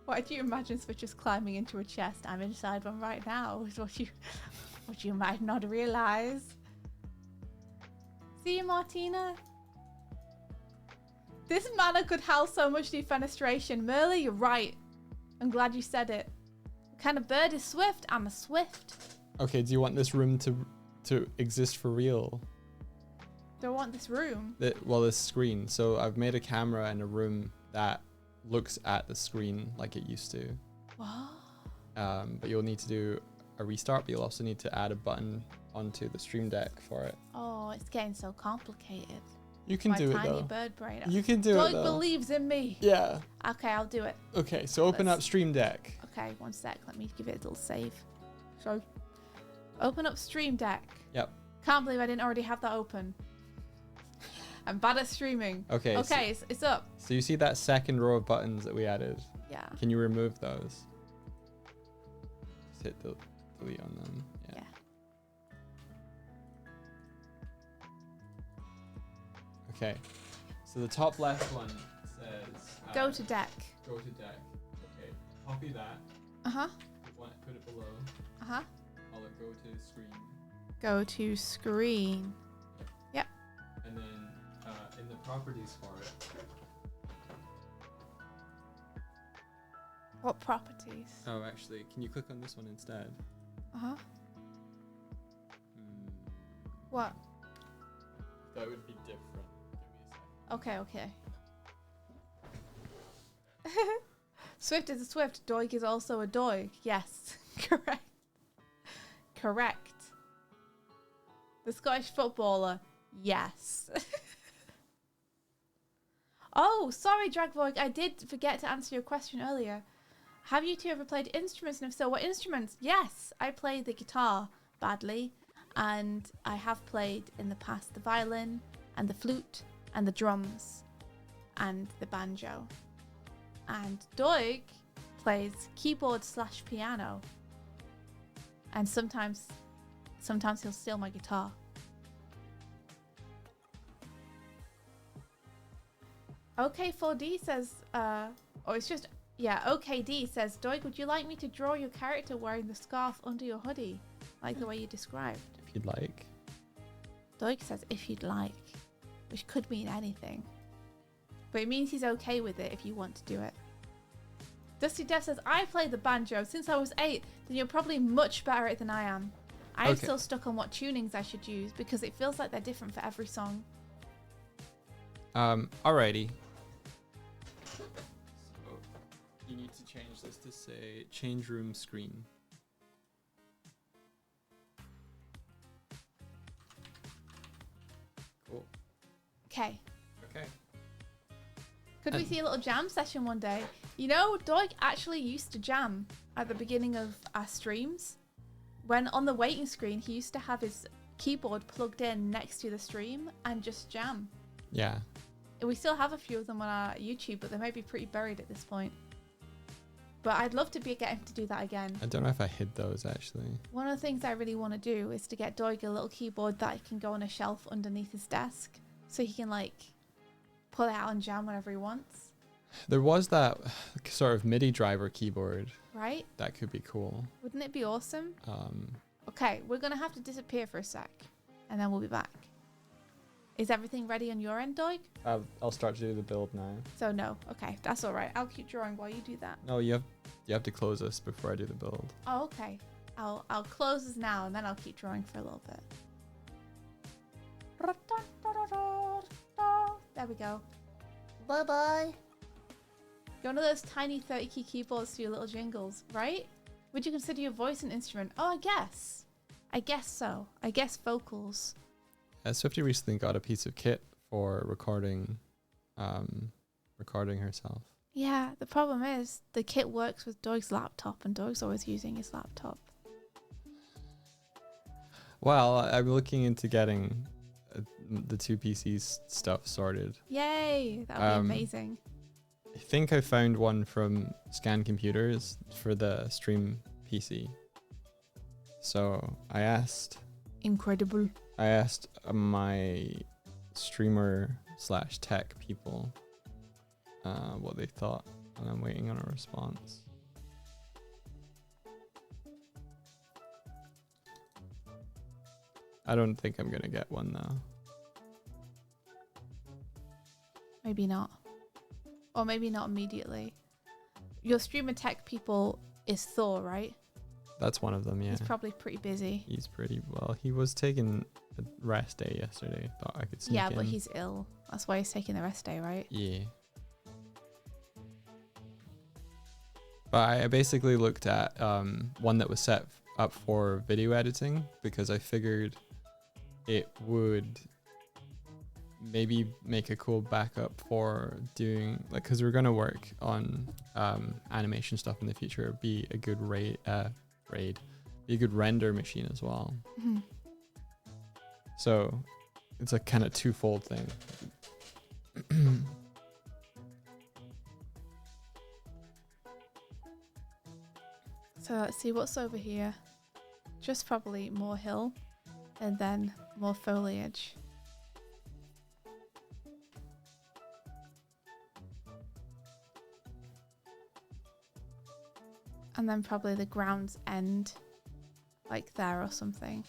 Why do you imagine Switch climbing into a chest? I'm inside one right now, is what you might not realize. See you, Martina. This mana could house so much defenestration. Merly, you're right. I'm glad you said it. What kind of bird is Swift? I'm a Swift. Okay, do you want this room to exist for real? Do I want this room? Well, this screen. So I've made a camera and a room that looks at the screen like it used to. What? But you'll need to do a restart, but you'll also need to add a button onto the stream deck for it. Oh, it's getting so complicated. You can do it My though. tiny bird brain. You can do Doug it though. believes in me. Yeah. Okay, I'll do it. Okay, so open up Stream Deck. Okay, one sec. Let me give it a little save. So, open up Stream Deck. Yep. Can't believe I didn't already have that open. I'm bad at streaming. Okay. Okay, it's up. So you see that second row of buttons that we added? Yeah. Can you remove those? Just hit delete on them. Yeah. Okay. So the top left one says... Go to deck. Go to deck. Okay. Copy that. Uh-huh. Put it below. Uh-huh. Call it go to screen. Go to screen. Yep. And then in the properties for it. What properties? Oh, actually, can you click on this one instead? Uh-huh. What? That would be different. Give me a second. Okay. Swift is a Swift. Doig is also a Doig. Yes. Correct. The Scottish footballer. Yes. Oh, sorry, Dragvoig. I did forget to answer your question earlier. Have you two ever played instruments? And if so, what instruments? Yes, I play the guitar badly. And I have played in the past the violin and the flute and the drums and the banjo. And Doig plays keyboard/piano. And sometimes he'll steal my guitar. OK4D says, OKD says, Doig, would you like me to draw your character wearing the scarf under your hoodie? Like the way you described. If you'd like. Doig says, if you'd like. Which could mean anything. But it means he's okay with it if you want to do it. Dusty Dev says, I play the banjo since I was 8. Then you're probably much better at it than I am. I'm still stuck on what tunings I should use because it feels like they're different for every song. Alrighty. So you need to change this to say change room screen. Cool. Okay. Okay. Could we see a little jam session one day? You know, Doig actually used to jam at the beginning of our streams. When on the waiting screen, he used to have his keyboard plugged in next to the stream and just jam. Yeah. We still have a few of them on our YouTube, but they may be pretty buried at this point. But I'd love to get him to do that again. I don't know if I hid those actually. One of the things I really want to do is to get Doig a little keyboard that can go on a shelf underneath his desk, so he can like pull it out and jam whenever he wants. There was that sort of MIDI driver keyboard. Right? That could be cool. Wouldn't it be awesome? Um, Okay, we're going to have to disappear for a sec. And then we'll be back. Is everything ready on your end, Doig? I'll start to do the build now. So no. Okay, that's all right. I'll keep drawing while you do that. No, you have to close this before I do the build. Oh, okay. I'll close this now and then I'll keep drawing for a little bit. There we go. Bye-bye. You're one of those tiny 30-key keyboards to your little jingles, right? Would you consider your voice an instrument? Oh, I guess. I guess so. I guess vocals. Swifty recently got a piece of kit for recording herself. Yeah, the problem is the kit works with Doig's laptop and Doig's always using his laptop. Well, I'm looking into getting the two PCs stuff sorted. Yay! That would be amazing. I think I found one from Scan Computers for the stream PC. So I asked Incredible. my streamer/tech people what they thought, and I'm waiting on a response. I don't think I'm gonna get one though. Maybe not. Or maybe not immediately. Your streamer tech people is Thor, right? That's one of them, yeah. He's probably pretty busy. He's pretty well. He was taking a rest day yesterday. Thought I could sneak Yeah, in. but he's ill. That's why he's taking the rest day, right? Yeah. But I basically looked at one that was set up for video editing because I figured it would maybe make a cool backup for doing, like, because we're going to work on animation stuff in the future. Be a good be a good render machine as well. Mm-hmm. So it's a kind of twofold thing. So let's see what's over here. Just probably more hill and then more foliage. And then probably the ground's end, like there or something.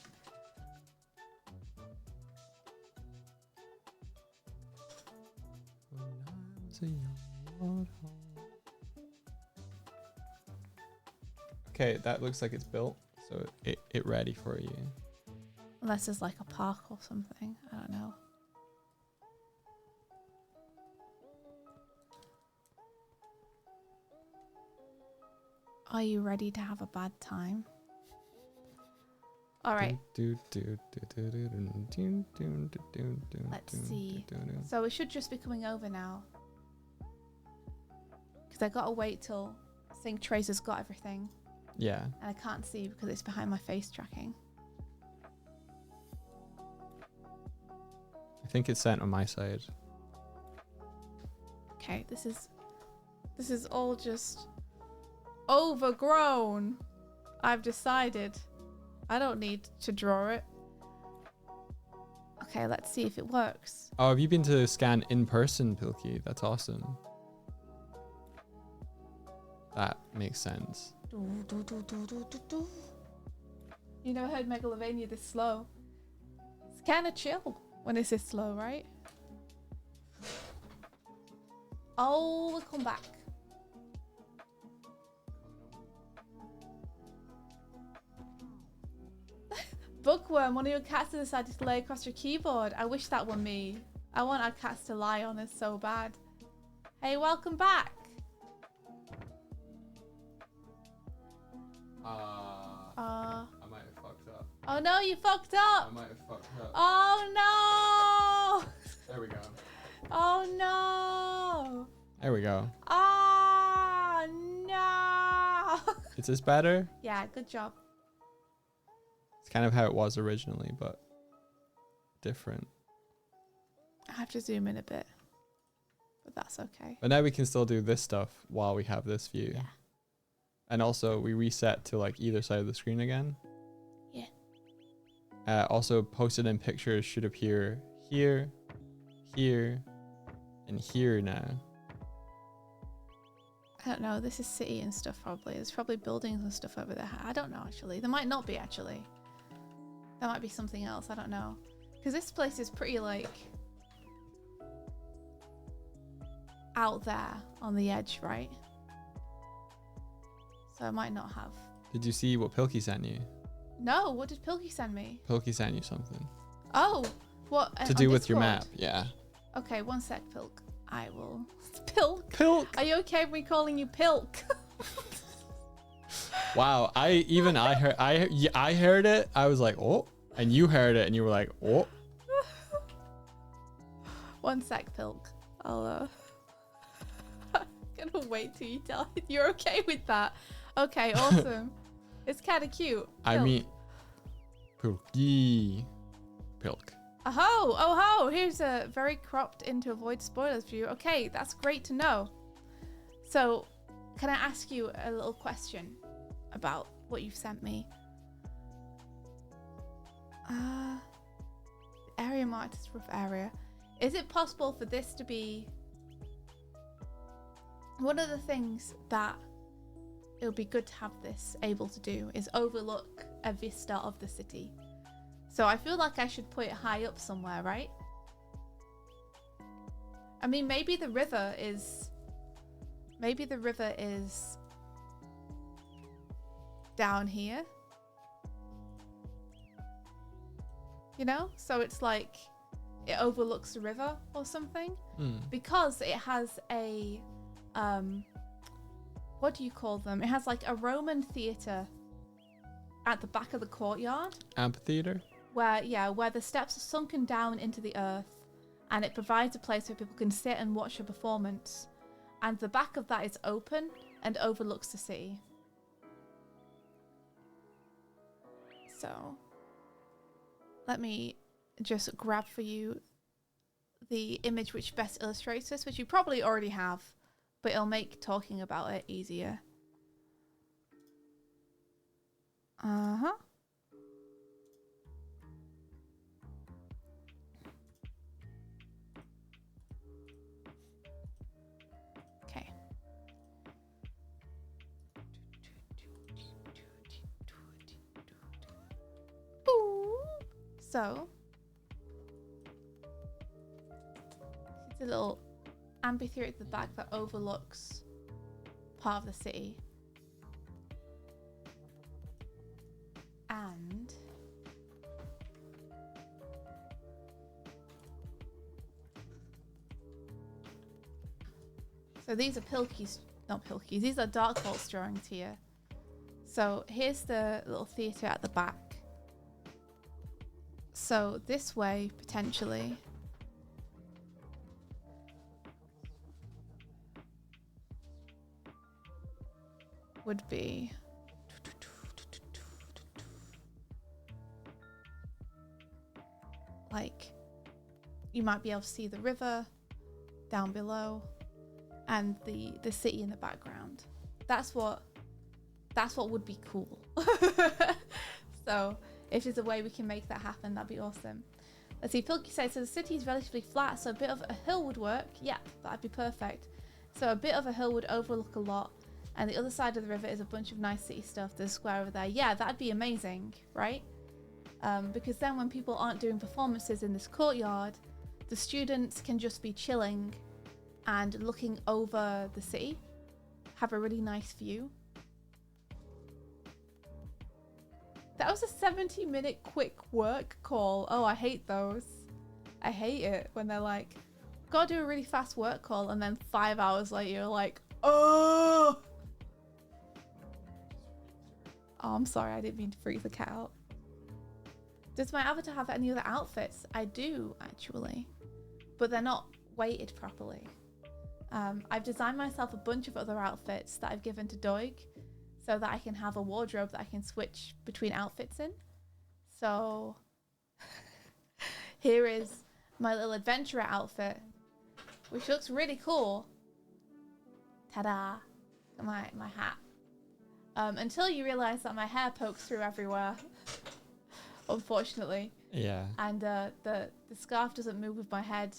Okay, that looks like it's built, so it ready for you. Unless it's like a park or something. I don't know. Are you ready to have a bad time? All right. Let's see. So it should just be coming over now. Because I gotta wait till Sync Tracer's got everything. Yeah. And I can't see because it's behind my face tracking. I think it's sent on my side. Okay, this is all just overgrown. I've decided. I don't need to draw it. Okay, let's see if it works. Oh, have you been to scan in person, Pilkey? That's awesome. That makes sense. You never heard Megalovania this slow. It's kind of chill when it's this slow, right? Oh, we'll come back. Bookworm, one of your cats has decided to lay across your keyboard. I wish that were me. I want our cats to lie on us so bad. Hey, welcome back. I might have fucked up. Oh no, you fucked up. I might have fucked up. Oh no. There we go. Oh no. There we go. Oh no. Is this better? Yeah, good job. It's kind of how it was originally, but different. I have to zoom in a bit, but that's okay. But now we can still do this stuff while we have this view. Yeah. And also we reset to like either side of the screen again. Yeah. Also posted in pictures should appear here, here, in here now? I don't know. This is city and stuff probably. There's probably buildings and stuff over there. I don't know actually. There might not be actually. There might be something else. I don't know. Because this place is pretty like out there on the edge, right? So I might not have. Did you see what Pilky sent you? No, what did Pilky send me? Pilky sent you something. Oh, what? To do with your map, yeah. Okay, one sec, Pilk. I will. Pilk? Pilk! Are you okay with me calling you Pilk? Wow, I heard it. I was like, oh. And you heard it and you were like, oh. One sec, Pilk. I'll gonna wait till you tell you're okay with that. Okay, awesome. It's kind of cute. I mean, Pilky. Pilk. Oh, here's a very cropped in to avoid spoilers for you. Okay, that's great to know. So, can I ask you a little question about what you've sent me? Area marked as rough area. Is it possible for this to be one of the things that it would be good to have this able to do is overlook a vista of the city? So I feel like I should put it high up somewhere, right? I mean, maybe the river is down here. You know? So it's like it overlooks the river or something. Because it has a what do you call them? It has like a Roman theatre at the back of the courtyard. Amphitheater? Where the steps are sunken down into the earth, and it provides a place where people can sit and watch a performance. And the back of that is open and overlooks the city. So, let me just grab for you the image which best illustrates this, which you probably already have, but it'll make talking about it easier. Uh-huh. Okay. So, it's a little amphitheater at the back that overlooks part of the city. And so these are not Pilkies, these are Dark Vault's drawings here. So here's the little theatre at the back. So this way, potentially, would be like you might be able to see the river down below and the city in the background. That's what would be cool. So if there's a way we can make that happen, that'd be awesome. Let's see, Pilky says, so the city is relatively flat, so a bit of a hill would work. Yeah, that'd be perfect. So a bit of a hill would overlook a lot, and the other side of the river is a bunch of nice city stuff. There's a square over there. Yeah, that'd be amazing, right? Because then when people aren't doing performances in this courtyard, the students can just be chilling and looking over the city, have a really nice view. That was a 70-minute quick work call. Oh, I hate those. I hate it when they're like, gotta do a really fast work call, and then 5 hours later you're like, oh! Oh, I'm sorry, I didn't mean to freak the cat out. Does my avatar have any other outfits? I do, actually. But they're not weighted properly. I've designed myself a bunch of other outfits that I've given to Doig, so that I can have a wardrobe that I can switch between outfits in. So here is my little adventurer outfit, which looks really cool. Ta-da! My hat. Until you realise that my hair pokes through everywhere, unfortunately. Yeah. And the scarf doesn't move with my head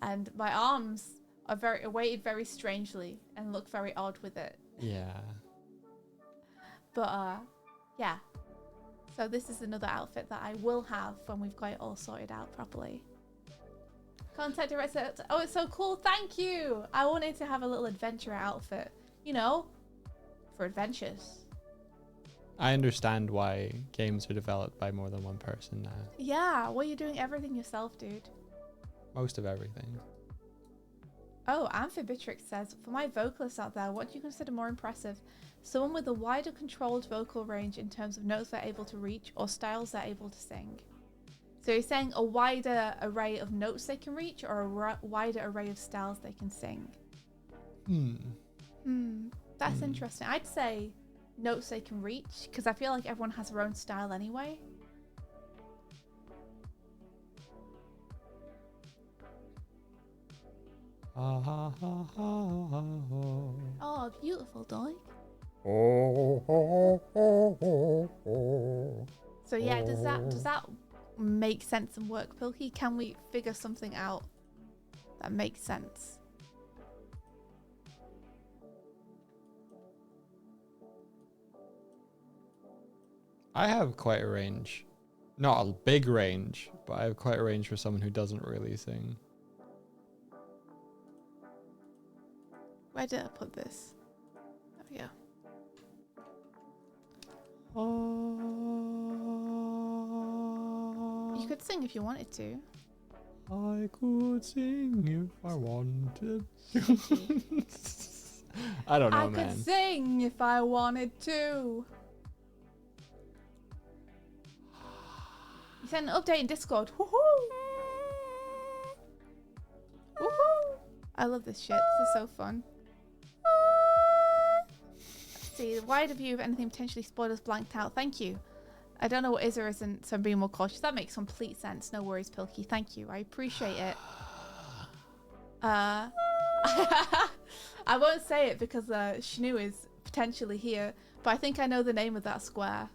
and my arms are weighted very strangely and look very odd with it. Yeah. But yeah. So this is another outfit that I will have when we've got it all sorted out properly. Contact director. Oh, it's so cool. Thank you. I wanted to have a little adventure outfit, you know, for adventures. I understand why games are developed by more than one person now. Yeah, well, you're doing everything yourself, dude. Most of everything. Oh, Amphibitrix says, for my vocalists out there, what do you consider more impressive? Someone with a wider controlled vocal range in terms of notes they're able to reach or styles they're able to sing? So you're saying a wider array of notes they can reach or a wider array of styles they can sing? That's interesting. I'd say notes they can reach because I feel like everyone has their own style anyway. Oh, beautiful, Dolly. So yeah, does that make sense and work, Pilkey? Can we figure something out that makes sense? I have quite a range. Not a big range, but I have quite a range for someone who doesn't really sing. Where did I put this? There we go. You could sing if you wanted to. I could sing if I wanted. I don't know, I man. could sing if I wanted to. You sent an update in Discord. Woohoo! Woohoo! I love this shit. This is so fun. Let's see, the wider view of anything potentially spoilers blanked out. Thank you. I don't know what is or isn't, so I'm being more cautious. That makes complete sense. No worries, Pilkey. Thank you. I appreciate it. I won't say it because Shnu is potentially here, but I think I know the name of that square.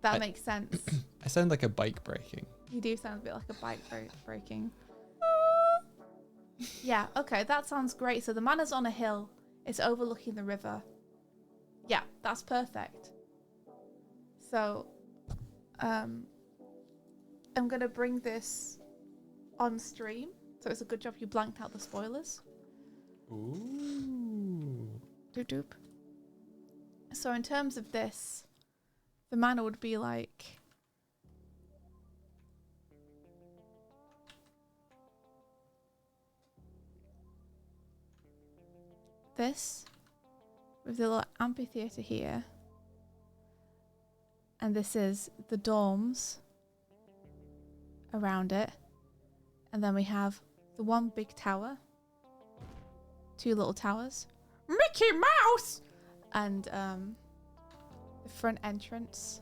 That makes sense. I sound like a bike breaking. You do sound a bit like a bike breaking. Yeah, okay, that sounds great. So the manor's on a hill. It's overlooking the river. Yeah, that's perfect. So, I'm going to bring this on stream. So it's a good job you blanked out the spoilers. Ooh. Doop doop. So in terms of this, the manor would be like... this, with the little amphitheatre here. And this is the dorms around it. And then we have the one big tower, two little towers, Mickey Mouse, and the front entrance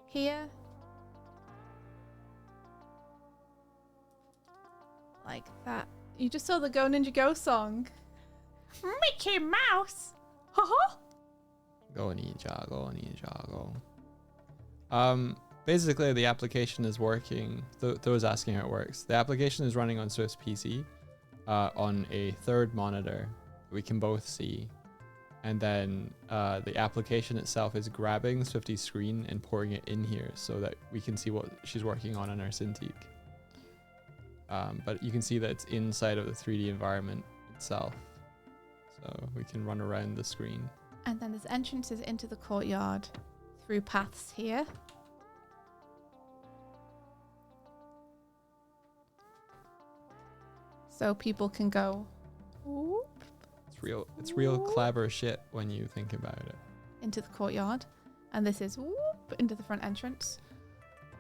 here, like that. You just saw the Go Ninja Go song. Mickey Mouse. Ha. Go ninja, go ninja, go. Basically the application is working. Those asking how it works. The application is running on Swift's PC on a third monitor we can both see. And then the application itself is grabbing Swifty's screen and pouring it in here so that we can see what she's working on our Cintiq. But you can see that it's inside of the 3D environment itself. So we can run around the screen. And then there's entrances into the courtyard through paths here. So people can go whoop, It's real clever shit when you think about it. into the courtyard. And this is whoop into the front entrance.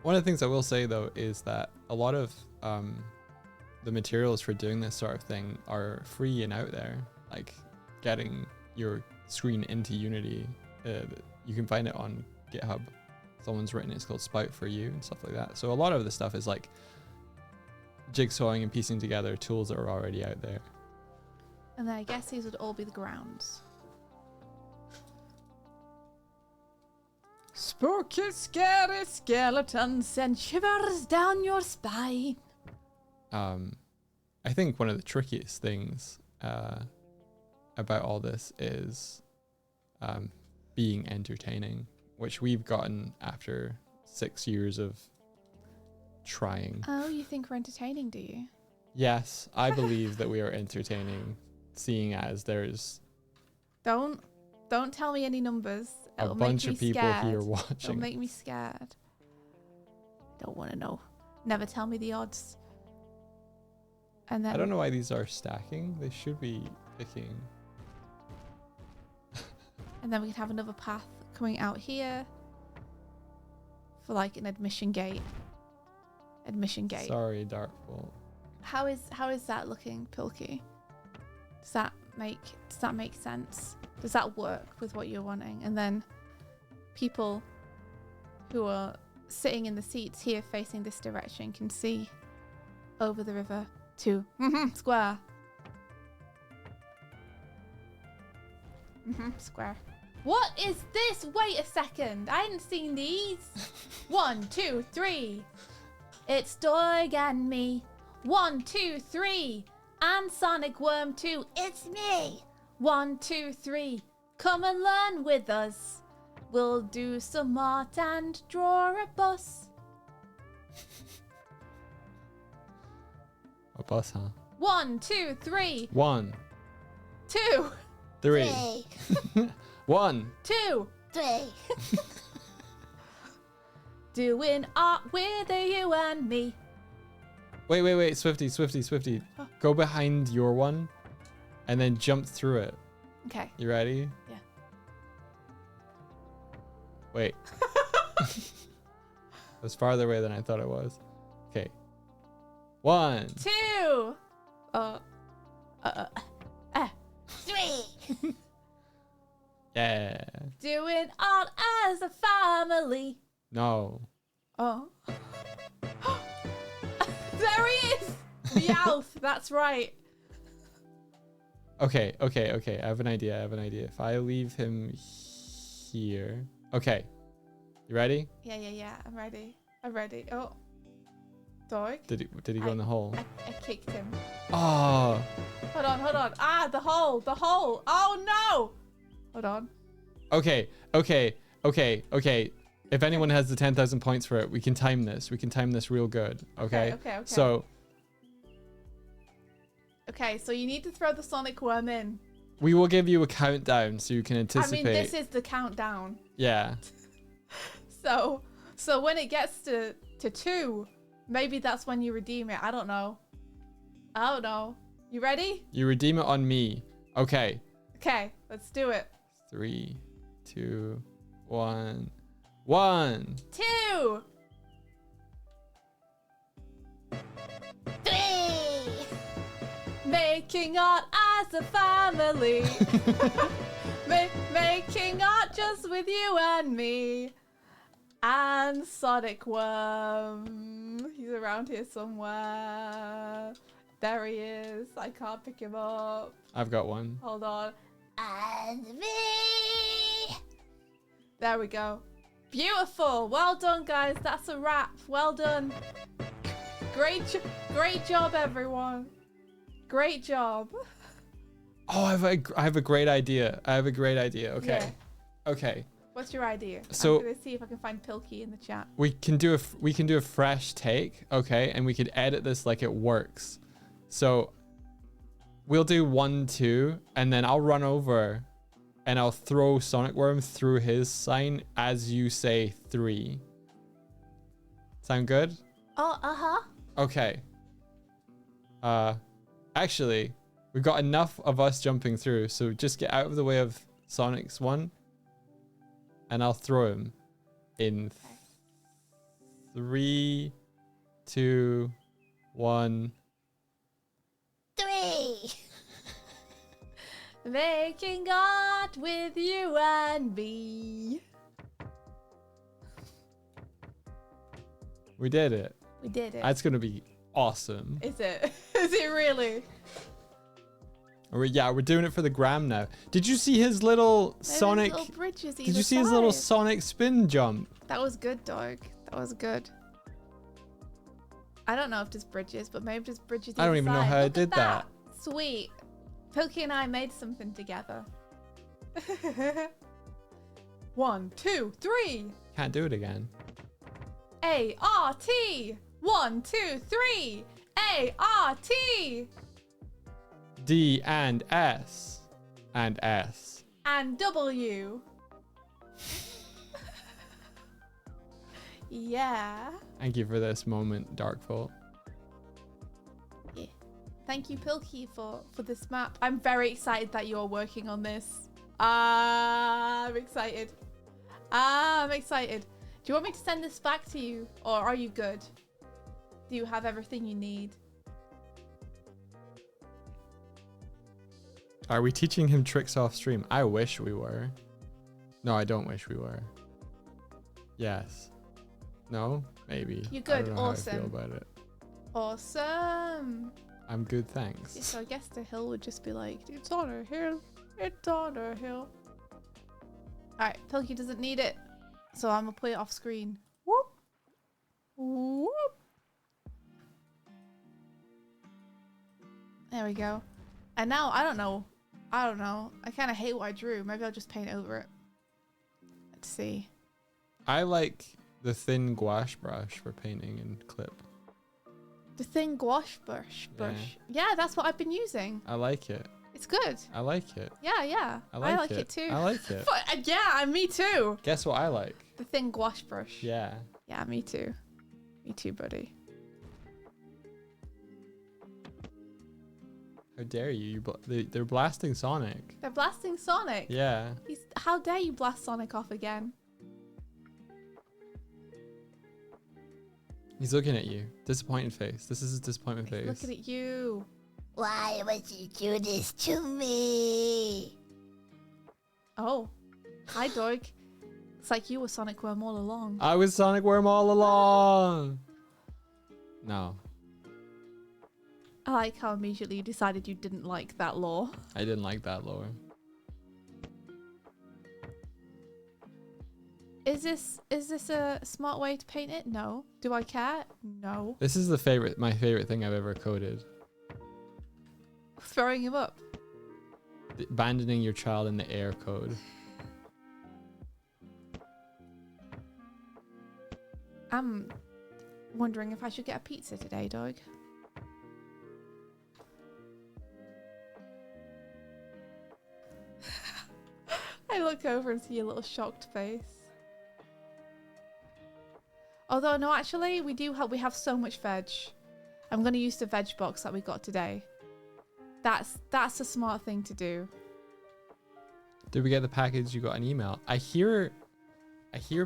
One of the things I will say though is that a lot of the materials for doing this sort of thing are free and out there. Like getting your screen into Unity, you can find it on GitHub. Someone's written it's called Spout for You and stuff like that. So a lot of the stuff is like jigsawing and piecing together tools that are already out there. And then I guess these would all be the grounds. Spooky, scary skeletons send shivers down your spine. I think one of the trickiest things about all this is being entertaining, which we've gotten after 6 years of trying. Oh, you think we're entertaining, do you? Yes, I believe that we are entertaining, seeing as there's Don't tell me any numbers. a It'll bunch make of me people scared. here It'll watching. make me scared. Don't want to know. Never tell me the odds. And then I don't know why these are stacking. They should be picking. And then we could have another path coming out here for like an admission gate. Admission gate. Sorry, Darkbolt. How is that looking, Pilkey? Does that make sense? Does that work with what you're wanting? And then people who are sitting in the seats here facing this direction can see over the river to square. Square. What is this? Wait a second. I hadn't seen these. 1, 2, 3. It's Doig and me. 1, 2, 3. And Sonic Worm 2. It's me. 1, 2, 3. Come and learn with us. We'll do some art and draw a bus. A bus, huh? 1, 2, 3. 1, 2, 3. 1. 2. 3. Doing art with you and me. Wait, Swifty. Huh. Go behind your one and then jump through it. Okay. You ready? Yeah. Wait. It was farther away than I thought it was. Okay. 1. 2. 3. Yeah. Doing art as a family. No. Oh. There he is. Meowth. That's right. Okay. I have an idea. If I leave him here. Okay. You ready? Yeah. I'm ready. Oh. Dog. Did he go in the hole? I kicked him. Oh. Hold on. Ah, the hole. Oh no. Hold on. Okay. If anyone has the 10,000 points for it, we can time this. We can time this real good. Okay. Okay. So Okay, so you need to throw the Sonic Worm in. we will give you a countdown so you can anticipate. I mean, this is the countdown. Yeah. So when it gets to 2, maybe that's when you redeem it. I don't know. You ready? You redeem it on me. Okay. Okay, let's do it. 3, 2, 1. 1. 2. 3. Making art as a family. Making art just with you and me. And Sonic Worm. He's around here somewhere. There he is. I can't pick him up. I've got one. Hold on. And me. There we go. Beautiful. Well done, guys. That's a wrap. Well done. Great job, everyone. Great job. Oh, I have a great idea. Okay. Yeah. Okay. What's your idea? So- I'm gonna see if I can find Pilkey in the chat. We can do a fresh take, okay? And we could edit this like it works. So we'll do 1, 2, and then I'll run over and I'll throw Sonic Worm through his sign as you say 3. Sound good? Oh, uh-huh. Okay. Actually, we've got enough of us jumping through, so just get out of the way of Sonic's one, and I'll throw him in 3, 2, 1. 3. Making art with you and me. We did it. We did it. That's gonna be awesome. Is it? Is it really? We're doing it for the gram now. Did you see his little There's Sonic? little bridges Did you see his little Sonic spin jump? That was good, dog. That was good. I don't know if there's bridges, but maybe there's bridges. I don't either even know side. how I Look at did that. Sweet. Pilky and I made something together. 1, 2, 3. Can't do it again. A-R-T. 1, 2, 3. A-R-T. D and S. And S. And W. Yeah. Thank you for this moment, Darkfolt. Yeah. Thank you, Pilky, for this map. I'm very excited that you're working on this. I'm excited. I'm excited. Do you want me to send this back to you? Or are you good? Do you have everything you need? Are we teaching him tricks off stream? I wish we were. No, I don't wish we were. Yes. No? Maybe. You're I good. don't know how I feel Awesome. about it. Awesome. I'm good, thanks. So I guess the hill would just be like, it's on a hill. It's on a hill. Alright, Pilky doesn't need it. So I'm gonna put it off screen. Whoop. Whoop. There we go. And now, I don't know. I kind of hate what I drew. Maybe I'll just paint over it. Let's see. I like the thin gouache brush for painting and clip. The thin gouache brush. Yeah, that's what I've been using. I like it. It's good. I like it. Yeah. I like it too. I like it. Yeah, me too. Guess what I like? The thin gouache brush. Yeah. Yeah, me too. Me too, buddy. How dare you? They're blasting Sonic. They're blasting Sonic. Yeah. How dare you blast Sonic off again? He's looking at you. Disappointed face. This is his disappointment face. Looking at you. Why would you do this to me? Oh. Hi, dog. It's like you were Sonic Worm all along. I was Sonic Worm all along. No. I like how immediately you decided you didn't like that lore. I didn't like that lore. Is this a smart way to paint it? No. Do I care? No. This is my favorite thing I've ever coded. Throwing him up. The abandoning your child in the air code. I'm wondering if I should get a pizza today, dog. I look over and see a little shocked face. Although no, actually, we have so much veg. I'm gonna use the veg box that we got today. That's a smart thing to do. Did we get the package? You got an email. I hear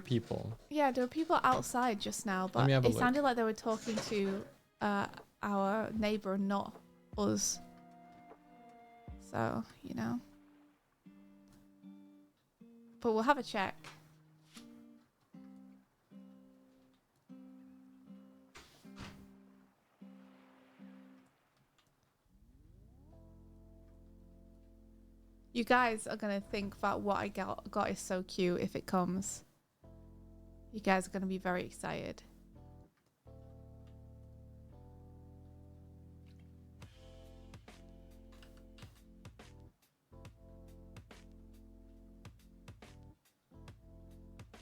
people. Yeah, there were people outside just now, but me have a it look. sounded like they were talking to our neighbor, not us. So, you know. But we'll have a check. You guys are going to think that what I got is so cute if it comes. You guys are going to be very excited.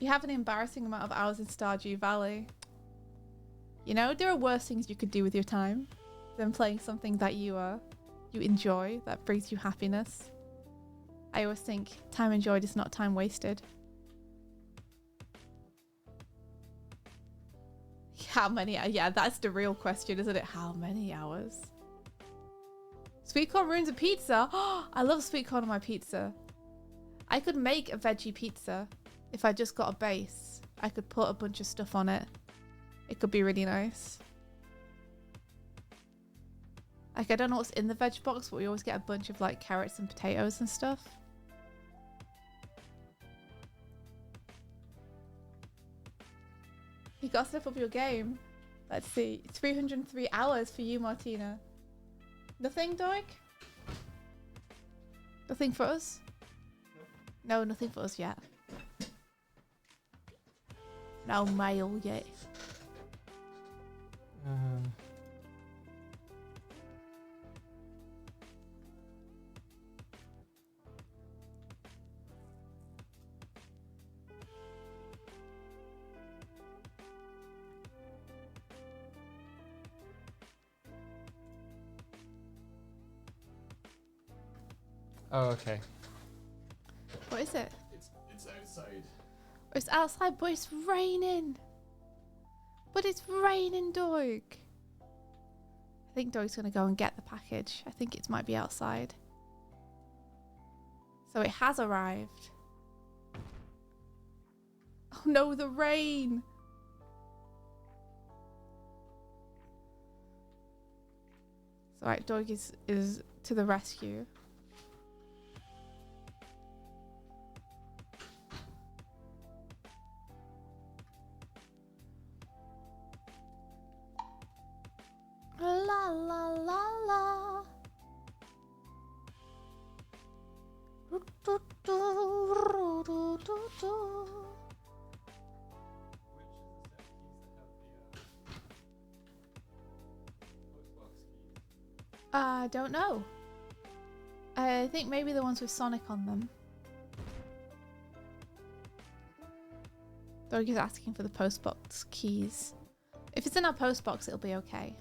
You have an embarrassing amount of hours in Stardew Valley. You know, there are worse things you could do with your time than playing something that you enjoy, that brings you happiness. I always think time enjoyed is not time wasted. How many? Yeah, that's the real question, isn't it? How many hours? Sweet corn ruins a pizza. I love sweet corn on my pizza. I could make a veggie pizza if I just got a base. I could put a bunch of stuff on it. It could be really nice. Like, I don't know what's in the veg box, but we always get a bunch of like carrots and potatoes and stuff. You gotta step up your game. Let's see. 303 hours for you, Martina. Nothing, Doig? Nothing for us? No, nothing for us yet. No mail yet. Oh, okay. What is it? It's outside. It's outside, but it's raining. But it's raining, Doig. I think Doig's gonna go and get the package. I think it might be outside. So it has arrived. Oh no, the rain. It's alright, Doig is to the rescue. La la la la. Do, do, do, do, do, do, do. I don't know. I think maybe the ones with Sonic on them. Dog is asking for the postbox keys. If it's in our postbox, it'll be okay.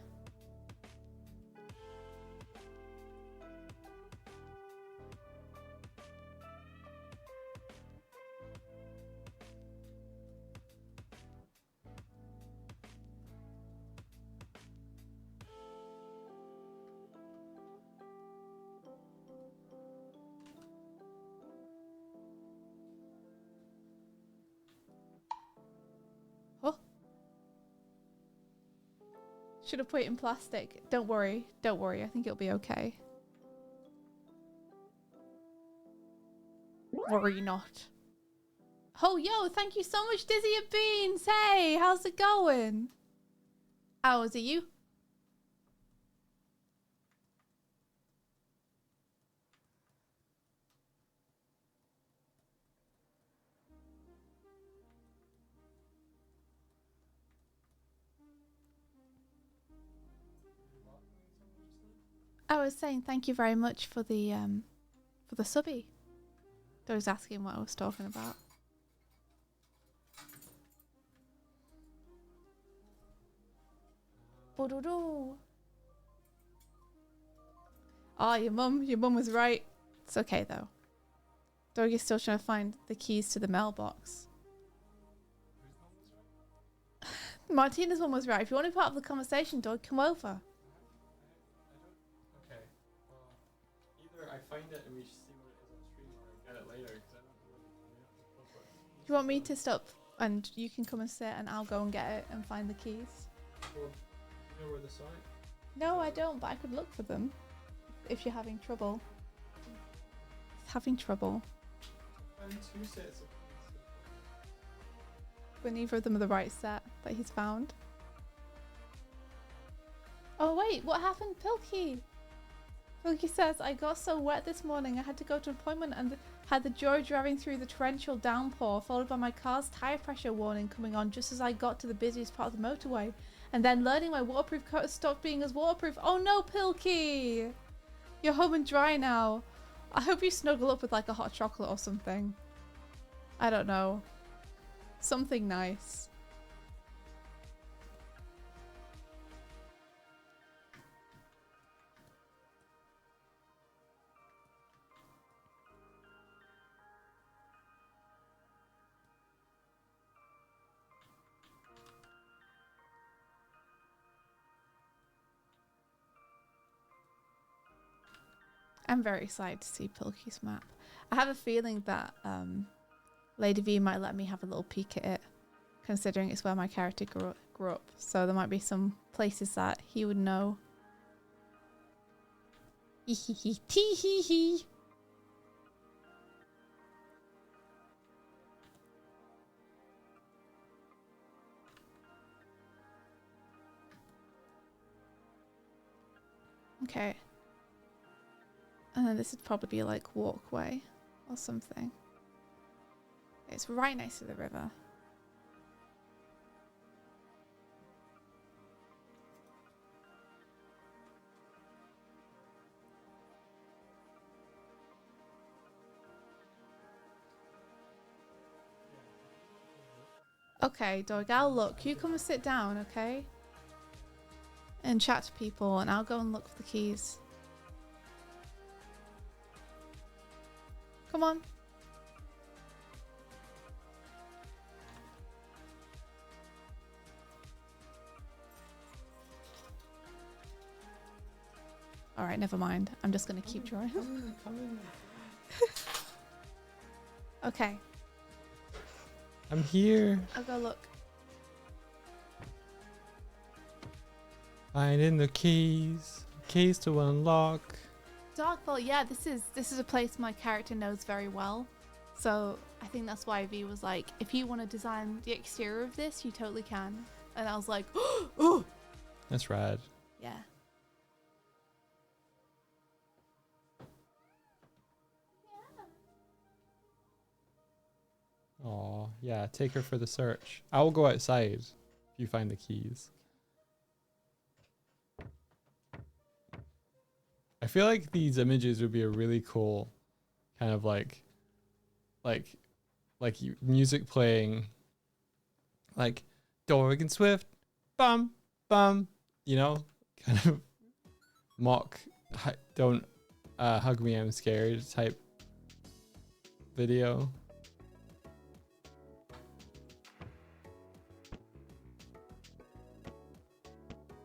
Should have put it in plastic. Don't worry. Don't worry. I think it'll be okay. Worry not. Oh, yo, thank you so much, Dizzy and Beans. Hey, how's it going? Oh, is it you? I was saying thank you very much for the subby. I was asking what I was talking about. Oh, your mum was right. It's okay though. Doggy's still trying to find the keys to the mailbox. Martina's mum was right. If you want to be part of the conversation, Dog, come over. I find it and we see what it is on stream, or I get it later because I don't know. Do you want me to stop and you can come and sit and I'll go and get it and find the keys? Well, you know where the Sonic? No, I don't, but I could look for them if you're having trouble. He's having trouble. I found 2 sets of But neither of them are the right set that he's found. Oh wait, what happened, Pilkey? Pilkey says, I got so wet this morning I had to go to an appointment and had the joy of driving through the torrential downpour, followed by my car's tyre pressure warning coming on just as I got to the busiest part of the motorway. And then learning my waterproof coat has stopped being as waterproof. Oh no, Pilkey! You're home and dry now. I hope you snuggle up with like a hot chocolate or something. I don't know. Something nice. I'm very excited to see Pilkey's map. I have a feeling that Lady V might let me have a little peek at it, considering it's where my character grew up. So there might be some places that he would know. Hee hee hee tee hee hee. Okay. And then this would probably be like walkway or something. It's right next to the river. Okay, dog, I'll look. You come and sit down, okay? And chat to people, and I'll go and look for the keys. Come on. All right, never mind. I'm just gonna keep drawing. Okay, I'm here. I'll go look. Finding the keys. Keys to unlock. Dark Vault, yeah, this is a place my character knows very well. So I think that's why V was like, if you want to design the exterior of this, you totally can. And I was like, oh, That's rad. yeah. Oh, yeah. Take her for the search. I will go outside if you find the keys. I feel like these images would be a really cool kind of like music playing, like Dorg and Swift, bum bum, you know, kind of mock don't hug me, I'm scared type video.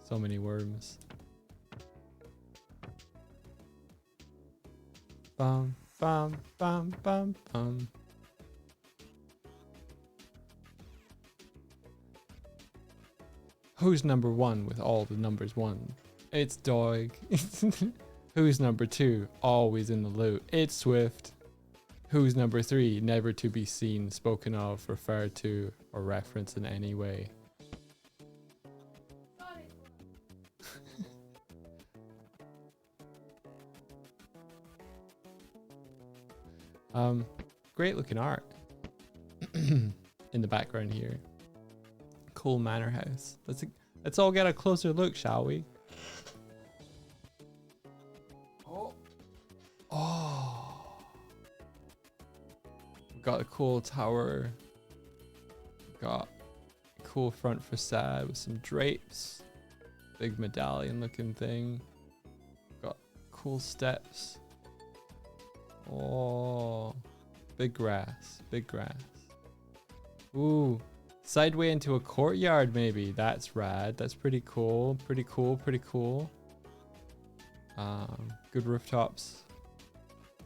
So many worms. Bum bum bum bum bum. Who's number one with all the numbers one? It's Dog. Who's number two? Always in the loop. It's Swift. Who's number three? Never to be seen, spoken of, referred to, or referenced in any way. Great looking art in the background here. Cool manor house. Let's all get a closer look, shall we? Oh. We've got a cool tower. We've got a cool front facade with some drapes. Big medallion looking thing. Got cool steps. Oh, big grass, big grass. Ooh, sideway into a courtyard maybe. That's rad. That's pretty cool. Pretty cool, pretty cool. Good rooftops.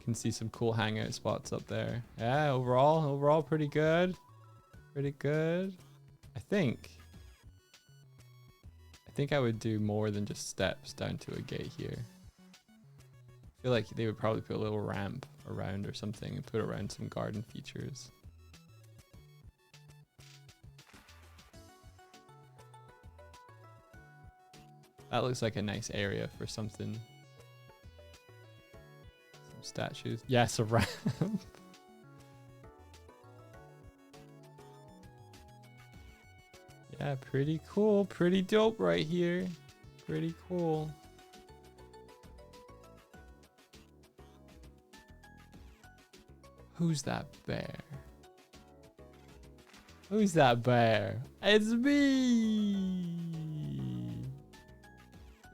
Can see some cool hangout spots up there. Yeah, overall pretty good. Pretty good. I think I would do more than just steps down to a gate here. I feel like they would probably put a little ramp around or something and put around some garden features. That looks like a nice area for something. Some statues. Yes, a ramp. Yeah, pretty cool. Pretty dope right here. Pretty cool. Who's that bear? Who's that bear? It's me!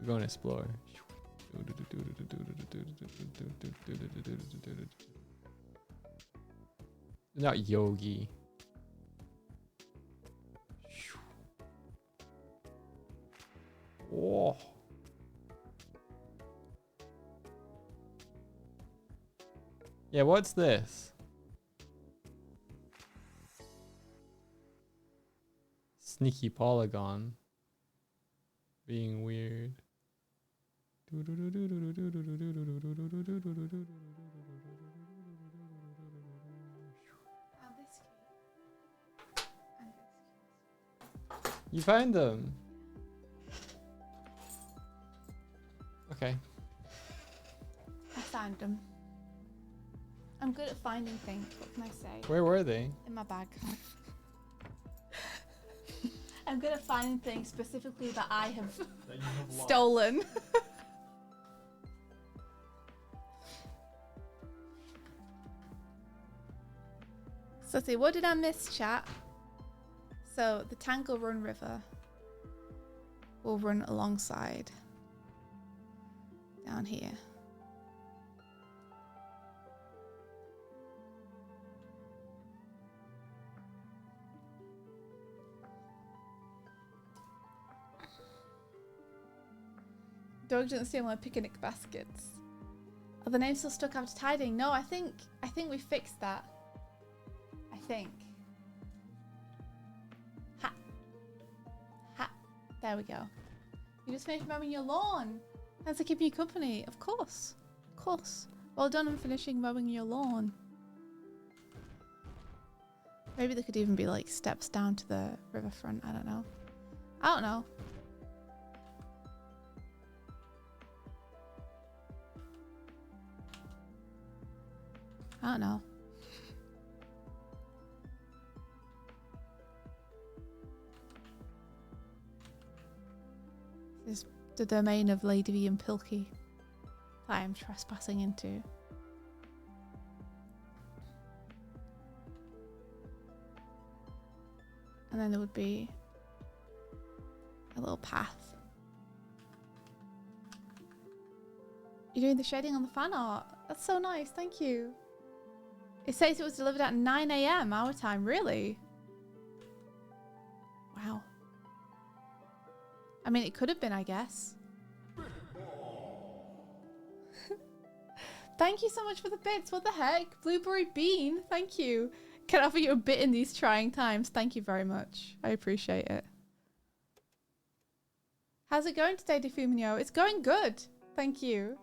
We're going to explore. Not Yogi. Oh. Yeah, what's this? Sneaky polygon. Being weird. You find them? Okay. I found them. I'm good at finding things. What can I say? Where were they? In my bag. I'm good at finding things specifically that I have stolen. So let's see, what did I miss, chat? So the Tangle Run River will run alongside down here. Dog doesn't steal my picnic baskets. Are the names still stuck after tidying? No, I think we fixed that. I think. Ha. Ha. There we go. You just finished mowing your lawn. Thanks for keeping you company. Of course. Of course. Well done on finishing mowing your lawn. Maybe there could even be like steps down to the riverfront. I don't know. I don't know. I don't know. This is the domain of Lady V and Pilkey that I am trespassing into. And then there would be a little path. You're doing the shading on the fan art. That's so nice. Thank you. It says it was delivered at 9 AM our time. Really? Wow. I mean, it could have been, I guess. Thank you so much for the bits. What the heck? Blueberry bean. Thank you. Can offer you a bit in these trying times. Thank you very much. I appreciate it. How's it going today, Defuminio? It's going good. Thank you.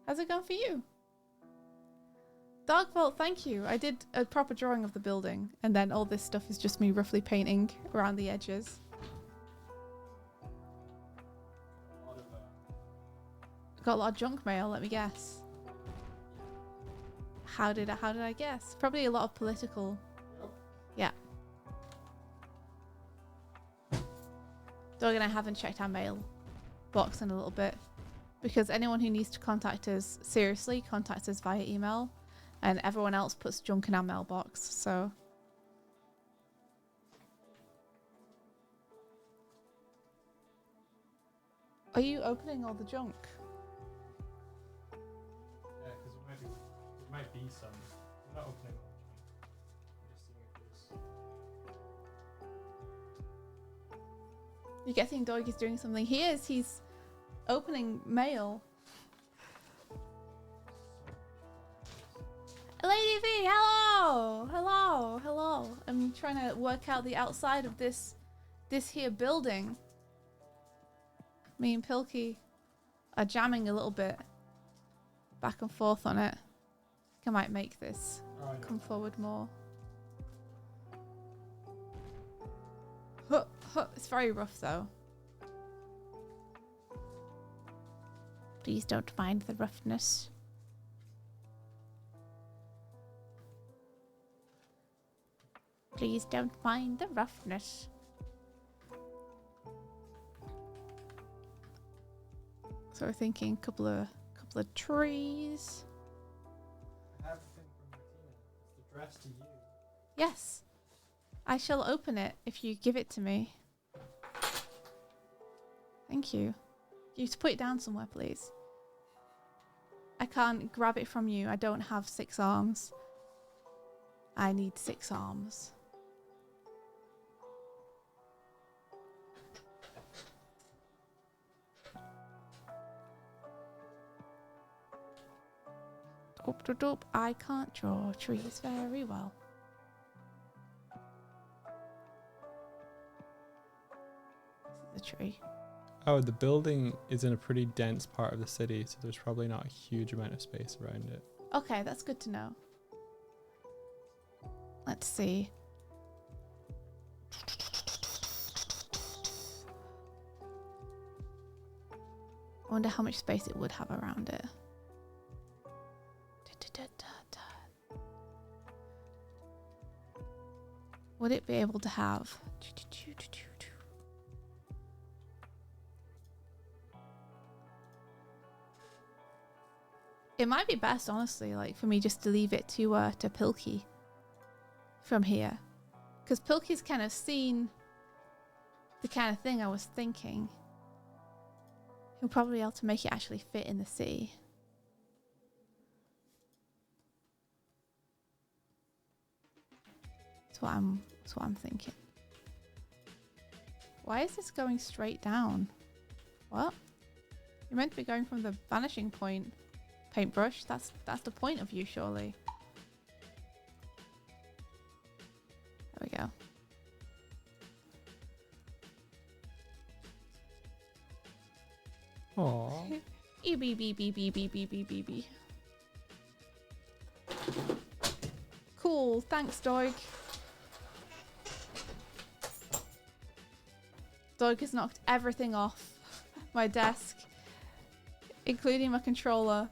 How's it going for you? Dark Vault, thank you. I did a proper drawing of the building, and then all this stuff is just me roughly painting around the edges. Got a lot of junk mail, let me guess. How did I guess? Probably a lot of political. Yeah. Dog and I haven't checked our mail box in a little bit, because anyone who needs to contact us seriously contacts us via email, and everyone else puts junk in our mailbox. So are you opening all the junk? Yeah, because there might be some. I'm not opening all the junk. I'm just seeing if there's. You guessing Dog is doing something? He is. He's opening mail. Lady V, hello! Hello, hello. I'm trying to work out the outside of this here building. Me and Pilkey are jamming a little bit back and forth on it. I think I might make this come forward more. Huh, huh. It's very rough though. Please don't mind the roughness. Please don't mind the roughness. So we're thinking a couple of trees. I have a thing from Martina. It's addressed to you. Yes. I shall open it if you give it to me. Thank you. You to put it down somewhere, please. I can't grab it from you. I don't have 6 arms. I need 6 arms. Doop, doop, doop. I can't draw trees very well. This is a tree. Oh, the building is in a pretty dense part of the city, so there's probably not a huge amount of space around it. Okay, that's good to know. Let's see. I wonder how much space it would have around it. Would it be able to have? It might be best, honestly, like for me just to leave it to Pilkey from here, because Pilkey's kind of seen the kind of thing I was thinking. He'll probably be able to make it actually fit in the city. That's what I'm thinking. Why is this going straight down? What? You're meant to be going from the vanishing point. Paintbrush. That's the point of you, surely. There we go. Aww. E-bee-bee-bee-bee-bee-bee-bee-bee. Cool. Thanks, Doig. Doig has knocked everything off my desk, including my controller,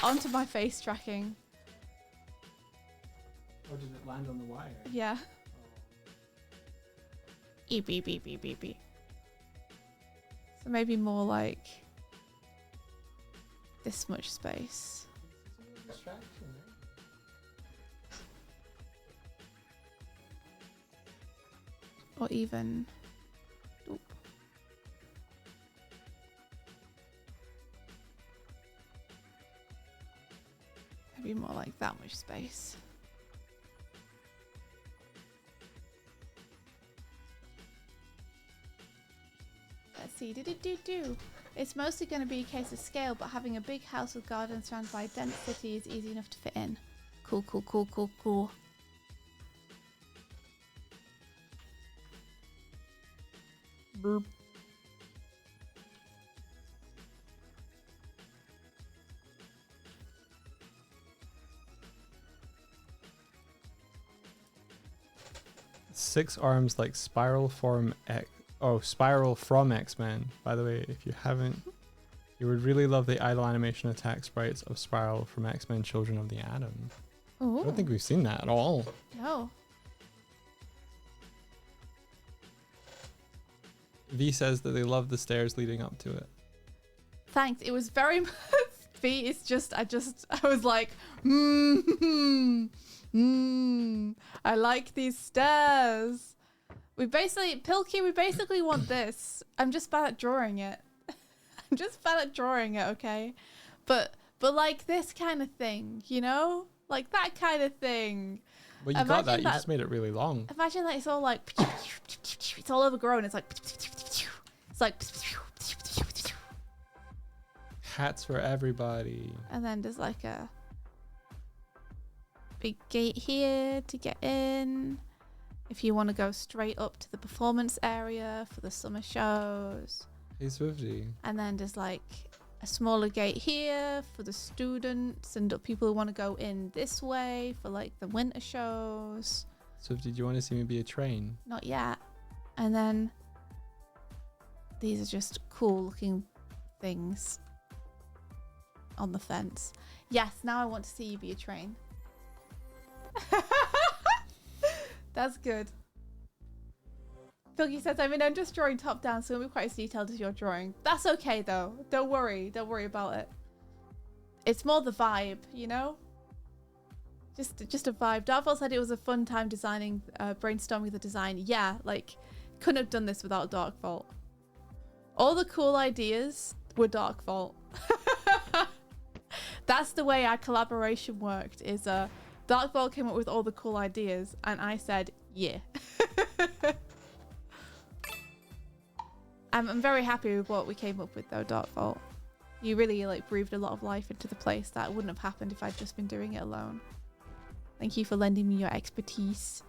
onto my face tracking. Oh, did it land on the wire? Yeah. E-bee-bee-bee-bee-bee. So maybe more like this much space. Or even... Oop. Maybe more like that much space. Let's see. Do. It's mostly going to be a case of scale, but having a big house with gardens surrounded by a dense city is easy enough to fit in. Cool. Burp. Six arms like Spiral from X-Men. By the way, if you haven't, you would really love the idle animation attack sprites of Spiral from X-Men Children of the Atom. Ooh. I don't think we've seen that at all. No. V says that they love the stairs leading up to it. Thanks. It was very much. V is just. I was like, I like these stairs. Pilkey, we basically want this. I'm just bad at drawing it. Okay? But like this kind of thing, you know? Like that kind of thing. Well, you got that. You just made it really long. Imagine that it's all like, it's all overgrown. It's like, hats for everybody. and then there's like a big gate here to get in. If you want to go straight up to the performance area for the summer shows. Hey, Swifty. And then there's like a smaller gate here for the students and people who want to go in this way for like the winter shows. Swifty, do you want to see me be a train? Not yet. And then these are just cool looking things on the fence. Yes, now I want to see you be a train. That's good. Pilky says, I'm just drawing top down, so it'll be quite as detailed as your drawing. That's okay though. Don't worry about it. It's more the vibe, you know? Just a vibe. Darkfall said it was a fun time designing, brainstorming the design. Yeah, like, couldn't have done this without Darkvault. All the cool ideas were Darkvault. That's the way our collaboration worked, is Darkvault came up with all the cool ideas, and I said, yeah. I'm very happy with what we came up with though, Darkvault. You really like breathed a lot of life into the place that wouldn't have happened if I'd just been doing it alone. Thank you for lending me your expertise.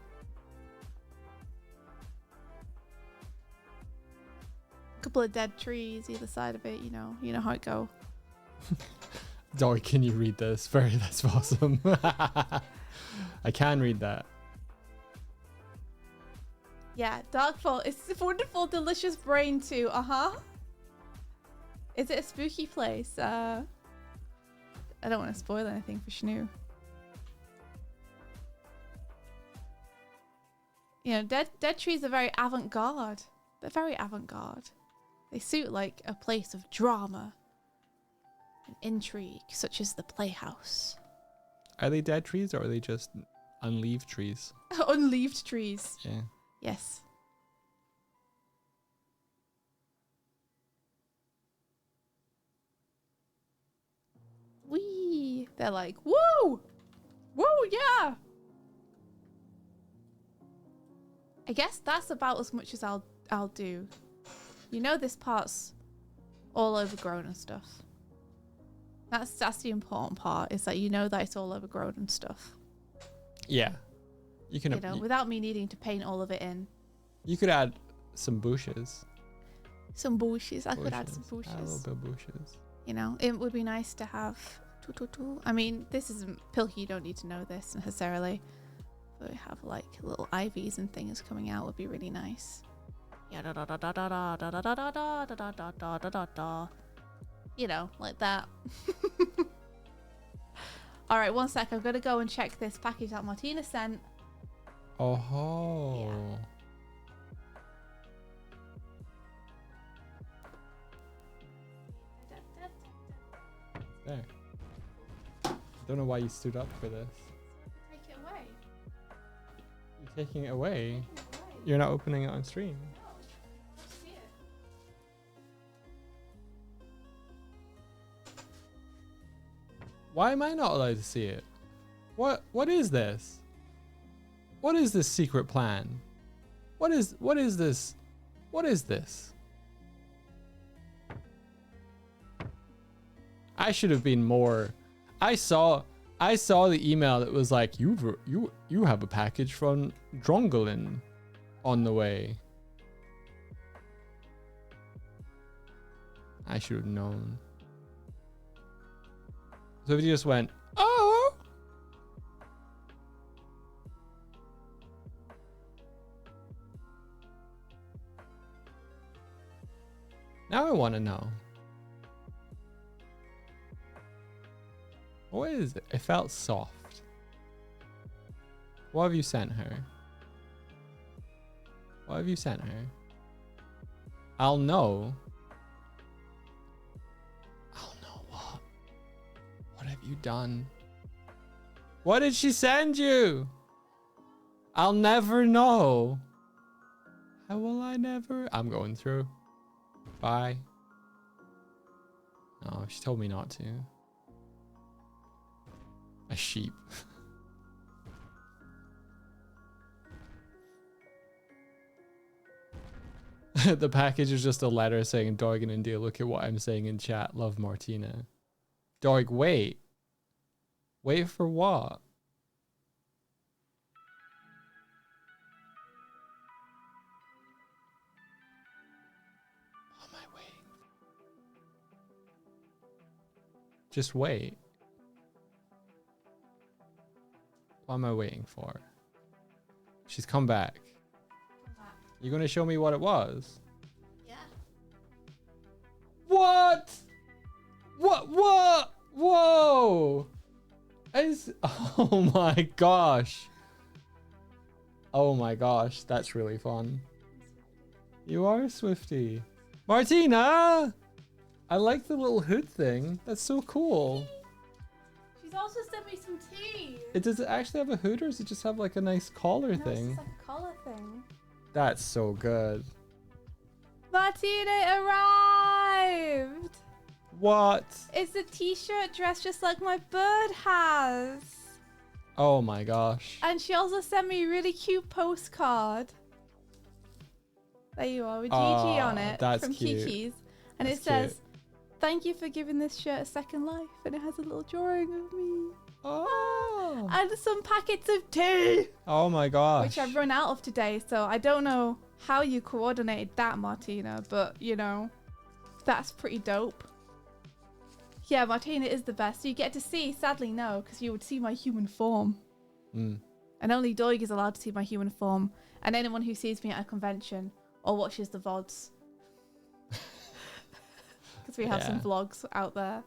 A couple of dead trees either side of it, you know how it go. Dory, can you read this? That's awesome. I can read that. Yeah, Darkfall. It's a wonderful, delicious brain too. Is it a spooky place? I don't want to spoil anything for Shnu. You know, dead trees are very avant-garde. They're very avant-garde. They suit like a place of drama and intrigue, such as the Playhouse. Are they dead trees or are they just unleaved trees? Unleaved trees. Yeah. Yes. Wee! They're like, woo! Woo, yeah! I guess that's about as much as I'll do. You know this part's all overgrown and stuff. That's the important part, is that you know that it's all overgrown and stuff. Yeah. You can. You know, without me needing to paint all of it in. You could add some bushes. Some bushes. I could add some bushes. Add a little bit of bushes. You know, it would be nice to have. I mean, this isn't Pilky. You don't need to know this necessarily. But we have like little ivies and things coming out would be really nice. Yeah, da da da da da da da da da da da da da da da da da. You know, like that. All right, one sec. I've got to go and check this package that Martina sent. Oh ho. Yeah. There. I don't know why you stood up for this. Take it away. You're taking it away. Take it away. You're not opening it on stream. No, let's see it. Why am I not allowed to see it? What is this? What is this secret plan? What is this? What is this? I should have been more. I saw the email that was like, you have a package from Drongelin on the way. I should have known. So if you just went, oh. Now I want to know. What is it? It felt soft. What have you sent her? What have you sent her? I'll know. I'll know what? What have you done? What did she send you? I'll never know. How will I never? I'm going through. Bye. No, she told me not to. A sheep. The package is just a letter saying, Doig and India, look at what I'm saying in chat. Love, Martina. Doig, wait. Wait for what? What am I waiting? Just wait. What am I waiting for? She's come back. You gonna show me what it was? Yeah. What? What? Whoa! Oh my gosh. Oh my gosh, that's really fun. You are Swifty. Martina! I like the little hood thing. That's so cool. She's also sent me some tea. Does it actually have a hood, or does it just have like a nice collar No, thing? it's just like a collar thing. That's so good. Martina arrived. What? It's a t-shirt dress just like my bird has. Oh my gosh. And she also sent me a really cute postcard. There you are, with Gigi Aw, on it that's from cute. Kiki's. And That's it says, cute. thank you for giving this shirt a second life. And it has a little drawing of me. Oh. And some packets of tea, Oh my gosh. which I've run out of today. So I don't know how you coordinated that, Martina. But, you know, that's pretty dope. Yeah, Martina is the best. You get to see, sadly, no, because you would see my human form. Mm. And only Doig is allowed to see my human form. And anyone who sees me at a convention or watches the VODs. Because we have some Yeah. vlogs out there.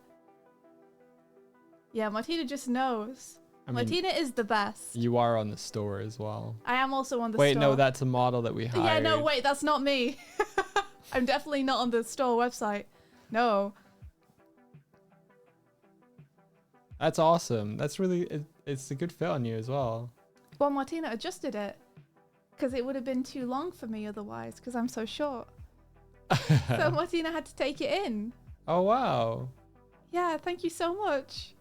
Yeah, Martina just knows. I mean, Martina is the best. you are on the store as well. I am also on the Wait, store. no, that's a model that we hired. Yeah, no, wait, that's not me. I'm definitely not on the store website. No. That's awesome. That's really, it's a good fit on you as well. Well, Martina adjusted it. Because it would have been too long for me otherwise, because I'm so short. So Martina had to take it in. Oh, wow. Yeah, thank you so much.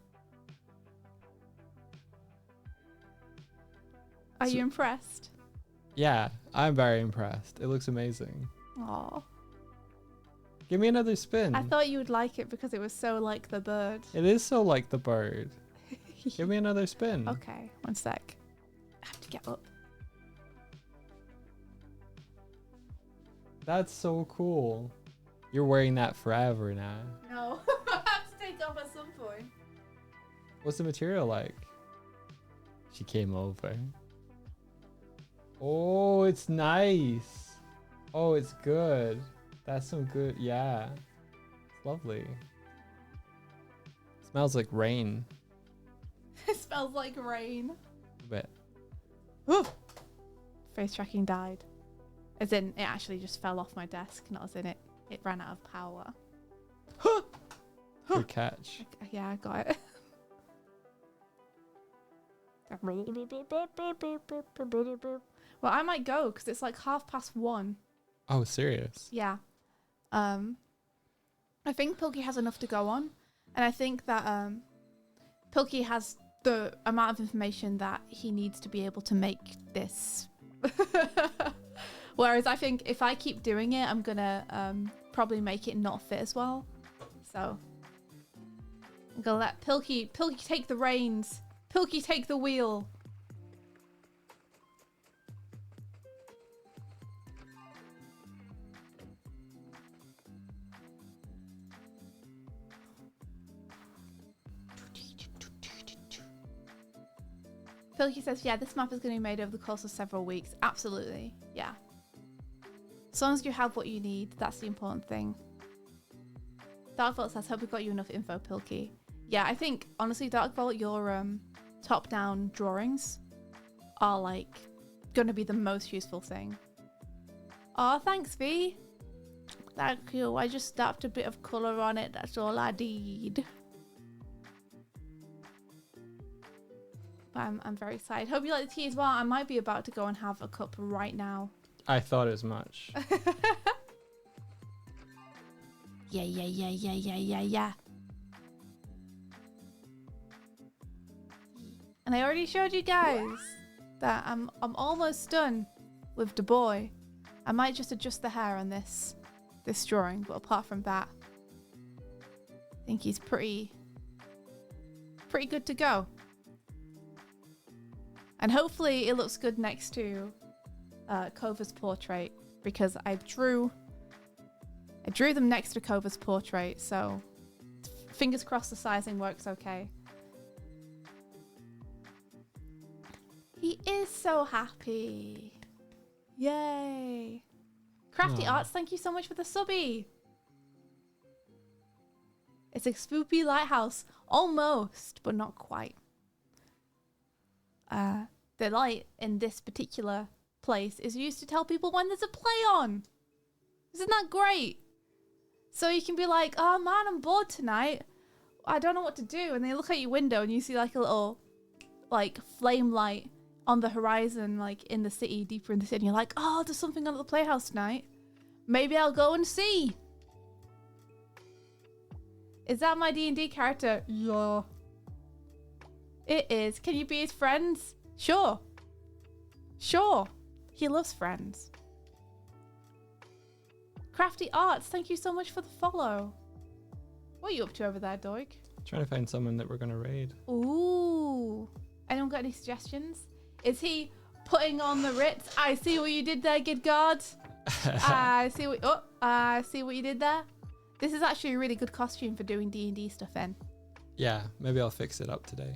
Are So- you impressed? Yeah, I'm very impressed. It looks amazing. Aw. Give me another spin. I thought you would like it because it was so like the bird. It is so like the bird. Give me another spin. Okay, one sec. I have to get up. That's so cool. You're wearing that forever now. No, I have to take off at some point. What's the material like? She came over. Oh, it's nice. Oh, it's good. That's some good, yeah. It's lovely. Smells like rain. It smells like rain. A bit. Ooh. Face tracking died. As in, it actually just fell off my desk, not as in it ran out of power. Good catch. Yeah, I got it. Well, I might go because it's like 1:30. Oh, serious? Yeah. I think Pilky has enough to go on, and I think that Pilky has the amount of information that he needs to be able to make this. Whereas I think if I keep doing it, I'm gonna probably make it not fit as well. So I'm gonna let Pilky take the reins. Pilky take the wheel. Pilky says, yeah, this map is going to be made over the course of several weeks. Absolutely, yeah. As long as you have what you need, that's the important thing. Dark Vault says, hope we got you enough info, Pilky. Yeah, I think, honestly, Dark Vault, your top-down drawings are, like, going to be the most useful thing. Oh, thanks, V. Thank you. I just dapped a bit of colour on it. That's all I did. I'm very excited. Hope you like the tea as well. I might be about to go and have a cup right now. I thought as much. Yeah. And I already showed you guys that I'm almost done with the boy. I might just adjust the hair on this drawing, but apart from that, I think he's pretty good to go. And hopefully it looks good next to Kova's portrait, because I drew them next to Kova's portrait, so fingers crossed the sizing works okay. He is so happy. Yay. Crafty Arts, thank you so much for the subby. It's a spoopy lighthouse. Almost, but not quite. The light in this particular place is used to tell people when there's a play on. Isn't that great? So you can be like, oh man, I'm bored tonight. I don't know what to do. And then you look out your window and you see like a little like flame light on the horizon, like in the city, deeper in the city. And you're like, oh, there's something on at the playhouse tonight. Maybe I'll go and see. Is that my D&D character? Yeah. It is. Can you be his friends? Sure. He loves friends. Crafty Arts, thank you so much for the follow. What are you up to over there, Doig? Trying to find someone that we're going to raid. Ooh. Anyone got any suggestions? Is he putting on the Ritz? I see what you did there, good God. I see what you did there. This is actually a really good costume for doing D&D stuff in. Yeah, maybe I'll fix it up today.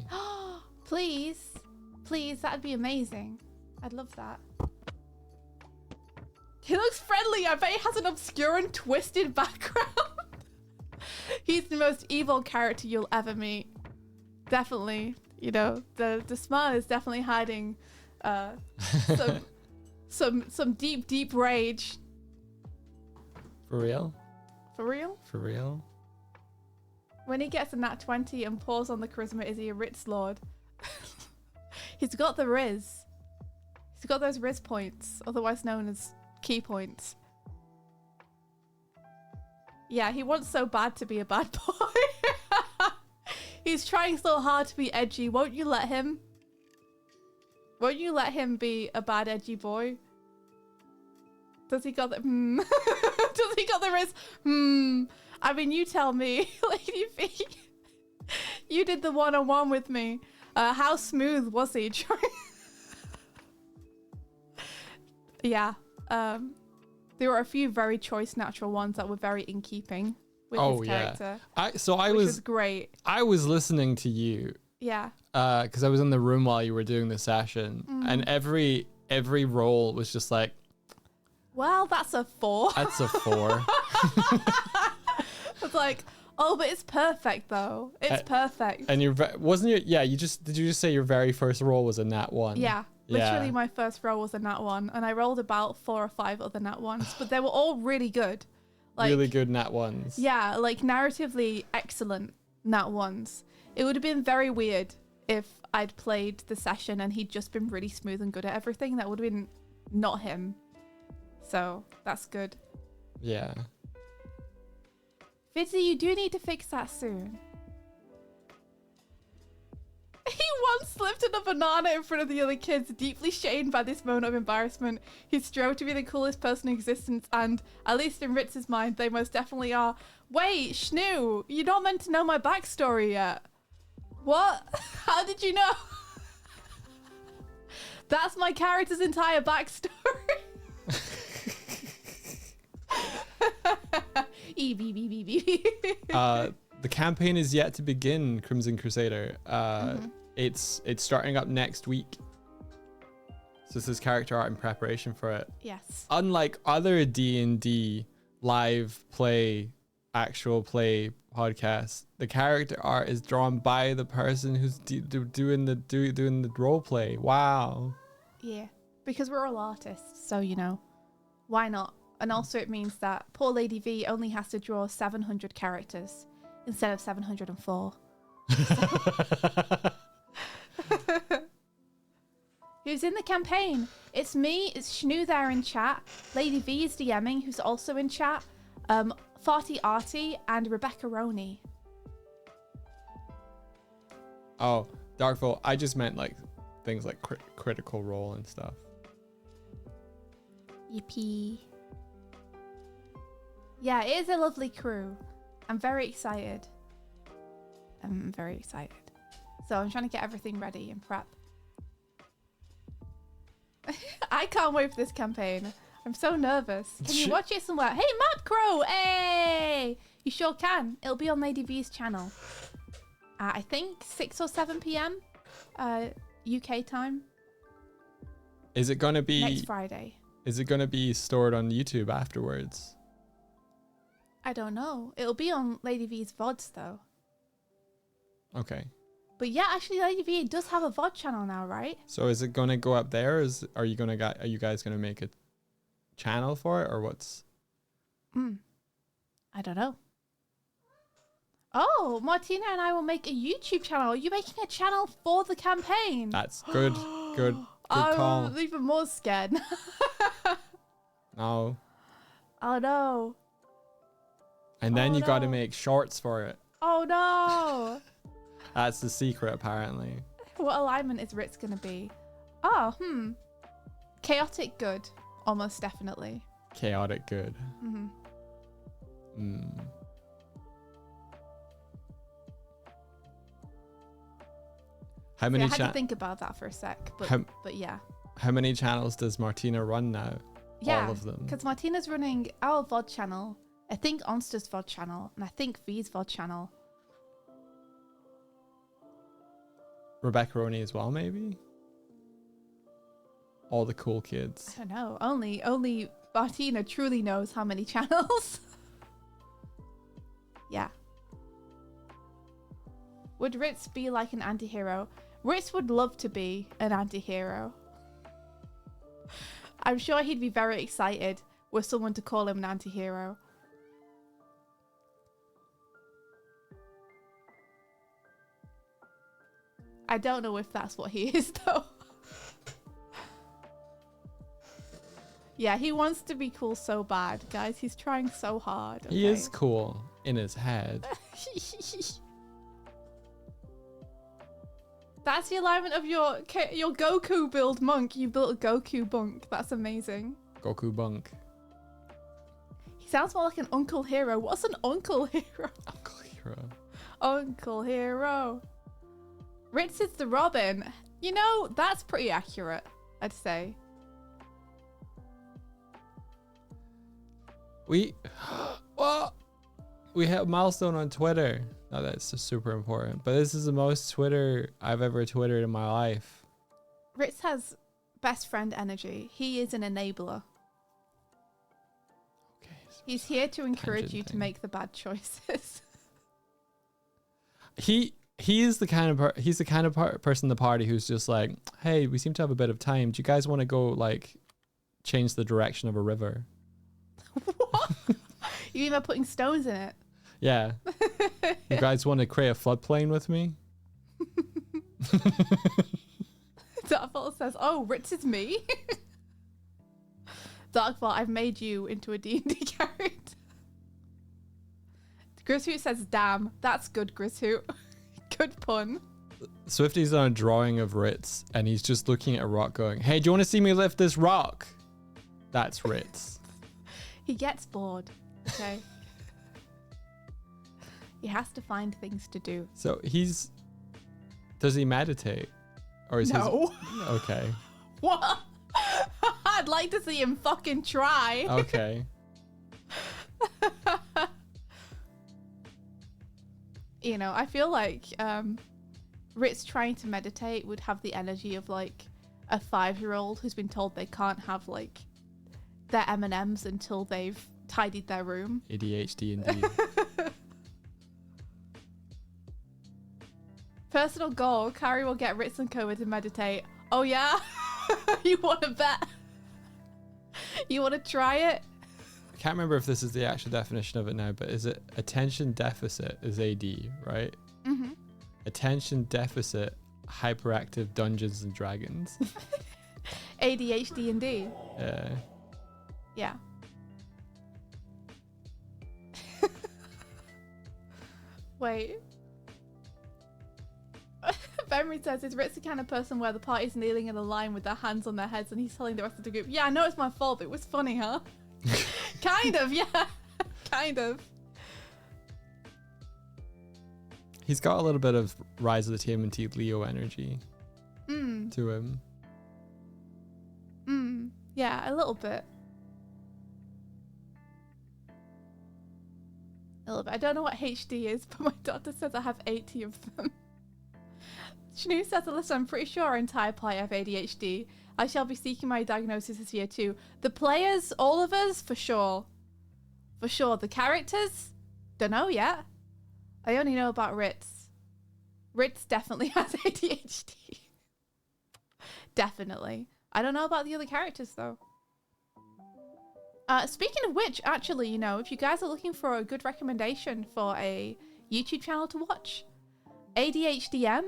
Please, that'd be amazing. I'd love that. He looks friendly. I bet he has an obscure and twisted background. He's the most evil character you'll ever meet. Definitely. You know, the smile is definitely hiding some deep rage. For real? For real? For real? When he gets a nat 20 and pulls on the charisma, is he a Ritz Lord? He's got the Riz. He's got those Riz points, otherwise known as key points. Yeah, he wants so bad to be a bad boy. He's trying so hard to be edgy. Won't you let him? Won't you let him be a bad, edgy boy? Does he got the Does he got the wrist? I mean, you tell me, Lady V. You did the one-on-one with me. How smooth was he? Yeah. There were a few very choice natural ones that were very in keeping with his character. I which was was great. I was listening to you Yeah. because I was in the room while you were doing the session, and every roll was just like, Well, that's a 4. that's a 4. It's like, oh, but it's perfect though. It's perfect. And wasn't your did you just say your very first roll was a nat 1? Yeah. Literally, my first roll was a nat 1, and I rolled about 4 or 5 other nat 1s, but they were all really good. Like, really good nat 1s. Yeah, like narratively excellent nat 1s. It would have been very weird if I'd played the session and he'd just been really smooth and good at everything. That would have been not him. So that's good. Yeah. Fizzy, you do need to fix that soon. He once slipped in a banana in front of the other kids, deeply shamed by this moment of embarrassment. He strove to be the coolest person in existence, and, at least in Ritz's mind, they most definitely are. Wait, Schnoo, you're not meant to know my backstory yet. What? How did you know? That's my character's entire backstory. The campaign is yet to begin, Crimson Crusader. It's starting up next week. So this is character art in preparation for it. Yes. Unlike other D&D live play, actual play podcasts, the character art is drawn by the person who's doing the role play. Wow. Yeah, because we're all artists, so why not? And also it means that poor Lady V only has to draw 700 characters instead of 704. Who's in the campaign? It's me, it's Schnoo there in chat, Lady V is DMing, who's also in chat, Farty Arty, and Rebecca Roney. Oh, Darkful, I just meant like things like critical role and stuff. Yippee. Yeah, it is a lovely crew. I'm very excited. So I'm trying to get everything ready and prep. I can't wait for this campaign. I'm so nervous. Can you watch it somewhere? Hey, Map Crow! Hey! You sure can. It'll be on Lady V's channel. I think 6 or 7 p.m. UK time. Is it going to be... Next Friday. Is it going to be stored on YouTube afterwards? I don't know. It'll be on Lady V's VODs though. Okay. But yeah, actually Lady V does have a VOD channel now, right? So is it going to go up there? Are you guys going to make a channel for it, or what's... I don't know. Oh, Martina and I will make a YouTube channel. Are you making a channel for the campaign? That's good. Good call. I'm even more scared. No. Oh no. And then you got to no. make shorts for it. Oh no. That's the secret, apparently. What alignment is Ritz gonna be? Oh, chaotic good. Almost definitely. Chaotic good. How many? I had to think about that for a sec, but yeah. How many channels does Martina run now? Yeah, all of them. because Martina's running our VOD channel, I think Onster's VOD channel, and I think V's VOD channel. Rebecca Roney as well, maybe? All the cool kids. I don't know. Only Martina truly knows how many channels. Yeah. Would Ritz be like an anti-hero? Ritz would love to be an anti-hero. I'm sure he'd be very excited with someone to call him an anti-hero. I don't know if that's what he is though. Yeah, he wants to be cool so bad, guys. He's trying so hard. Okay? He is cool in his head. That's the alignment of your Goku build monk. You built a Goku bunk. That's amazing. Goku Bunk. He sounds more like an Uncle Hero. What's an Uncle Hero? Uncle Hero. Uncle Hero. Ritz is the Robin. You know, that's pretty accurate, I'd say. We what? We hit a milestone on Twitter. No, that's just super important. But this is the most Twitter I've ever Twittered in my life. Ritz has best friend energy. He is an enabler. Okay. So He's here to encourage you to tangenting. make the bad choices. He is the kind of person in the party who's just like, hey, we seem to have a bit of time. Do you guys want to go like change the direction of a river? What? You mean by putting stones in it? Yeah. You guys want to create a floodplain with me? Darkvault says, oh, Ritz is me. Darkvault, I've made you into a D&D character. Grishoot says, damn, that's good, Grishoot. Good pun. Swifty's on a drawing of Ritz and he's just looking at a rock going, hey, do you want to see me lift this rock? That's Ritz. He gets bored, okay? He has to find things to do. So does he meditate? Or is No. Okay. What? I'd like to see him fucking try. Okay. You know, I feel like Ritz trying to meditate would have the energy of like a 5-year-old who's been told they can't have like their M&Ms until they've tidied their room. ADHD indeed. Personal goal, Carrie will get Ritz and Cova to meditate. Oh yeah? You want to bet? You want to try it? I can't remember if this is the actual definition of it now, but is it attention deficit is AD, right? Mm-hmm. Attention deficit hyperactive Dungeons and Dragons. ADHD and D. Yeah. Yeah. Wait. Benry says, is Ritz the kind of person where the party's kneeling in a line with their hands on their heads and he's telling the rest of the group, yeah, I know it's my fault, but it was funny, huh? Kind of, yeah. Kind of. He's got a little bit of Rise of the TMNT Leo energy to him. Yeah, a little bit. A little bit. I don't know what HD is, but my doctor says I have 80 of them. Shnu says, listen, I'm pretty sure our entire party have ADHD. I shall be seeking my diagnosis this year too. The players, all of us, for sure. For sure. The characters, don't know yet. I only know about Ritz. Ritz definitely has ADHD. Definitely. I don't know about the other characters though. Speaking of which, actually, you know, if you guys are looking for a good recommendation for a YouTube channel to watch, ADHDM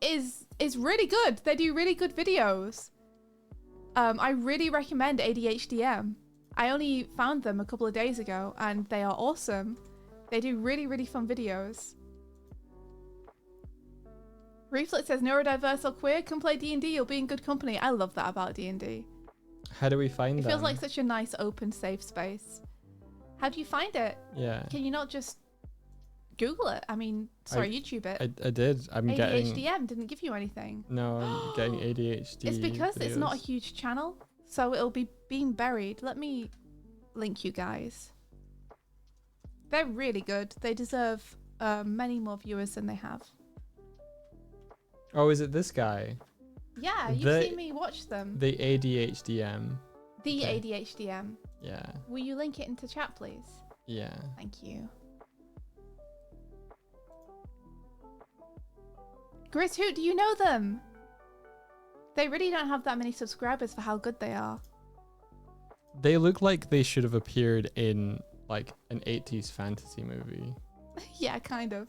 is really good. They do really good videos. I really recommend ADHDM. I only found them a couple of days ago and they are awesome. They do really, really fun videos. Reflex says, neurodiverse or queer, come play D&D, you'll be in good company. I love that about D&D. How do we find It them? feels like such a nice, open, safe space. How do you find it? Yeah. Can you not just Google it? I mean, sorry, YouTube it. I did. I'm getting... ADHDM didn't give you anything. No, I'm getting ADHD It's because it's not a videos. huge channel, so it'll be being buried. Let me link you guys. They're really good. They deserve many more viewers than they have. Oh, is it this guy? Yeah, you've The- seen me watch them. The ADHDM. The okay. ADHDM. Yeah. Will you link it into chat, please? Yeah. Thank you. Gris Hoot, do you know them? They really don't have that many subscribers for how good they are. They look like they should have appeared in like an 80s fantasy movie. Yeah, kind of.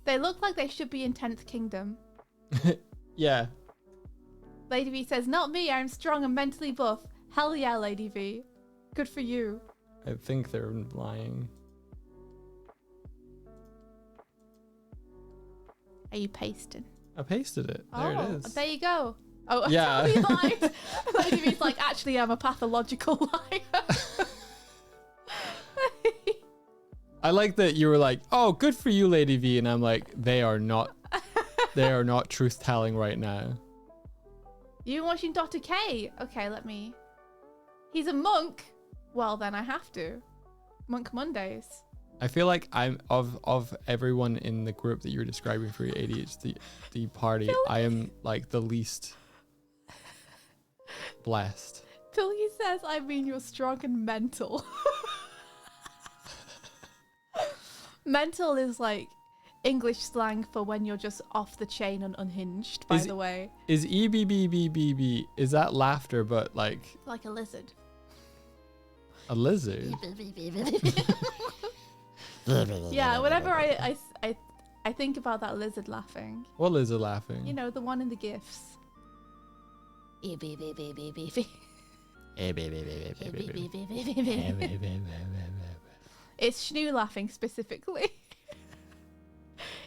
They look like they should be in 10th Kingdom. Yeah. Lady V says, not me, I'm strong and mentally buff. Hell yeah, Lady V. Good for you. I think they're lying. Are you pasting? I pasted it. There it is. There you go. Oh, Yeah. yeah. Lady V's like, actually, I'm a pathological liar. I like that you were like, oh, good for you, Lady V. And I'm like, they are not truth telling right now. You watching Dr. K? Okay, let me. He's a monk. Well, then I have to. Monk Mondays. I feel like I'm of everyone in the group that you're describing for your ADHD party, I am like the least blessed. Billy says, I mean, you're strong and mental. Mental is like English slang for when you're just off the chain and unhinged, by the way. Is EBBBBB, is that laughter, but like Like a lizard. a lizard? Yeah, whenever I think about that lizard laughing. What lizard laughing? You know, the one in the GIFs. It's Schnoo laughing specifically.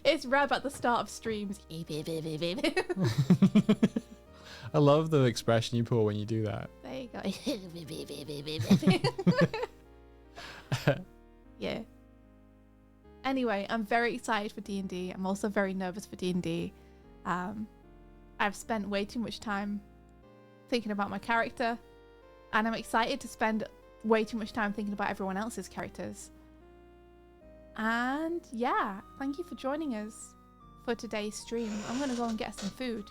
It's Reb at the start of streams. I love the expression you pull when you do that. There you go. Yeah. Anyway, I'm very excited for D&D. I'm also very nervous for D&D. I've spent way too much time thinking about my character, and I'm excited to spend way too much time thinking about everyone else's characters. And yeah, thank you for joining us for today's stream. I'm gonna go and get some food.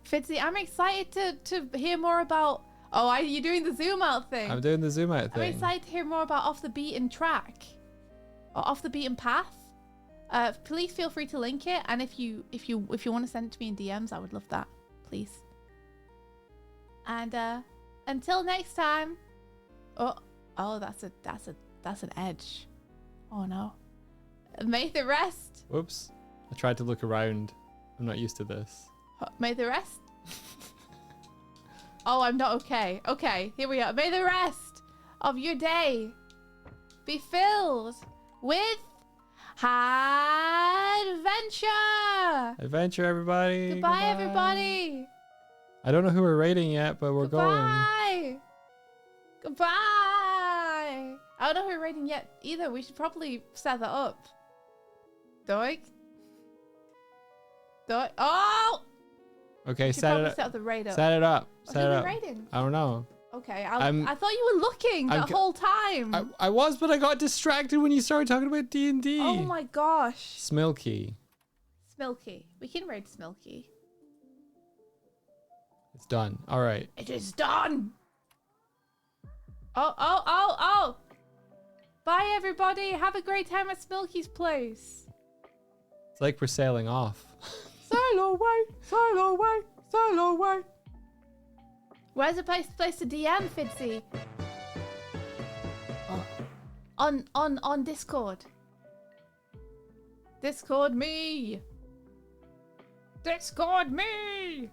Fitzy, I'm excited to hear more about... Oh, are you doing the zoom out thing? I'm doing the zoom out thing. I'm excited to hear more about Off the Beaten Track. Or Off the Beaten Path. Please feel free to link it, and if you want to send it to me in DMs, I would love that. Please. And until next time. Oh, that's an edge. Oh no. May the rest. Whoops. I tried to look around. I'm not used to this. May the rest. Oh, I'm not okay. Okay, here we are. May the rest of your day be filled with adventure. Adventure, everybody. Goodbye, everybody. I don't know who we're rating yet, but we're going. Goodbye. I don't know who we're rating yet either. We should probably set that up. Doig. Oh! Okay, Should set probably it up. set up the raid up. Set it up. Who Set it are up. we rating? I don't know. Okay, I thought you were looking the whole time. I was, but I got distracted when you started talking about D&D. Oh my gosh. Smilky. Smilky. We can raid Smilky. It's done. All right. It is done. Oh. Bye, everybody. Have a great time at Smilky's place. It's like we're sailing off. Sail away, sail away, sail away. Where's the place to DM, Fitzy? Oh. On Discord. Discord me. Discord me.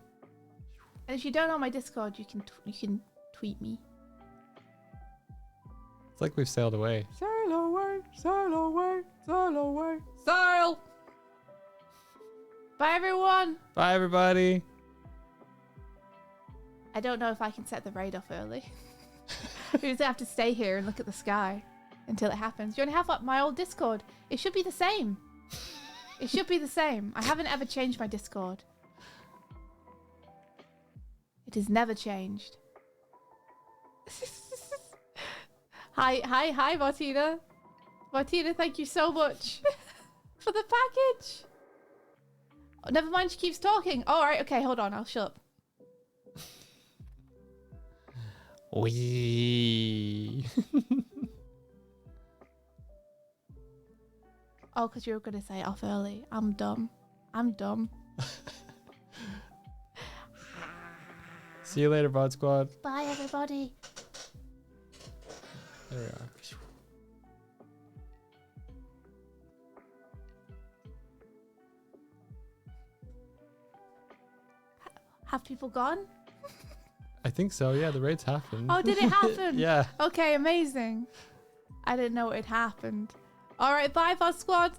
And if you don't know my Discord, you can tweet me. It's like we've sailed away. Sail away, sail away, sail away, sail. Bye, everyone. Bye, everybody. I don't know if I can set the raid off early. We just have to stay here and look at the sky until it happens. You only have my old Discord. It should be the same. It should be the same. I haven't ever changed my Discord. It has never changed. Hi, Martina. Martina, thank you so much for the package. Oh, never mind, she keeps talking. All right, okay, hold on. I'll shut up. Wee. Oh, because you were going to say it off early. I'm dumb. See you later, Bot Squad. Bye, everybody. There we are. Have people gone? I think so. Yeah, the raid's happened. Oh, did it happen? Yeah. Okay, amazing. I didn't know it happened. All right, bye, Bot Squad.